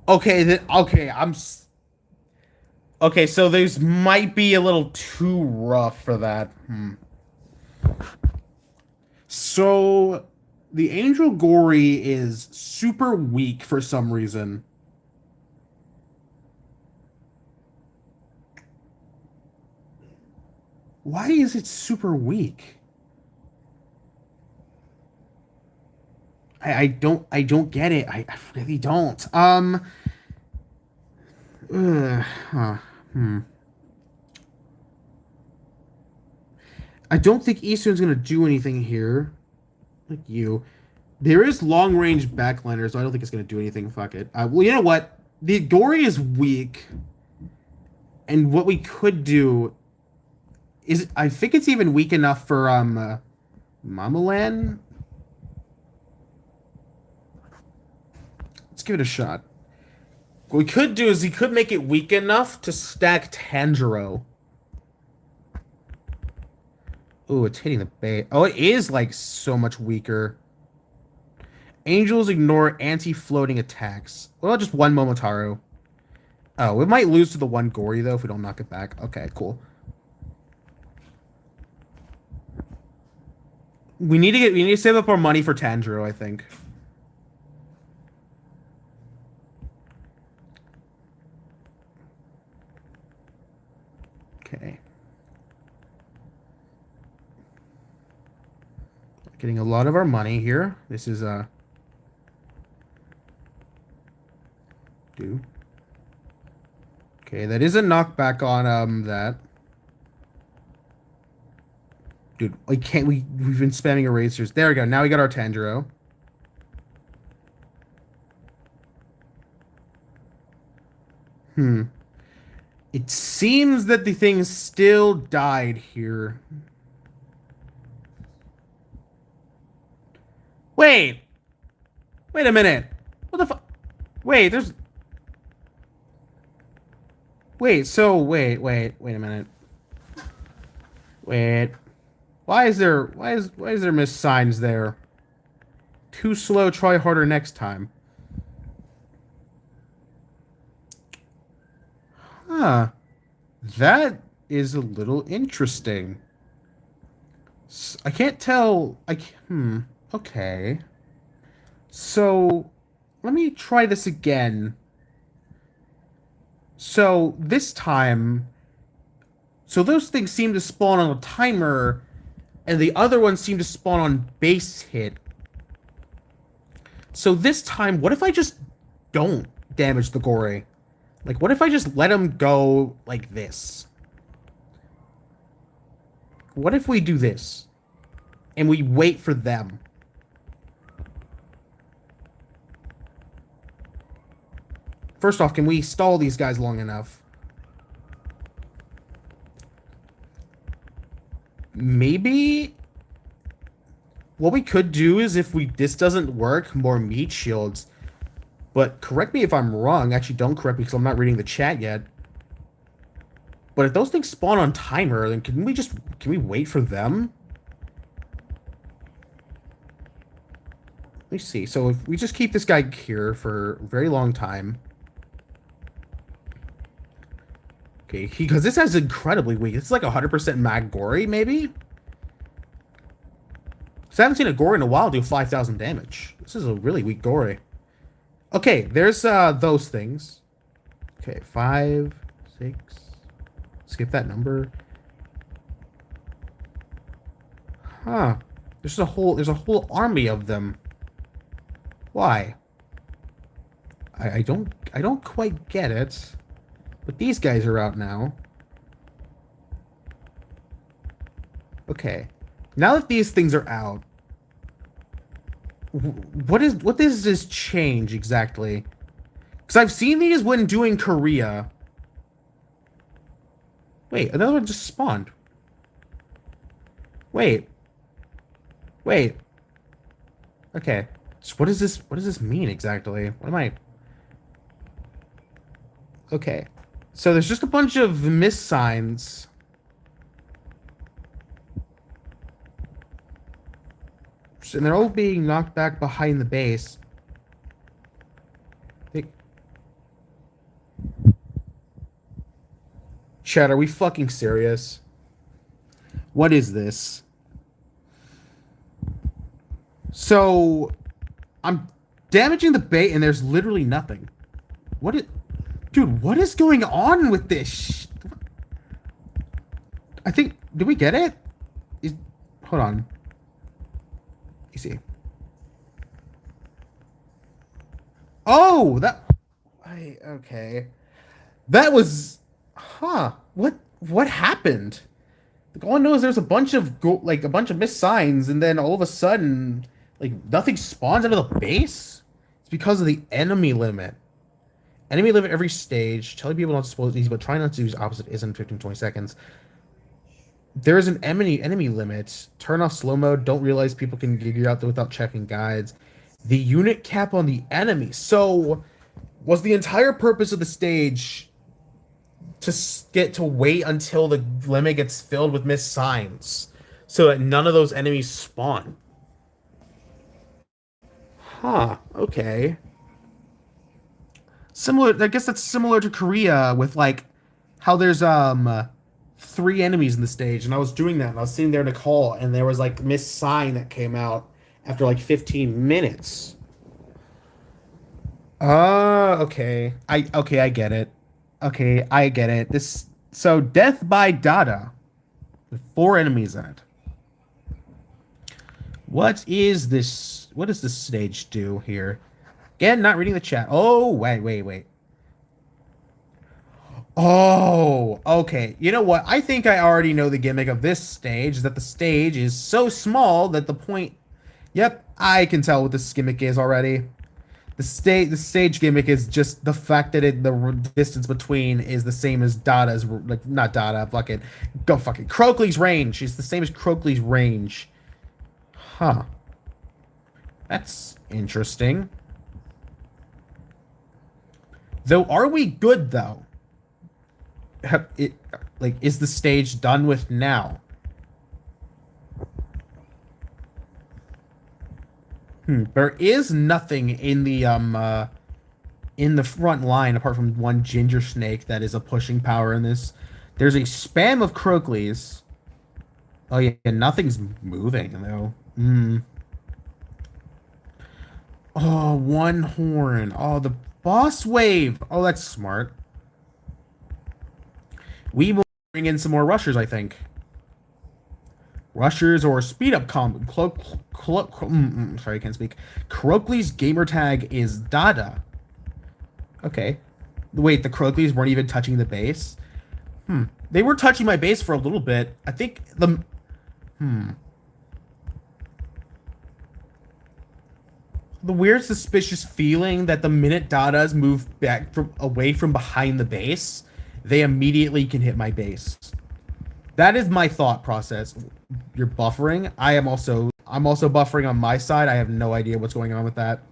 Okay, okay, so these might be a little too rough for that. So the Angel Gory is super weak for some reason. Why is it super weak? I don't get it. I really don't. Huh. I don't think Eastern's gonna do anything here. Like you. There is long range backliner, so I don't think it's gonna do anything. Fuck it. Well, you know what? The Gory is weak, and what we could do is I think it's even weak enough for Mamalan. Let's give it a shot. What we could do is he could make it weak enough to stack Tanjiro. Ooh, it's hitting the bait. Oh, it is like so much weaker. Angels ignore anti-floating attacks. Well, just one Momotaro. Oh, we might lose to the one Gory though if we don't knock it back. Okay, cool. We need to save up our money for Tanjiro, I think. Okay. Getting a lot of our money here. This is do. Okay, that is a knockback on that. Dude, we've been spamming erasers. There we go. Now we got our Tanjiro. Hmm. It seems that the thing still died here. Wait! Wait a minute! What the fu- Wait, there's... Wait a minute. Wait. Why is there missed signs there? Too slow, try harder next time. Huh. That is a little interesting. I can't tell. Okay. So, let me try this again. So, this time, so those things seem to spawn on a timer, and the other ones seem to spawn on base hit. So this time, what if I just don't damage the Gore? Like, what if I just let him go like this? What if we do this? And we wait for them? First off, can we stall these guys long enough? Maybe what we could do is if this doesn't work, more meat shields. But correct me if I'm wrong. Actually, don't correct me because I'm not reading the chat yet. But if those things spawn on timer, then can we wait for them? Let me see. So if we just keep this guy here for a very long time. Okay, because this has incredibly weak. It's like 100% mag Gory, maybe? So I haven't seen a Gory in a while do 5,000 damage. This is a really weak Gory. Okay, there's those things. Okay, 5, 6. Skip that number. Huh. There's a whole army of them. Why? I don't quite get it. But these guys are out now. Okay. Now that these things are out, what does this change exactly? Because I've seen these when doing Korea. Wait, another one just spawned. Wait. Okay. So what does this mean exactly? What am I... Okay. So there's just a bunch of miss signs. And they're all being knocked back behind the base. Chat, are we fucking serious? What is this? So, I'm damaging the bait and there's literally nothing. Dude, what is going on with this? I think... Did we get it? Hold on. You see. Oh, okay. That was... Huh. What happened? Like, all I know is there's a bunch of missed signs, and then all of a sudden, like, nothing spawns out of the base? It's because of the enemy limit. Enemy limit every stage. Telling people not to spoil it easy, but try not to use opposite is in 15-20 seconds. There is an enemy limit. Turn off slow mode. Don't realize people can get you out there without checking guides. The unit cap on the enemy. So, was the entire purpose of the stage to get to wait until the limit gets filled with missed signs, so that none of those enemies spawn? Huh. Okay. Similar. I guess that's similar to Korea with like how there's 3 enemies in the stage, and I was doing that, and I was sitting there in a call, and there was like missed sign that came out after like 15 minutes. Okay. I get it. Okay, I get it. So death by Dada with 4 enemies in it. What is this? What does this stage do here? Again, not reading the chat. Oh, wait. Oh, okay. You know what? I think I already know the gimmick of this stage, is that the stage is so small that the point... Yep, I can tell what this gimmick is already. The stage gimmick is just the fact that the distance between is the same as Dada's, like, not Dada, fuck it, go fuck it. Croakley's range is the same as Croakley's range. Huh. That's interesting. Though, are we good though? Is the stage done with now? There is nothing in the front line apart from one ginger snake that is a pushing power in this. There's a spam of Croakleys. Oh yeah, nothing's moving though. Oh, one horn. Oh, the boss wave. Oh, that's smart. We will bring in some more rushers, I think. Rushers or speed up combo. Sorry, I can't speak. Croakley's gamer tag is Dada. Okay. Wait, the Croakleys weren't even touching the base? They were touching my base for a little bit. I think the... The weird suspicious feeling that the minute Dadas move back away from behind the base, they immediately can hit my base. That is my thought process. You're buffering. I'm also buffering on my side. I have no idea what's going on with that.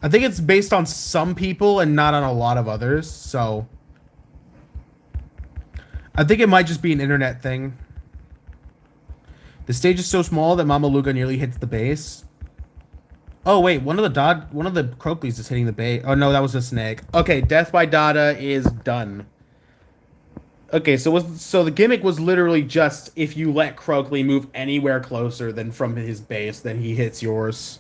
I think it's based on some people and not on a lot of others, so I think it might just be an internet thing. The stage is so small that Mama Luga nearly hits the base. Oh wait, one of the Croakleys is hitting the base. Oh no, that was a snake. Okay, Death by Dada is done. Okay, so the gimmick was literally just if you let Croakley move anywhere closer than from his base, then he hits yours.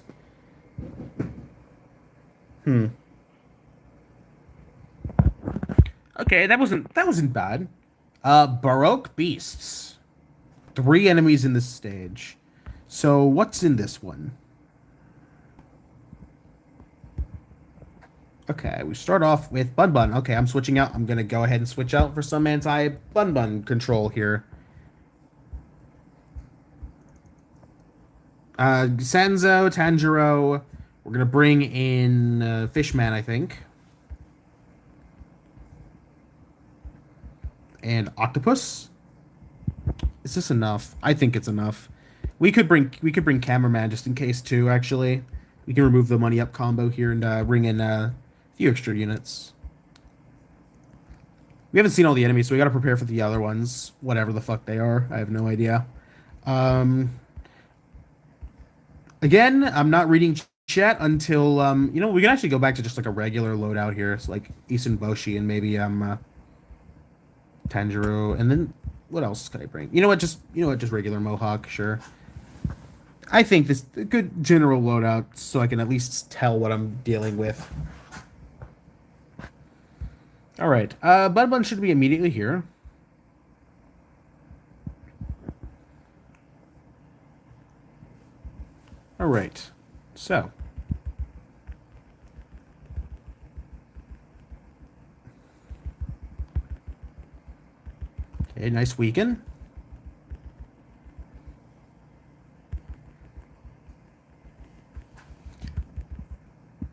Okay, that wasn't bad. Baroque Beasts. 3 enemies in this stage. So what's in this one? Okay, we start off with Bun Bun. Okay, I'm switching out. I'm going to go ahead and switch out for some anti-Bun Bun control here. Sanzo, Tanjiro. We're going to bring in Fishman, I think. And Octopus. Is this enough? I think it's enough. We could bring Cameraman just in case too, actually. We can remove the money up combo here and bring in a few extra units. We haven't seen all the enemies, so we gotta prepare for the other ones. Whatever the fuck they are. I have no idea. Again, I'm not reading chat until, we can actually go back to just like a regular loadout here. It's like Isun Boshi and maybe, Tanjiro, and then what else could I bring? Just regular Mohawk, sure. I think this a good general loadout, so I can at least tell what I'm dealing with. All right, Bun Bun should be immediately here. All right, so. Okay, nice weekend.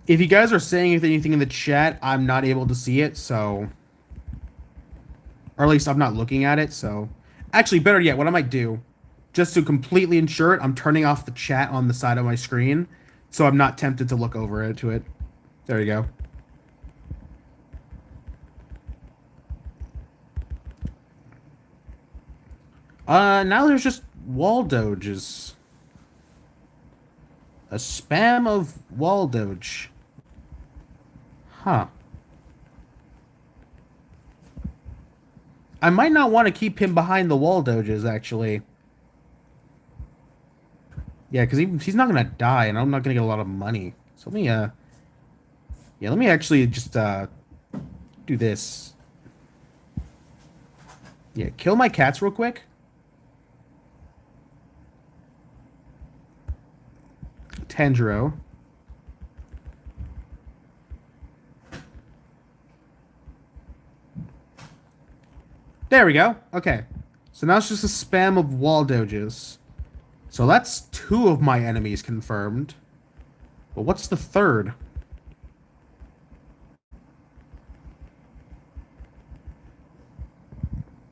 If you guys are saying anything in the chat, I'm not able to see it, so... Or at least I'm not looking at it, so... Actually, better yet, what I might do, just to completely ensure it, I'm turning off the chat on the side of my screen, so I'm not tempted to look over to it. There you go. Now there's just wall doges. A spam of wall doge. Huh. I might not want to keep him behind the wall doges, actually. Yeah, because he's not going to die, and I'm not going to get a lot of money. So let me, yeah, let me actually just, do this. Yeah, kill my cats real quick. Tanjiro. There we go. Okay. So now it's just a spam of wall doges. So that's 2 of my enemies confirmed. But what's the third?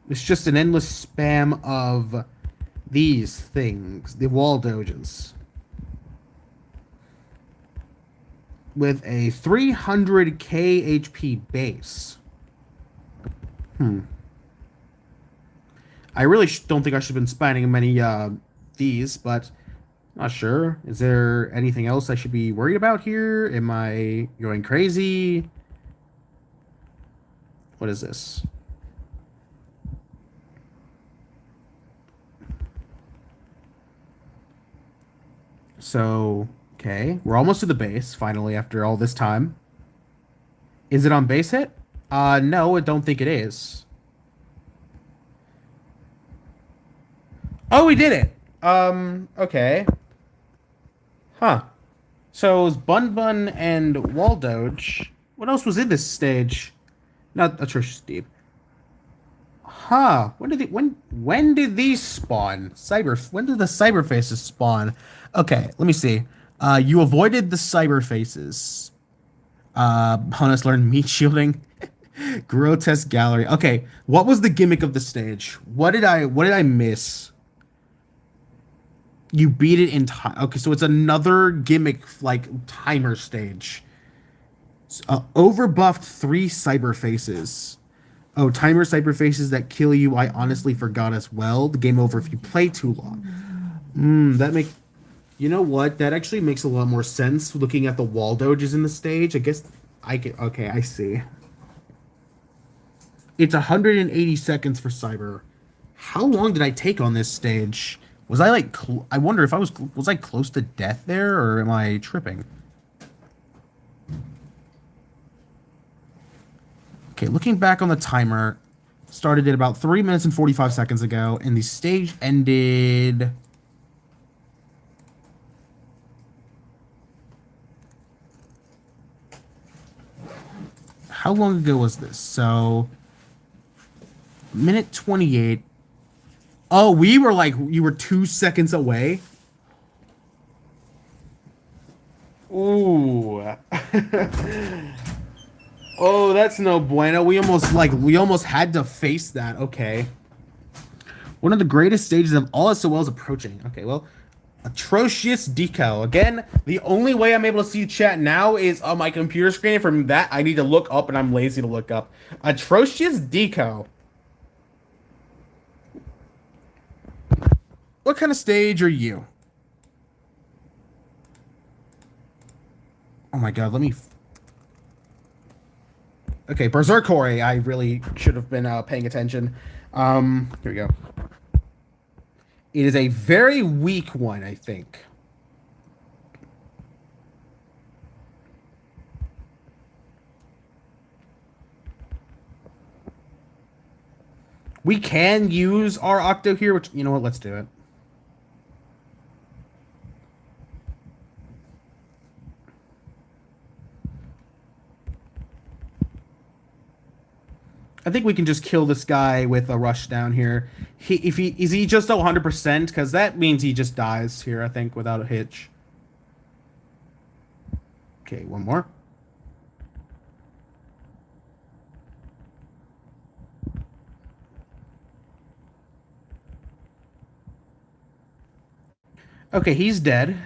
It's just an endless spam of these things, the wall doges. With a 300k HP base. I really don't think I should have been spending many these, but not sure. Is there anything else I should be worried about here? Am I going crazy? What is this? So, okay, we're almost to the base, finally, after all this time. Is it on base hit? No, I don't think it is. Oh, we did it! Okay. Huh. So it was Bun Bun and Wall Doge. What else was in this stage? Not Atrocious Deep. Huh. When did these spawn? When did the cyber faces spawn? Okay, let me see. You avoided the cyber faces. Honest learned meat shielding. Grotesque Gallery. Okay, what was the gimmick of the stage? What did I miss? You beat it in time. Okay, so it's another gimmick like timer stage. Overbuffed 3 cyber faces. Oh, timer cyber faces that kill you. I honestly forgot as well. The game over if you play too long. That make. You know what? That actually makes a lot more sense. Looking at the wall doges in the stage, I guess I get. Okay, I see. It's 180 seconds for cyber. How long did I take on this stage? Was I like? I wonder if I was I close to death there, or am I tripping? Okay, looking back on the timer, started at about 3 minutes and 45 seconds ago, and the stage ended. How long ago was this? So, minute 28. Oh, we were like, you were 2 seconds away. Ooh. Oh, that's no bueno. We almost had to face that. Okay. One of the greatest stages of all SOL is approaching. Okay, well, Atrocious Deco. Again, the only way I'm able to see chat now is on my computer screen. From that, I need to look up, and I'm lazy to look up. Atrocious Deco. What kind of stage are you? Oh my god, let me... Okay, Berserkori, I really should have been paying attention. Here we go. It is a very weak one, I think. We can use our Octo here, which, you know what, let's do it. I think we can just kill this guy with a rush down here. Is he just 100%? Because that means he just dies here, I think, without a hitch. Okay, one more. Okay, he's dead.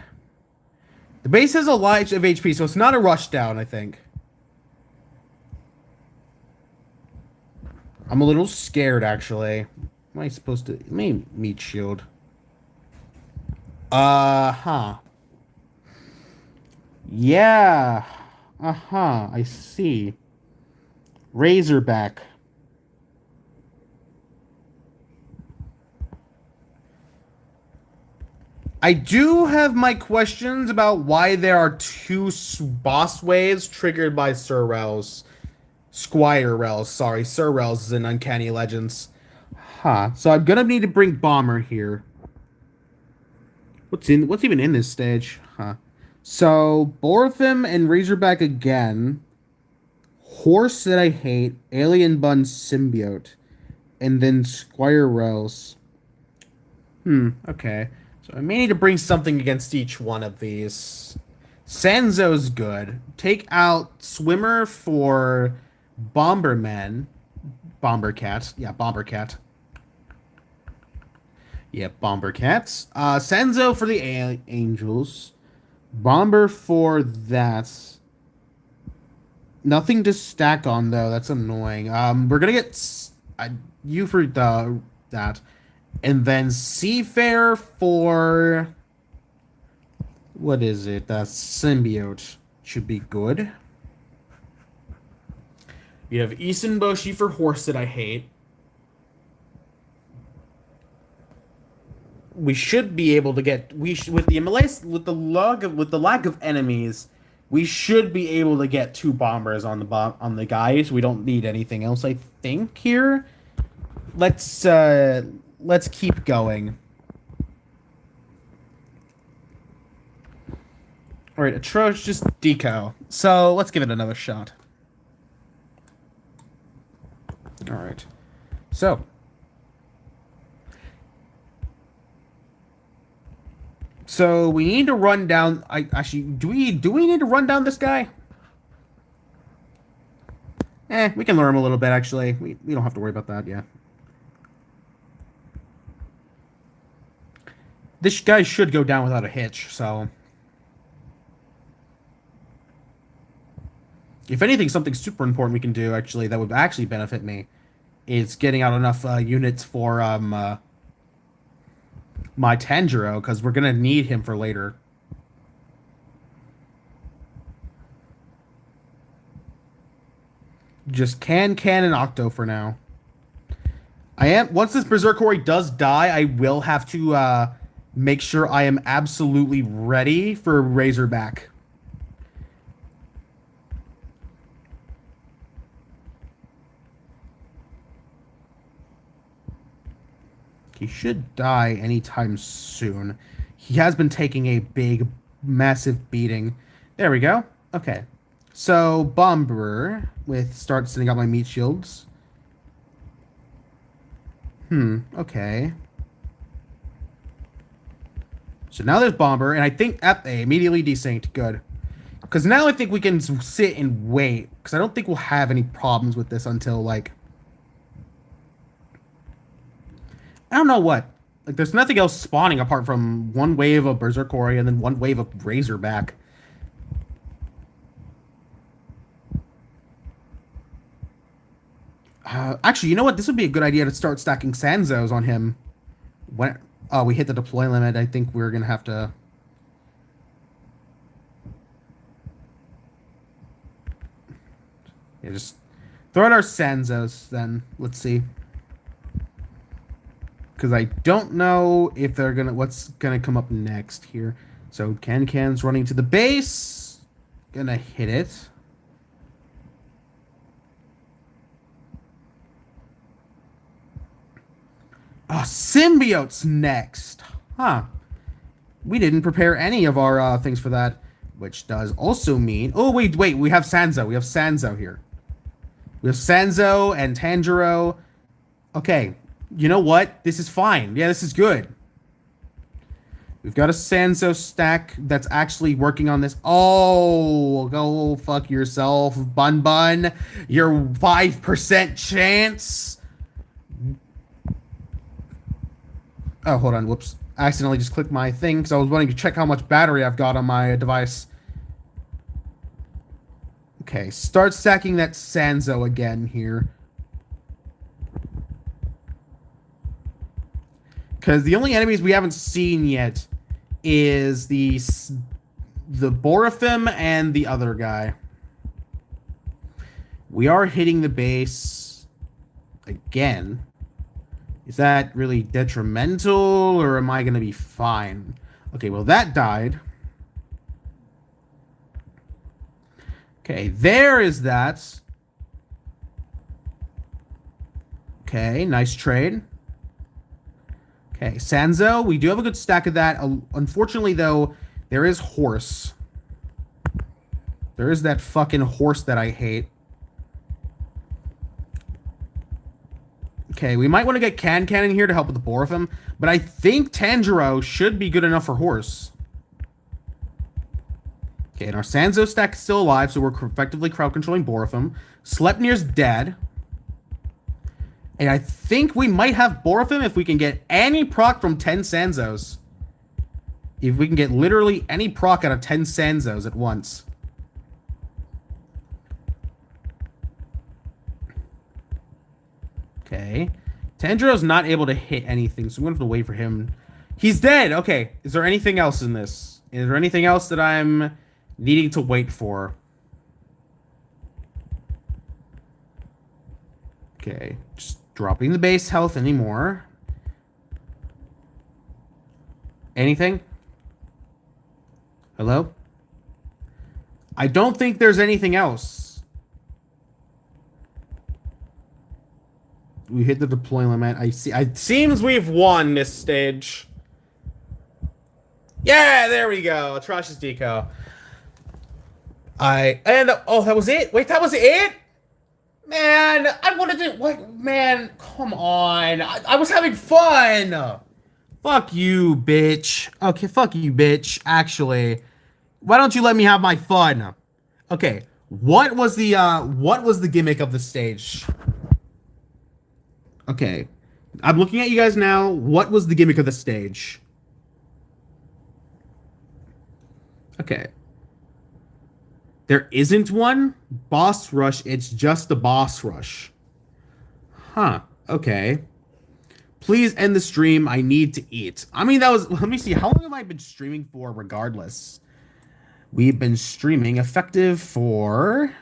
The base has a lot of HP, so it's not a rush down, I think. I'm a little scared, actually. Am I supposed to... Let me meat shield. Uh-huh. Yeah. Uh-huh. I see. Razorback. I do have my questions about why there are 2 boss waves triggered by Sir Squire Rels, sorry. Sir Rels is in Uncanny Legends. Huh. So I'm gonna need to bring Bomber here. What's even in this stage? Huh. So Bortham and Razorback again. Horse that I hate. Alien Bun Symbiote. and then Squire Rose. Okay. So I may need to bring something against each one of these. Sanzo's good. Take out Swimmer for Bomberman. Bombercat. Yeah, Bombercat. Yeah, Bombercats. Sanzo for the Angels. Bomber for that. Nothing to stack on though. That's annoying. We're gonna get you for that, and then Seafarer for what is it? Symbiote should be good. You have Isenboshi for horse that I hate. We should be able to get with the MLS with the lack of enemies, we should be able to get 2 bombers on the guys. We don't need anything else, I think here. Let's keep going. All right, Atrocious Deco. So let's give it another shot. All right, so. So we need to run down. Do we need to run down this guy? We can lure him a little bit. Actually, we don't have to worry about that. Yeah. This guy should go down without a hitch. So, if anything, something super important we can do actually that would actually benefit me is getting out enough units for my Tanjiro, because we're gonna need him for later. Just can and Octo for now. Once this Berserkori does die, I will have to make sure I am absolutely ready for Razorback. He should die anytime soon. He has been taking a big, massive beating. There we go. Okay. So, Bomber start sending out my meat shields. Okay. So now there's Bomber, and I think they immediately desynced. Good. Because now I think we can sit and wait. Because I don't think we'll have any problems with this until, like... I don't know what. Like, there's nothing else spawning apart from one wave of Berserkori and then one wave of Razorback. Actually, you know what? This would be a good idea to start stacking Sanzos on him. When we hit the deploy limit, I think we're going to have to... Yeah, just throw out our Sanzos then. Let's see. Because I don't know if they're gonna what's gonna come up next here. So Can's running to the base, gonna hit it. Symbiote's next, huh? We didn't prepare any of our things for that, which does also mean. Oh wait, we have Sanzo. We have Sanzo here. We have Sanzo and Tanjiro. Okay. You know what? This is fine. Yeah, this is good. We've got a Sanzo stack that's actually working on this. Oh, go fuck yourself, Bun. Your 5% chance. Oh, hold on. Whoops. I accidentally just clicked my thing because I was wanting to check how much battery I've got on my device. Okay, start stacking that Sanzo again here. Because the only enemies we haven't seen yet is the Borifim and the other guy. We are hitting the base again. Is that really detrimental, or am I going to be fine? Okay, well, that died. Okay, there is that. Okay, nice trade. Okay, Sanzo, we do have a good stack of that. Unfortunately, though, there is horse. There is that fucking horse that I hate. Okay, we might want to get Can in here to help with the Borophim, but I think Tanjiro should be good enough for horse. Okay, and our Sanzo stack is still alive, so we're effectively crowd controlling Borophim. Sleipnir's dead. And I think we might have Borophim if we can get any proc from 10 Sanzos. If we can get literally any proc out of 10 Sanzos at once. Okay. Tanjiro's not able to hit anything, so I'm going to have to wait for him. He's dead! Okay. Is there anything else in this? Is there anything else that I'm needing to wait for? Okay. Just dropping the base health anymore. Anything? Hello? I don't think there's anything else. We hit the deploy limit. I see. It seems we've won this stage. Yeah, there we go. Atrocious Deco. Oh, that was it? Wait, that was it? Man, I wanted to... What? Man, come on. I was having fun. Fuck you, bitch. Okay, fuck you, bitch. Actually, why don't you let me have my fun? Okay, what was the gimmick of the stage? Okay, I'm looking at you guys now. What was the gimmick of the stage? Okay. There isn't one boss rush. It's just the boss rush. Huh. Okay. Please end the stream. I need to eat. I mean, that was... Let me see. How long have I been streaming for regardless? We've been streaming effective for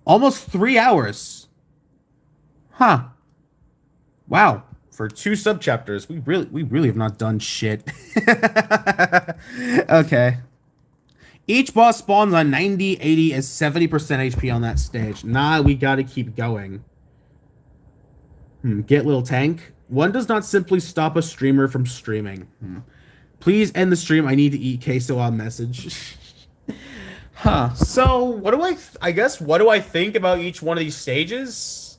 almost 3 hours. Huh. Wow. For 2 subchapters, we really have not done shit. Okay. Each boss spawns on 90, 80, and 70% HP on that stage. Nah, we gotta keep going. Get little tank. One does not simply stop a streamer from streaming. Please end the stream. I need to eat queso on message. Huh. So, what do what do I think about each one of these stages?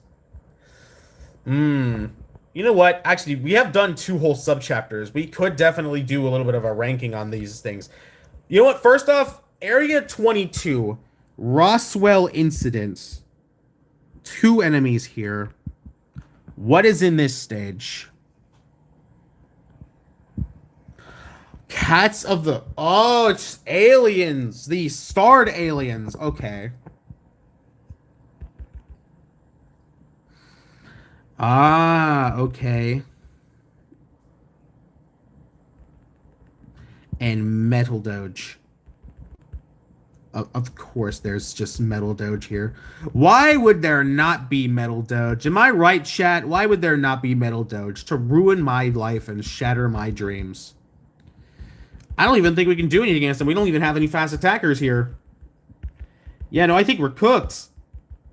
You know what? Actually, we have done 2 whole subchapters. We could definitely do a little bit of a ranking on these things. You know what? First off, Area 22, Roswell Incident. 2 enemies here. What is in this stage? Cats of the... Oh, it's aliens. The starred aliens. Okay. Ah, okay. And Metal Doge. Of course, there's just Metal Doge here. Why would there not be Metal Doge? Am I right, chat? Why would there not be Metal Doge? To ruin my life and shatter my dreams. I don't even think we can do anything against them. We don't even have any fast attackers here. Yeah, no, I think we're cooked.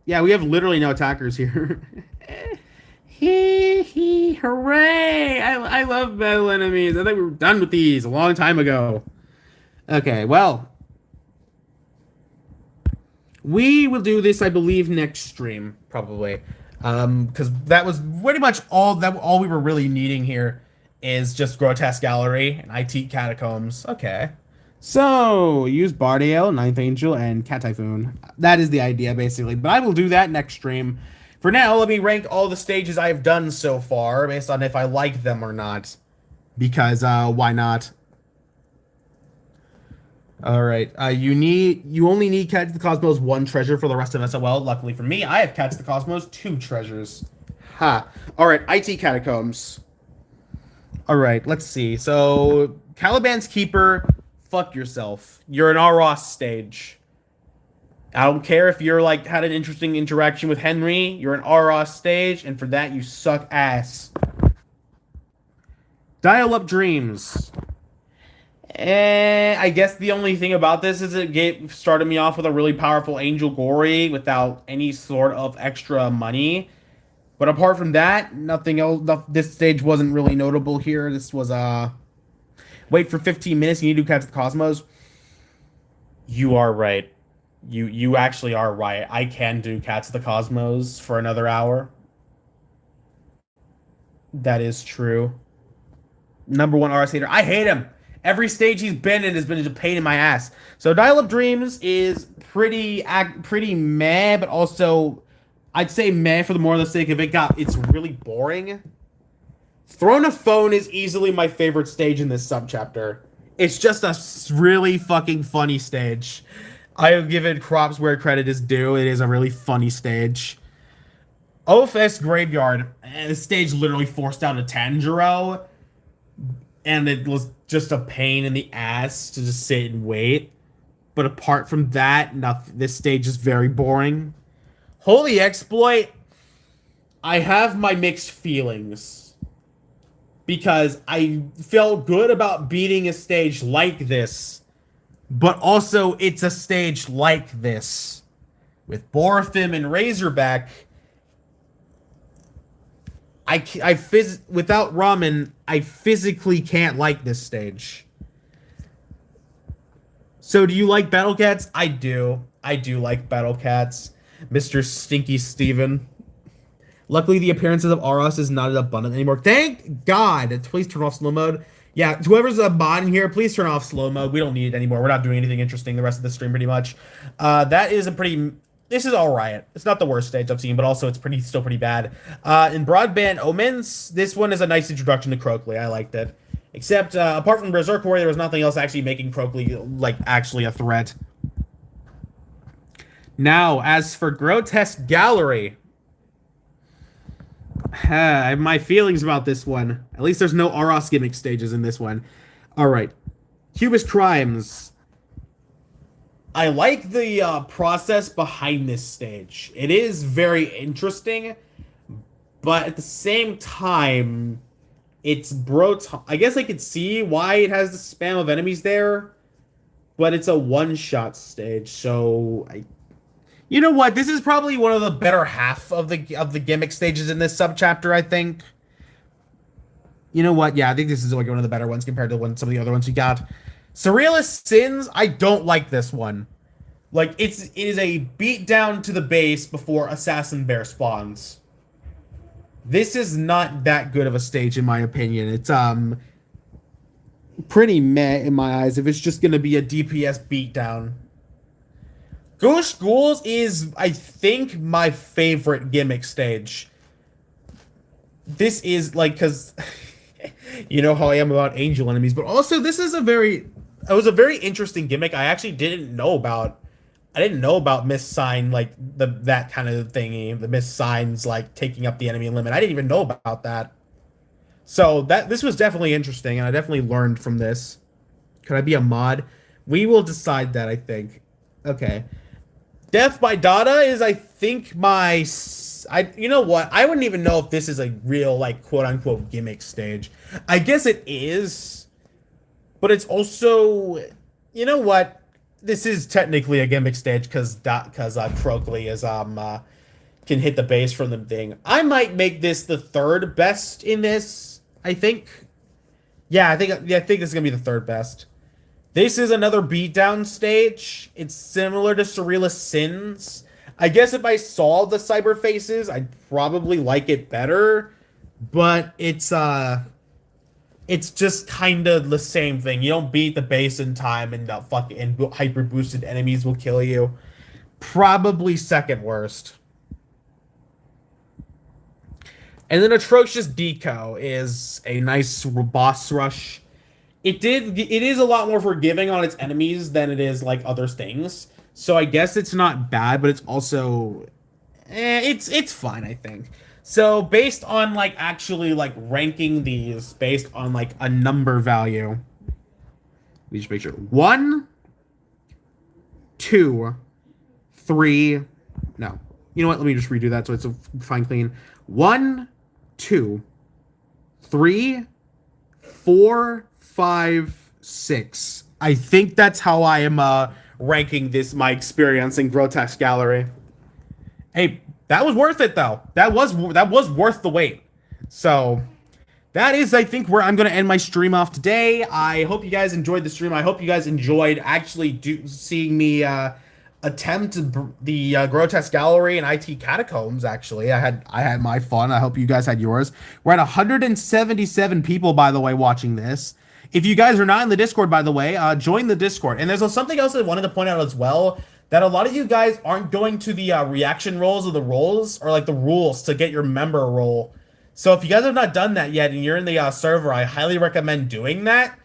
Yeah, we have literally no attackers here. Hee, hooray! I love metal enemies. I think we were done with these a long time ago. Okay, well. We will do this, I believe, next stream, probably. Because that was pretty much all we were really needing here is just Grotesque Gallery and IT Catacombs. Okay. So, use Bardiel, Ninth Angel, and Cat Typhoon. That is the idea, basically. But I will do that next stream. For now, let me rank all the stages I've done so far, based on if I like them or not. Because, why not? Alright, you only need Cats of the Cosmos 1 treasure for the rest of SOL. Luckily for me, I have Cats of the Cosmos 2 treasures. Ha. Alright, IT Catacombs. Alright, let's see. So, Caliban's Keeper, fuck yourself. You're an Aros stage. I don't care if you're, like, had an interesting interaction with Henry. You're an Aros stage, and for that, you suck ass. Dial Up Dreams. I guess the only thing about this is it started me off with a really powerful Angel Gory without any sort of extra money. But apart from that, nothing else. This stage wasn't really notable here. This was, wait for 15 minutes, you need to do Cats of the Cosmos. You are right. You actually are right. I can do Cats of the Cosmos for another hour. That is true. Number one RS hater. I hate him. Every stage he's been in has been a pain in my ass. So Dial Up Dreams is pretty meh, but also I'd say meh for the more the sake of it's really boring. Throne of Phone is easily my favorite stage in this subchapter. It's just a really fucking funny stage. I have given props where credit is due. It is a really funny stage. OFS Graveyard. The stage literally forced out a Tanjiro. And it was just a pain in the ass to just sit and wait. But apart from that, nothing. This stage is very boring. Holy Exploit. I have my mixed feelings. Because I felt good about beating a stage like this. But also, it's a stage like this. With Borthim and Razorback. Without Ramen, I physically can't like this stage. So do you like Battle Cats? I do. I do like Battle Cats. Mr. Stinky Steven. Luckily, the appearances of Aros is not abundant anymore. Thank God. Please turn off slow mode. Yeah, whoever's a bot in here, please turn off slow mode. We don't need it anymore. We're not doing anything interesting the rest of the stream pretty much. That is a pretty... This is all right. It's not the worst stage I've seen, but also it's still pretty bad. In Broadband Omens, this one is a nice introduction to Crockley. I liked it. Except, apart from Berserk Warrior, there was nothing else actually making Crockley, like, actually a threat. Now, as for Grotesque Gallery, I have my feelings about this one. At least there's no Aros gimmick stages in this one. Alright. Cubist Crimes. I like the process behind this stage. It is very interesting, but at the same time, it's I guess I could see why it has the spam of enemies there, but it's a one-shot stage, so you know what? This is probably one of the better half of the gimmick stages in this subchapter, I think. You know what? Yeah, I think this is like one of the better ones compared to some of the other ones we got. Surrealist Sins, I don't like this one. Like, it is a beat down to the base before Assassin Bear spawns. This is not that good of a stage, in my opinion. It's, pretty meh in my eyes if it's just gonna be a DPS beatdown. Ghost Ghouls is, I think, my favorite gimmick stage. This is, like, because... you know how I am about angel enemies, but also this is it was a very interesting gimmick I actually didn't know about. I didn't know about Miss Sign, like that kind of thingy, the Miss Signs like taking up the enemy limit. I didn't even know about that. So this was definitely interesting, and I definitely learned from this. Could I be a mod? We will decide that, I think. Okay. Death by Dada is, I think, you know what? I wouldn't even know if this is a real, like, quote-unquote gimmick stage. I guess it is. But it's also... You know what? This is technically a gimmick stage because Crockley is, can hit the base from the thing. I might make this the third best in this, I think. Yeah, I think this is going to be the third best. This is another beatdown stage. It's similar to Surrealist Sins. I guess if I saw the cyber faces, I'd probably like it better. But it's just kind of the same thing. You don't beat the base in time, and hyper boosted enemies will kill you. Probably second worst. And then Atrocious Deco is a nice boss rush. It is a lot more forgiving on its enemies than it is like other things. So I guess it's not bad, but it's also it's fine, I think. So based on like actually like ranking these based on like a number value, let me just make sure. 1, 2, 3. No, you know what? Let me just redo that so it's a fine clean. 1, 2, 3, 4, 5, 6. I think that's how I am ranking my experience in Grotesque Gallery. Hey, that was worth it though. That was worth the wait. So that is, I think, where I'm going to end my stream off today. I hope you guys enjoyed the stream. I hope you guys enjoyed actually seeing me attempt the Grotesque Gallery and IT Catacombs. Actually, I had my fun. I hope you guys had yours. We're at 177 people, by the way, watching this. If you guys are not in the Discord, by the way, join the Discord. And there's something else I wanted to point out as well, that a lot of you guys aren't going to the reaction roles or the roles, or like the rules to get your member role. So if you guys have not done that yet and you're in the server, I highly recommend doing that,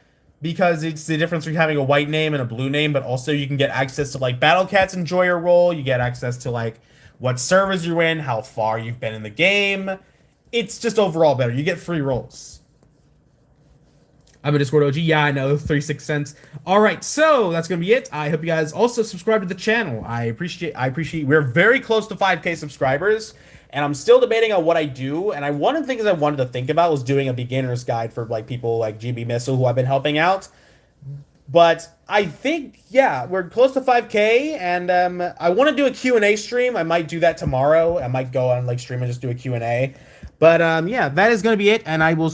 because it's the difference between having a white name and a blue name, but also you can get access to like Battle Cat's enjoyer role. You get access to like what servers you're in, how far you've been in the game. It's just overall better. You get free roles. I'm a Discord OG. Yeah, I know. 36 cents. All right, so that's gonna be it. I hope you guys also subscribe to the channel. I appreciate. We're very close to 5K subscribers, and I'm still debating on what I do. And one of the things I wanted to think about was doing a beginner's guide for like people like GB Missile, who I've been helping out. But I think, yeah, we're close to 5K, and I want to do a Q&A stream. I might do that tomorrow. I might go on like stream and just do a Q&A. But yeah, that is gonna be it, and I will